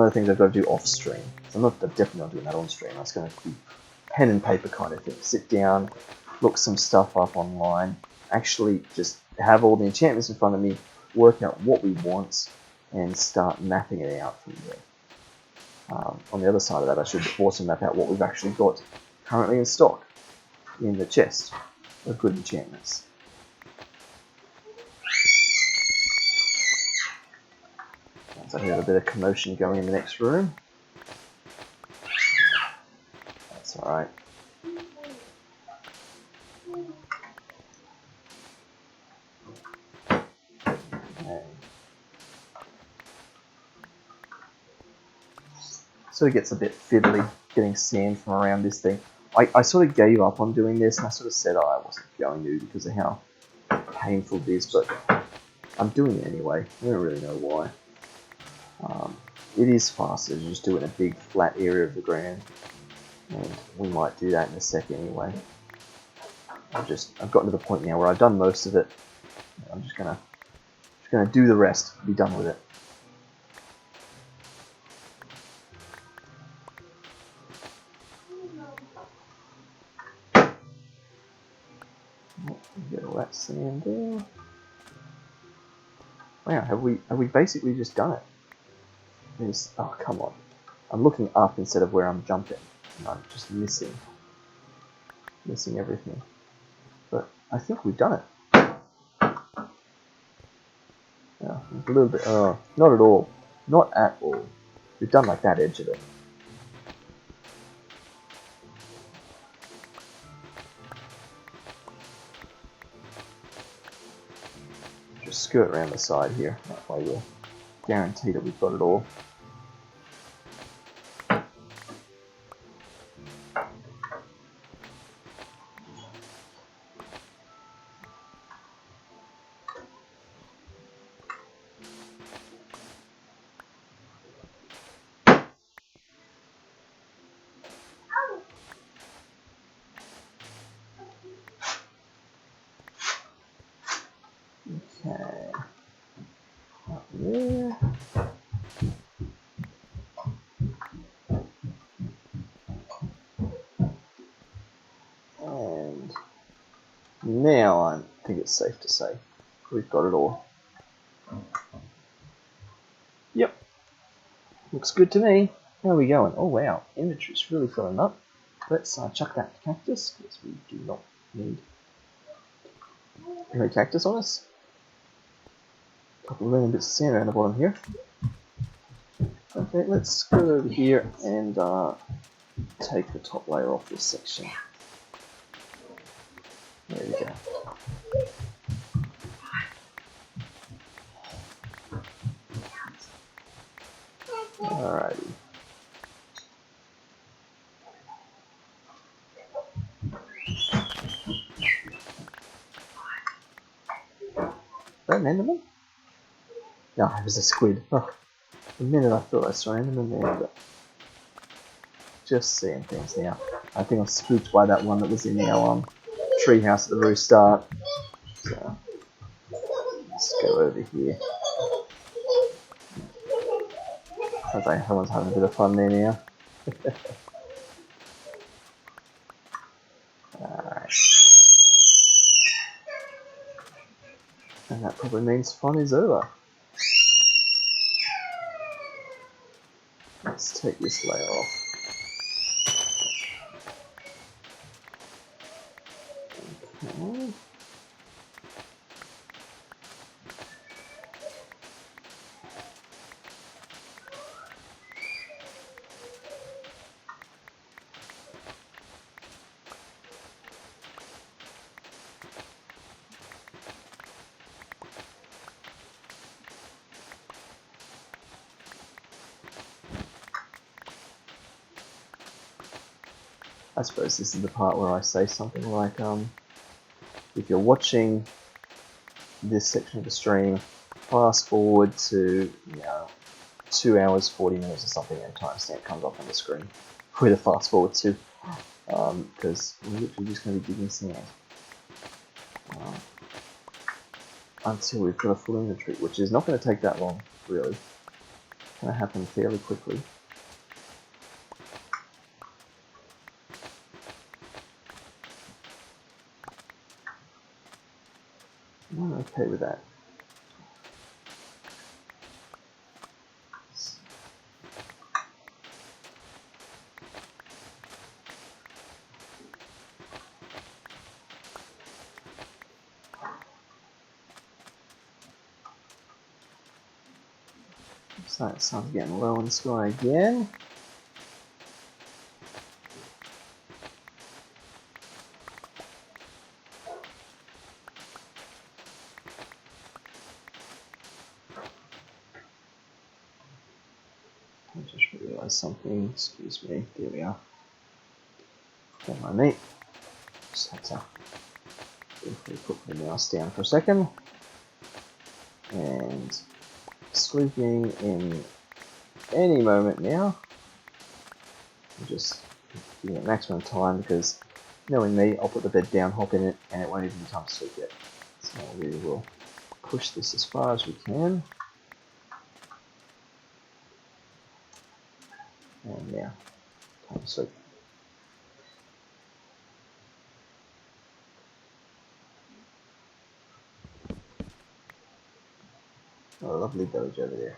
Speaker 1: of the things I've got to do off stream. I'm definitely not doing that on stream. That's going to be pen and paper kind of thing. Sit down, look some stuff up online, actually just have all the enchantments in front of me, work out what we want, and start mapping it out from there. On the other side of that, I should also map out what we've actually got currently in stock in the chest of good enchantments. So I hear a bit of commotion going in the next room. That's alright. Sort of gets a bit fiddly getting sand from around this thing. I sort of gave up on doing this, and I sort of said I wasn't going to because of how painful it is, but I'm doing it anyway. I don't really know why. It is faster to just do it in a big flat area of the ground, and we might do that in a sec anyway. I've gotten to the point now where I've done most of it. I'm just gonna do the rest, be done with it. Get all that sand there. Wow, have we basically just done it? Oh, come on. I'm looking up instead of where I'm jumping. And I'm just missing everything. But I think we've done it. Yeah, a little bit. Not at all. Not at all. We've done like that edge of it. Just skirt around the side here. That way we'll guarantee that we've got it all. Okay. Up there. And now I think it's safe to say we've got it all. Yep. Looks good to me. How are we going? Oh wow, inventory's really filling up. Let's chuck that cactus, because we do not need any cactus on us. A couple of random bits of sand around the bottom here. Okay, let's go over here and take the top layer off this section. There we go. Alrighty. Is that an enderman? No, it was a squid. Oh, the minute I thought I saw an enderman there, but just seeing things now. I think I'm spooked by that one that was in our treehouse at the very start. So let's go over here. Sounds like everyone's having a bit of fun there now. Alright. And that probably means fun is over. Let's take this layer off. Okay. I suppose this is the part where I say something like, if you're watching this section of the stream, fast forward to, 2 hours, 40 minutes or something, and timestamp comes up on the screen. Where to fast forward to, because we're literally just going to be digging sand. Until we've got a full inventory, which is not going to take that long. really. Can happen fairly quickly. I'm okay with that. So the sun's getting low in the sky again. I just realised something. Excuse me. There we are. Don't mind me. Just had to briefly put the mouse down for a second. And sleeping in any moment now. I'm just giving it maximum time because knowing me, I'll put the bed down, hop in it, and it won't even be time to sleep yet. So we will push this as far as we can. And now, time to sleep. Oh, a lovely village over there.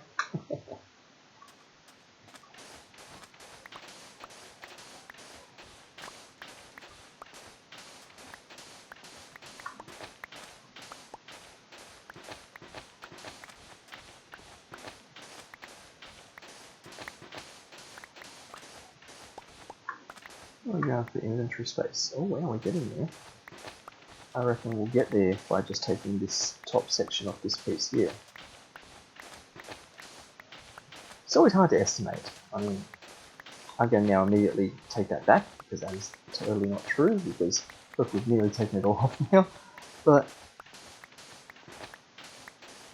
Speaker 1: We're going for inventory space. Oh wow, we're getting there. I reckon we'll get there by just taking this top section off this piece here. It's always hard to estimate. I mean, I'm going to now immediately take that back because that is totally not true because look, we've nearly taken it all off now. But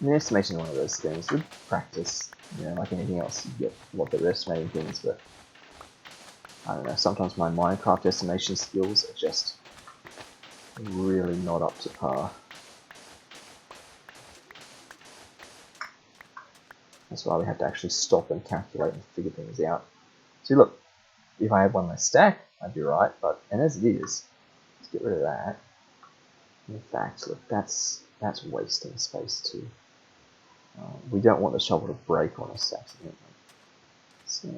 Speaker 1: an estimation is one of those things. With practice, you know, like anything else, you get a lot better estimating things, but I don't know, sometimes my Minecraft estimation skills are just really not up to par. That's why we have to actually stop and calculate and figure things out. See, look, if I had one less stack, I'd be right, and as it is, let's get rid of that. In fact, look, that's wasting space too. We don't want the shovel to break on us accidentally. So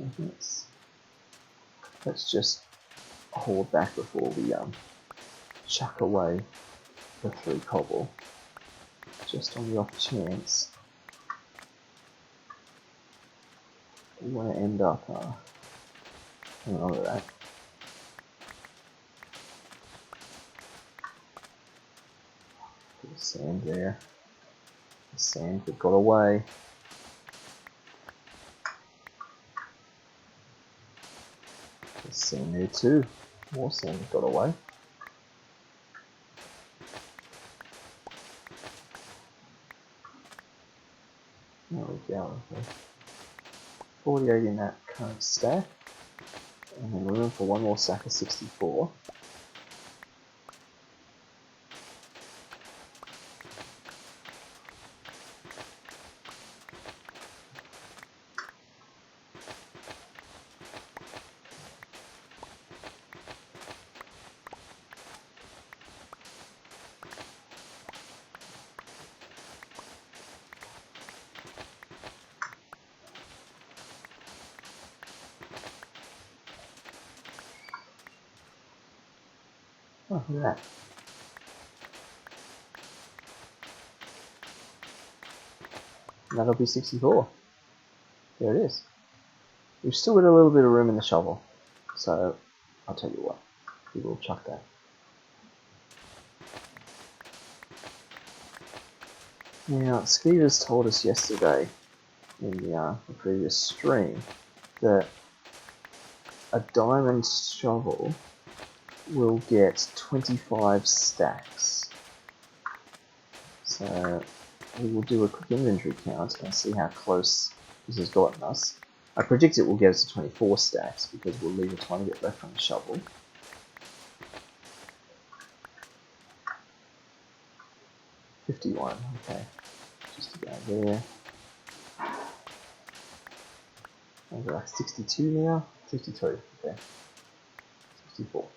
Speaker 1: let's just hold back before we chuck away the 3 cobble, just on the off chance we want to end up hang on to that. Put the sand there. The sand that got away. There's sand there too. More sand that got away. There we go. Okay. 48 in that current stack. And then room for one more stack of 64. Oh, look at that. And that'll be 64. There it is. We've still got a little bit of room in the shovel. So, I'll tell you what. We will chuck that. Now, Skeeters told us yesterday in the previous stream that a diamond shovel will get 25 stacks. So we will do a quick inventory count and see how close this has gotten us. I predict it will get us to 24 stacks because we'll leave a tiny bit left on the shovel. $51, okay. Just to go there. Maybe like 62 now? 62, okay. 64.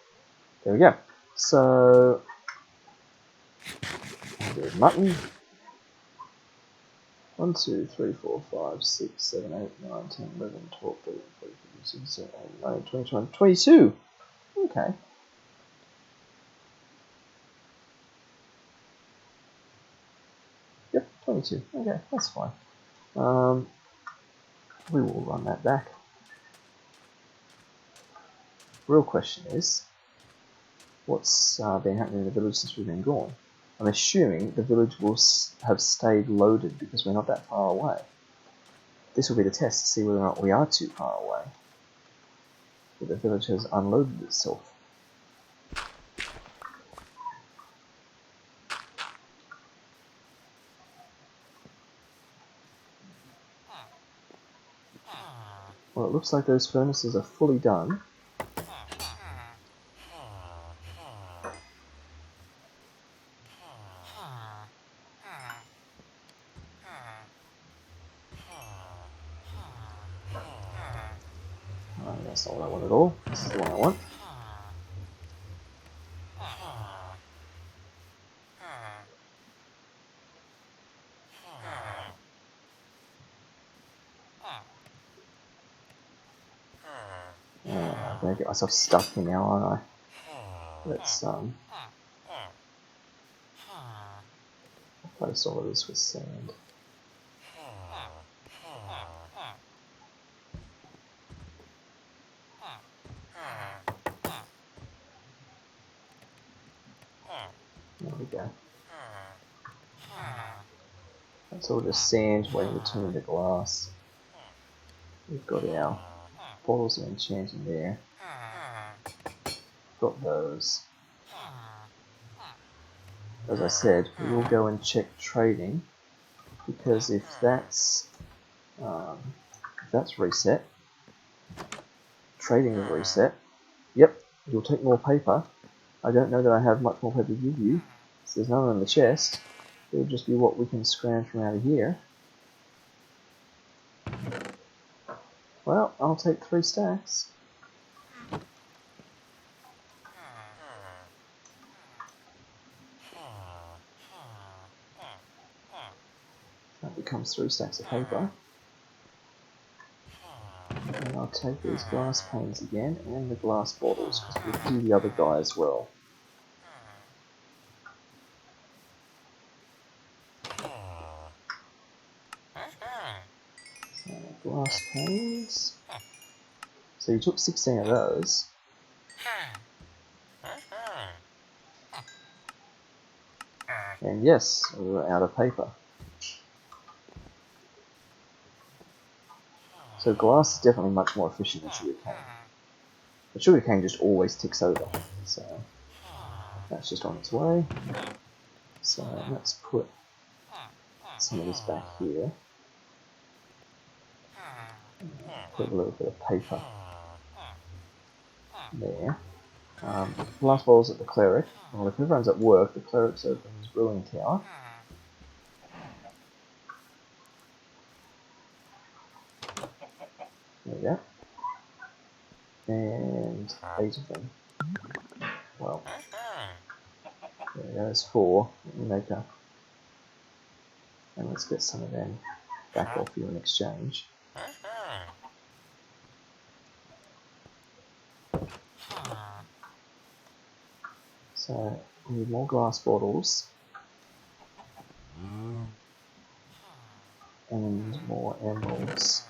Speaker 1: There we go. So, there's mutton. 1, 2, 3, 4, 5, 6, 7, 8, 9, 10, 11, 12, 13, 14, 15, 16, 17, 18, 19, 20, 21, 22. Okay. Yep, 22. Okay, that's fine. We will run that back. Real question is, what's been happening in the village since we've been gone? I'm assuming the village will have stayed loaded because we're not that far away. This will be the test to see whether or not we are too far away. But the village has unloaded itself. Well, it looks like those furnaces are fully done. That's not what I want at all. This is the one I want. I'm going to get myself stuck here now, aren't I? Let's replace all of this with sand. There we go. That's all just sand waiting to turn into glass. We've got our bottles of enchanting there. Got those. As I said, we will go and check trading, because if that's reset, trading is reset. Yep, you'll take more paper. I don't know that I have much more paper to give you, so there's none in the chest. It'll just be what we can scrounge from out of here. Well, I'll take 3 stacks. That becomes 3 stacks of paper. And I'll take these glass panes again, and the glass bottles, because we'll do the other guy as well. So, glass panes. So you took 16 of those. And yes, we were out of paper. So glass is definitely much more efficient than sugarcane. But sugarcane just always ticks over. So that's just on its way. So let's put some of this back here. Put a little bit of paper there. Glass bottles at the cleric. Well, if everyone's at work, the cleric's over in his brewing tower. There we go. And 8 of them. Well, there goes 4. Let me make a... And let's get some of them back off you in exchange. So, we need more glass bottles. And more emeralds.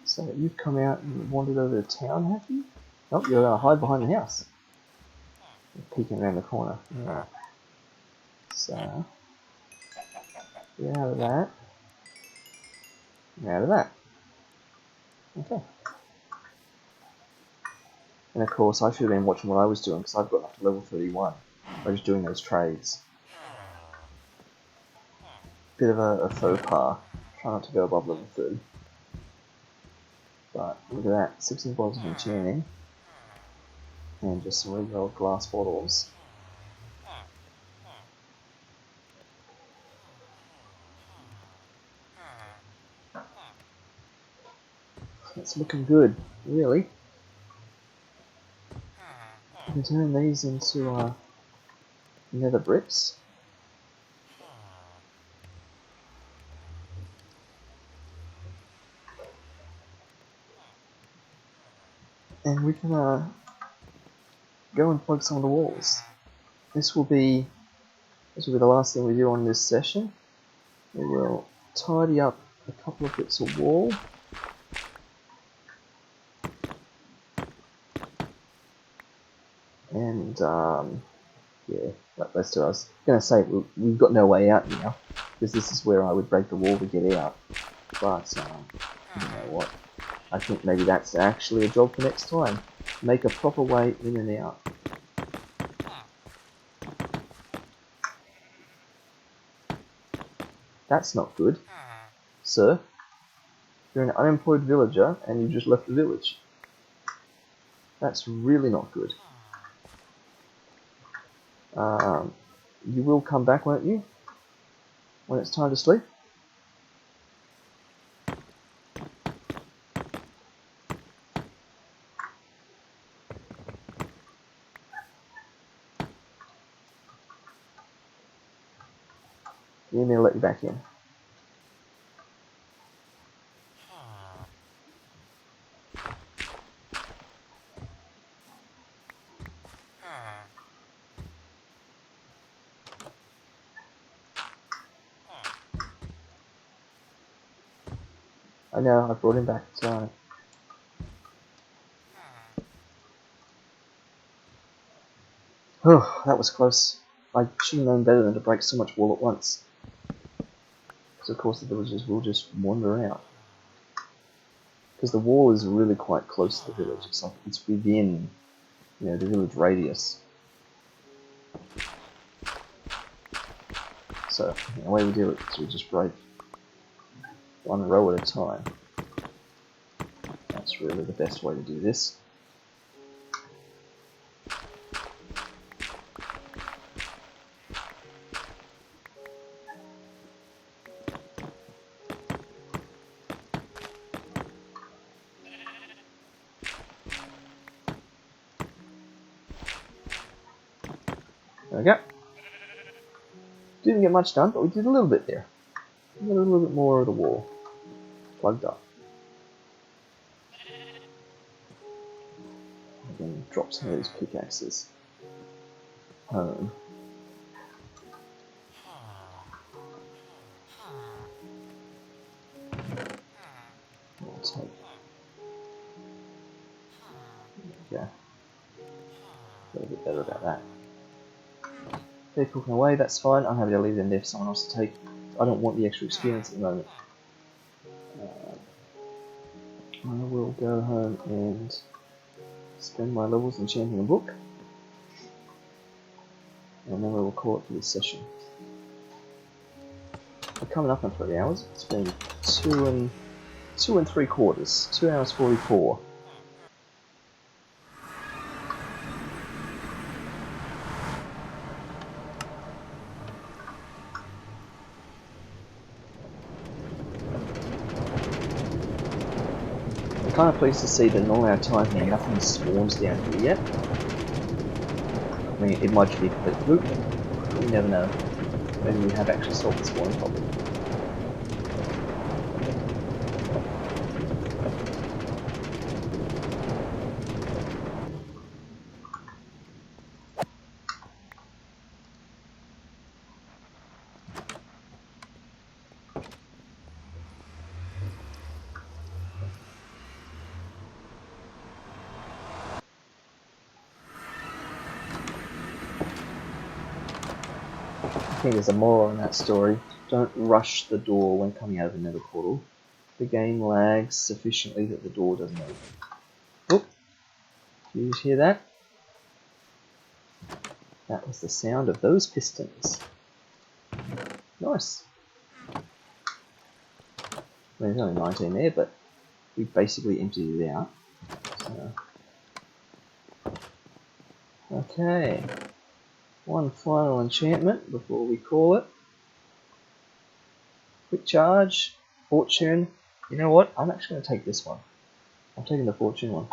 Speaker 1: So you've come out and wandered over to town, have you? Nope, you're going to hide behind the house. You're peeking around the corner. Alright. So, get out of that. And out of that. Okay. And of course, I should have been watching what I was doing, because I've got up to level 31. by just doing those trades. Bit of a faux pas. Try not to go above level 30. But look at that, 16 bottles of enchanting. And just some regular old glass bottles. It's looking good, really. We can turn these into nether bricks. And we can go and plug some of the walls. This will be the last thing we do on this session. We will tidy up a couple of bits of wall. And yeah, let's do it. I was going to say we've got no way out now, because this is where I would break the wall to get out. But you know what? I think maybe that's actually a job for next time. Make a proper way in and out. That's not good. Sir, you're an unemployed villager and you just left the village. That's really not good. You will come back, won't you? When it's time to sleep? You need me to let you back in. I know, I brought him back, so... Oh, that was close. I should have known better than to break so much wall at once. Because of course the villagers will just wander out. Because the wall is really quite close to the village. It's like it's within, you know, the village radius. So the way we do it is we just break one row at a time. That's really the best way to do this. There we go. Didn't get much done, but we did a little bit there. We got a little bit more of the wall plugged up. Again, drop some of these pickaxes home. We'll take. There we go. A little bit better about that. They're cooking away, that's fine. I'm happy to leave them there for someone else to take. I don't want the extra experience at the moment. I will go home and spend my levels enchanting a book. And then we will call it for this session. We're coming up on 3 hours. It's been 2 3/4. 2 hours 44. I'm kind of pleased to see that in all our time here, nothing spawns down here yet. I mean, it might just be a complete fluke, but you never know. Maybe we have actually solved the spawning problem. I think there's a moral in that story. Don't rush the door when coming out of another portal. The game lags sufficiently that the door doesn't open. Oop! Did you just hear that? That was the sound of those pistons. Nice. I mean, there's only 19 there, but we basically emptied it out. So. Okay. One final enchantment before we call it. Quick charge. Fortune. You know what? I'm actually going to take this one. I'm taking the Fortune one.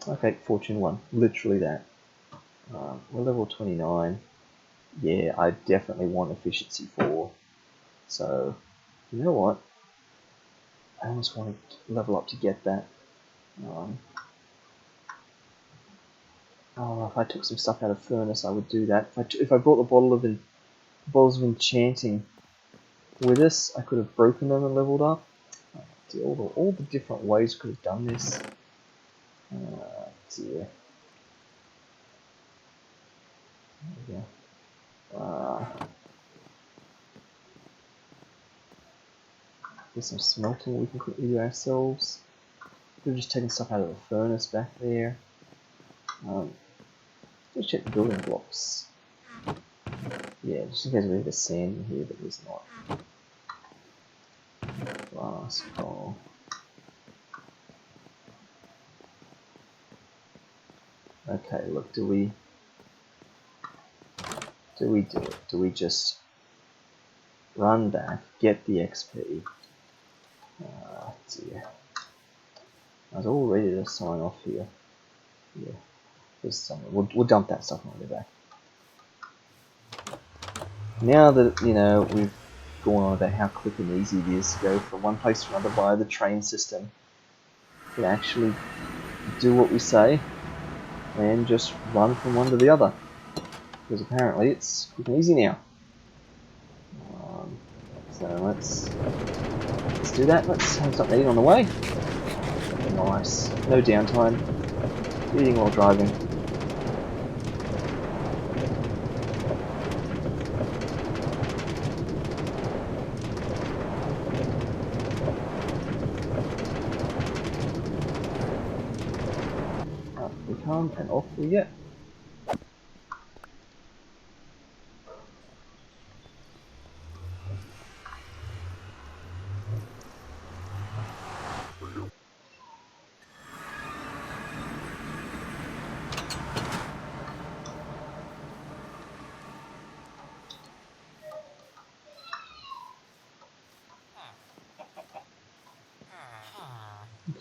Speaker 1: Okay, Fortune 1. Literally that. We're level 29. Yeah, I definitely want Efficiency 4. So, you know what? I almost want to level up to get that. Oh, if I took some stuff out of Furnace, I would do that. If I brought the bottles of enchanting with us, I could have broken them and leveled up. All the different ways could have done this. Dear. There we go. There's some smelting we can quickly do ourselves. We've just taken stuff out of the furnace back there. Let's check the building blocks. Yeah, just in case we have a sand in here, but there's not. Glass, coal. Okay, look, do we do it? Do we just run back, get the XP? Dear. I was all ready to sign off here. Yeah, there's something. We'll dump that stuff when we get back. Now that, you know, we've gone on about how quick and easy it is to go from one place to another via the train system, we can actually do what we say and just run from one to the other. Because apparently it's quick and easy now. So let's do that. Let's have something to eat on the way. Nice. No downtime. Eating while driving. Up we come and off we get.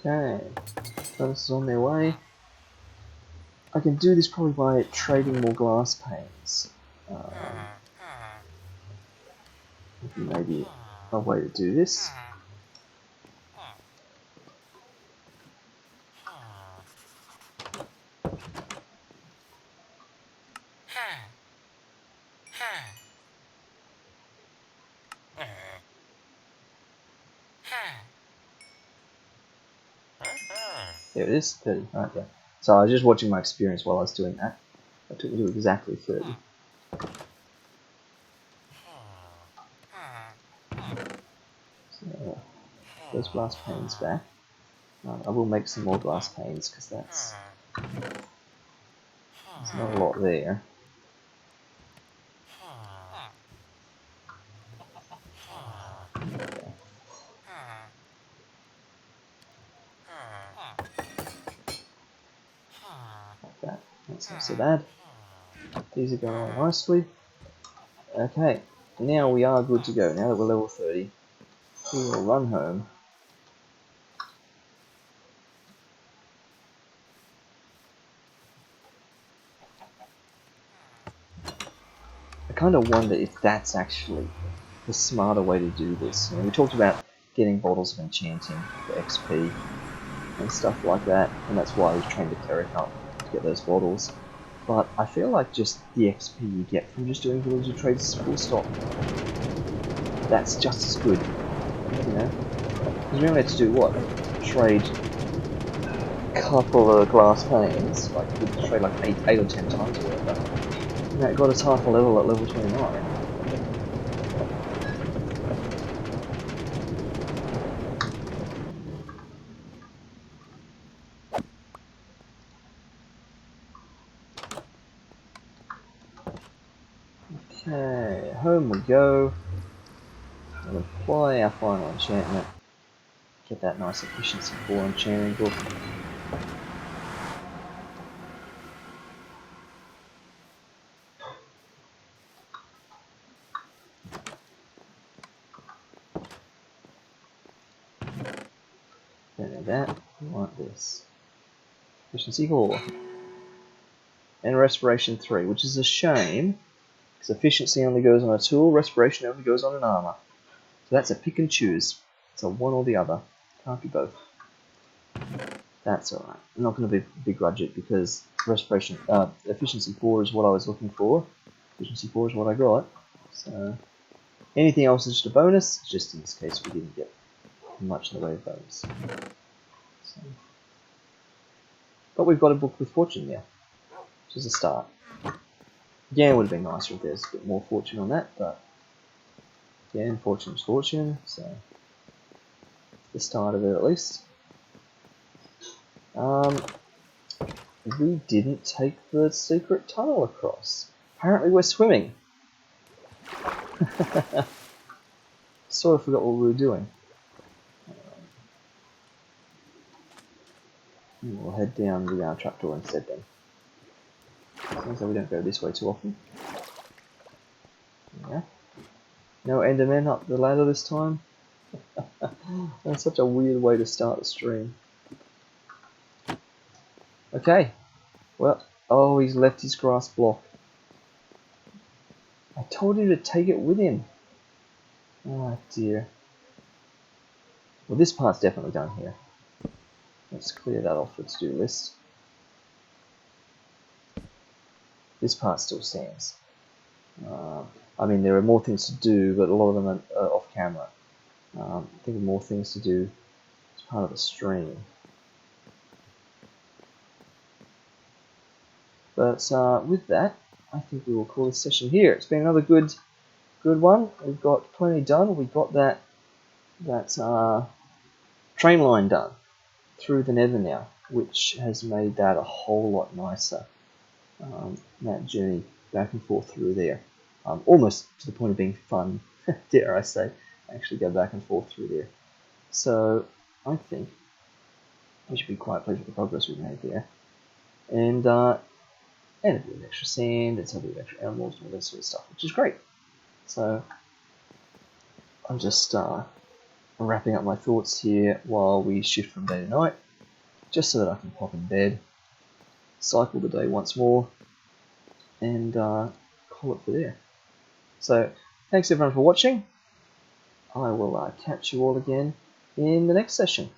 Speaker 1: Okay, furnaces on their way. I can do this probably by trading more glass panes. Maybe a way to do this. There it is, 30. Okay. So I was just watching my experience while I was doing that. That took me to exactly 30. So, those glass panes back. I will make some more glass panes because there's not a lot there. Okay. Like that. That's not so bad. These are going on nicely. Okay, now we are good to go. Now that we're level 30, we will run home. I kind of wonder if that's actually the smarter way to do this. You know, we talked about getting bottles of enchanting for XP and stuff like that, and that's why I was trained the cleric up to get those bottles. But I feel like just the XP you get from just doing villager trades full stop, that's just as good, you know? Because we only had to do what? Trade a couple of glass panes, like we could trade like 8 or 10 times or whatever. And that got us half a level at level 29. Okay, home we go. We'll apply our final enchantment. Get that nice efficiency 4 enchanting book. Don't need that. We want this. Efficiency 4. And Respiration 3, which is a shame, because efficiency only goes on a tool, respiration only goes on an armor. So that's a pick and choose. It's a one or the other. Can't be both. That's alright. I'm not going to begrudge it because respiration, efficiency 4 is what I was looking for. Efficiency 4 is what I got. So anything else is just a bonus. Just in this case, we didn't get much in the way of bonus. So. But we've got a book with fortune now, which is a start. Again, it would have been nicer if there's a bit more fortune on that, but again, fortune is fortune, so the start of it at least. We didn't take the secret tunnel across. Apparently we're swimming. Sort of forgot what we were doing. We'll head down the trapdoor instead then. Seems like we don't go this way too often. Yeah. No Endermen up the ladder this time. That's such a weird way to start the stream. Okay. Well, oh, he's left his grass block. I told him to take it with him. Oh dear. Well, this part's definitely done here. Let's clear that off the to-do list. This part still stands. I mean, there are more things to do, but a lot of them are off camera. I think of more things to do as part of the stream. But with that, I think we will call this session here. It's been another good one. We've got plenty done. We got that train line done through the Nether now, which has made that a whole lot nicer. That journey back and forth through there, almost to the point of being fun, dare I say, actually go back and forth through there. So I think we should be quite pleased with the progress we've made there, and a bit of extra sand and some bit of extra animals and all that sort of stuff, which is great. So I'm just wrapping up my thoughts here while we shift from day to night, just so that I can pop in bed, cycle the day once more, and call it for there. So thanks everyone for watching. I will catch you all again in the next session.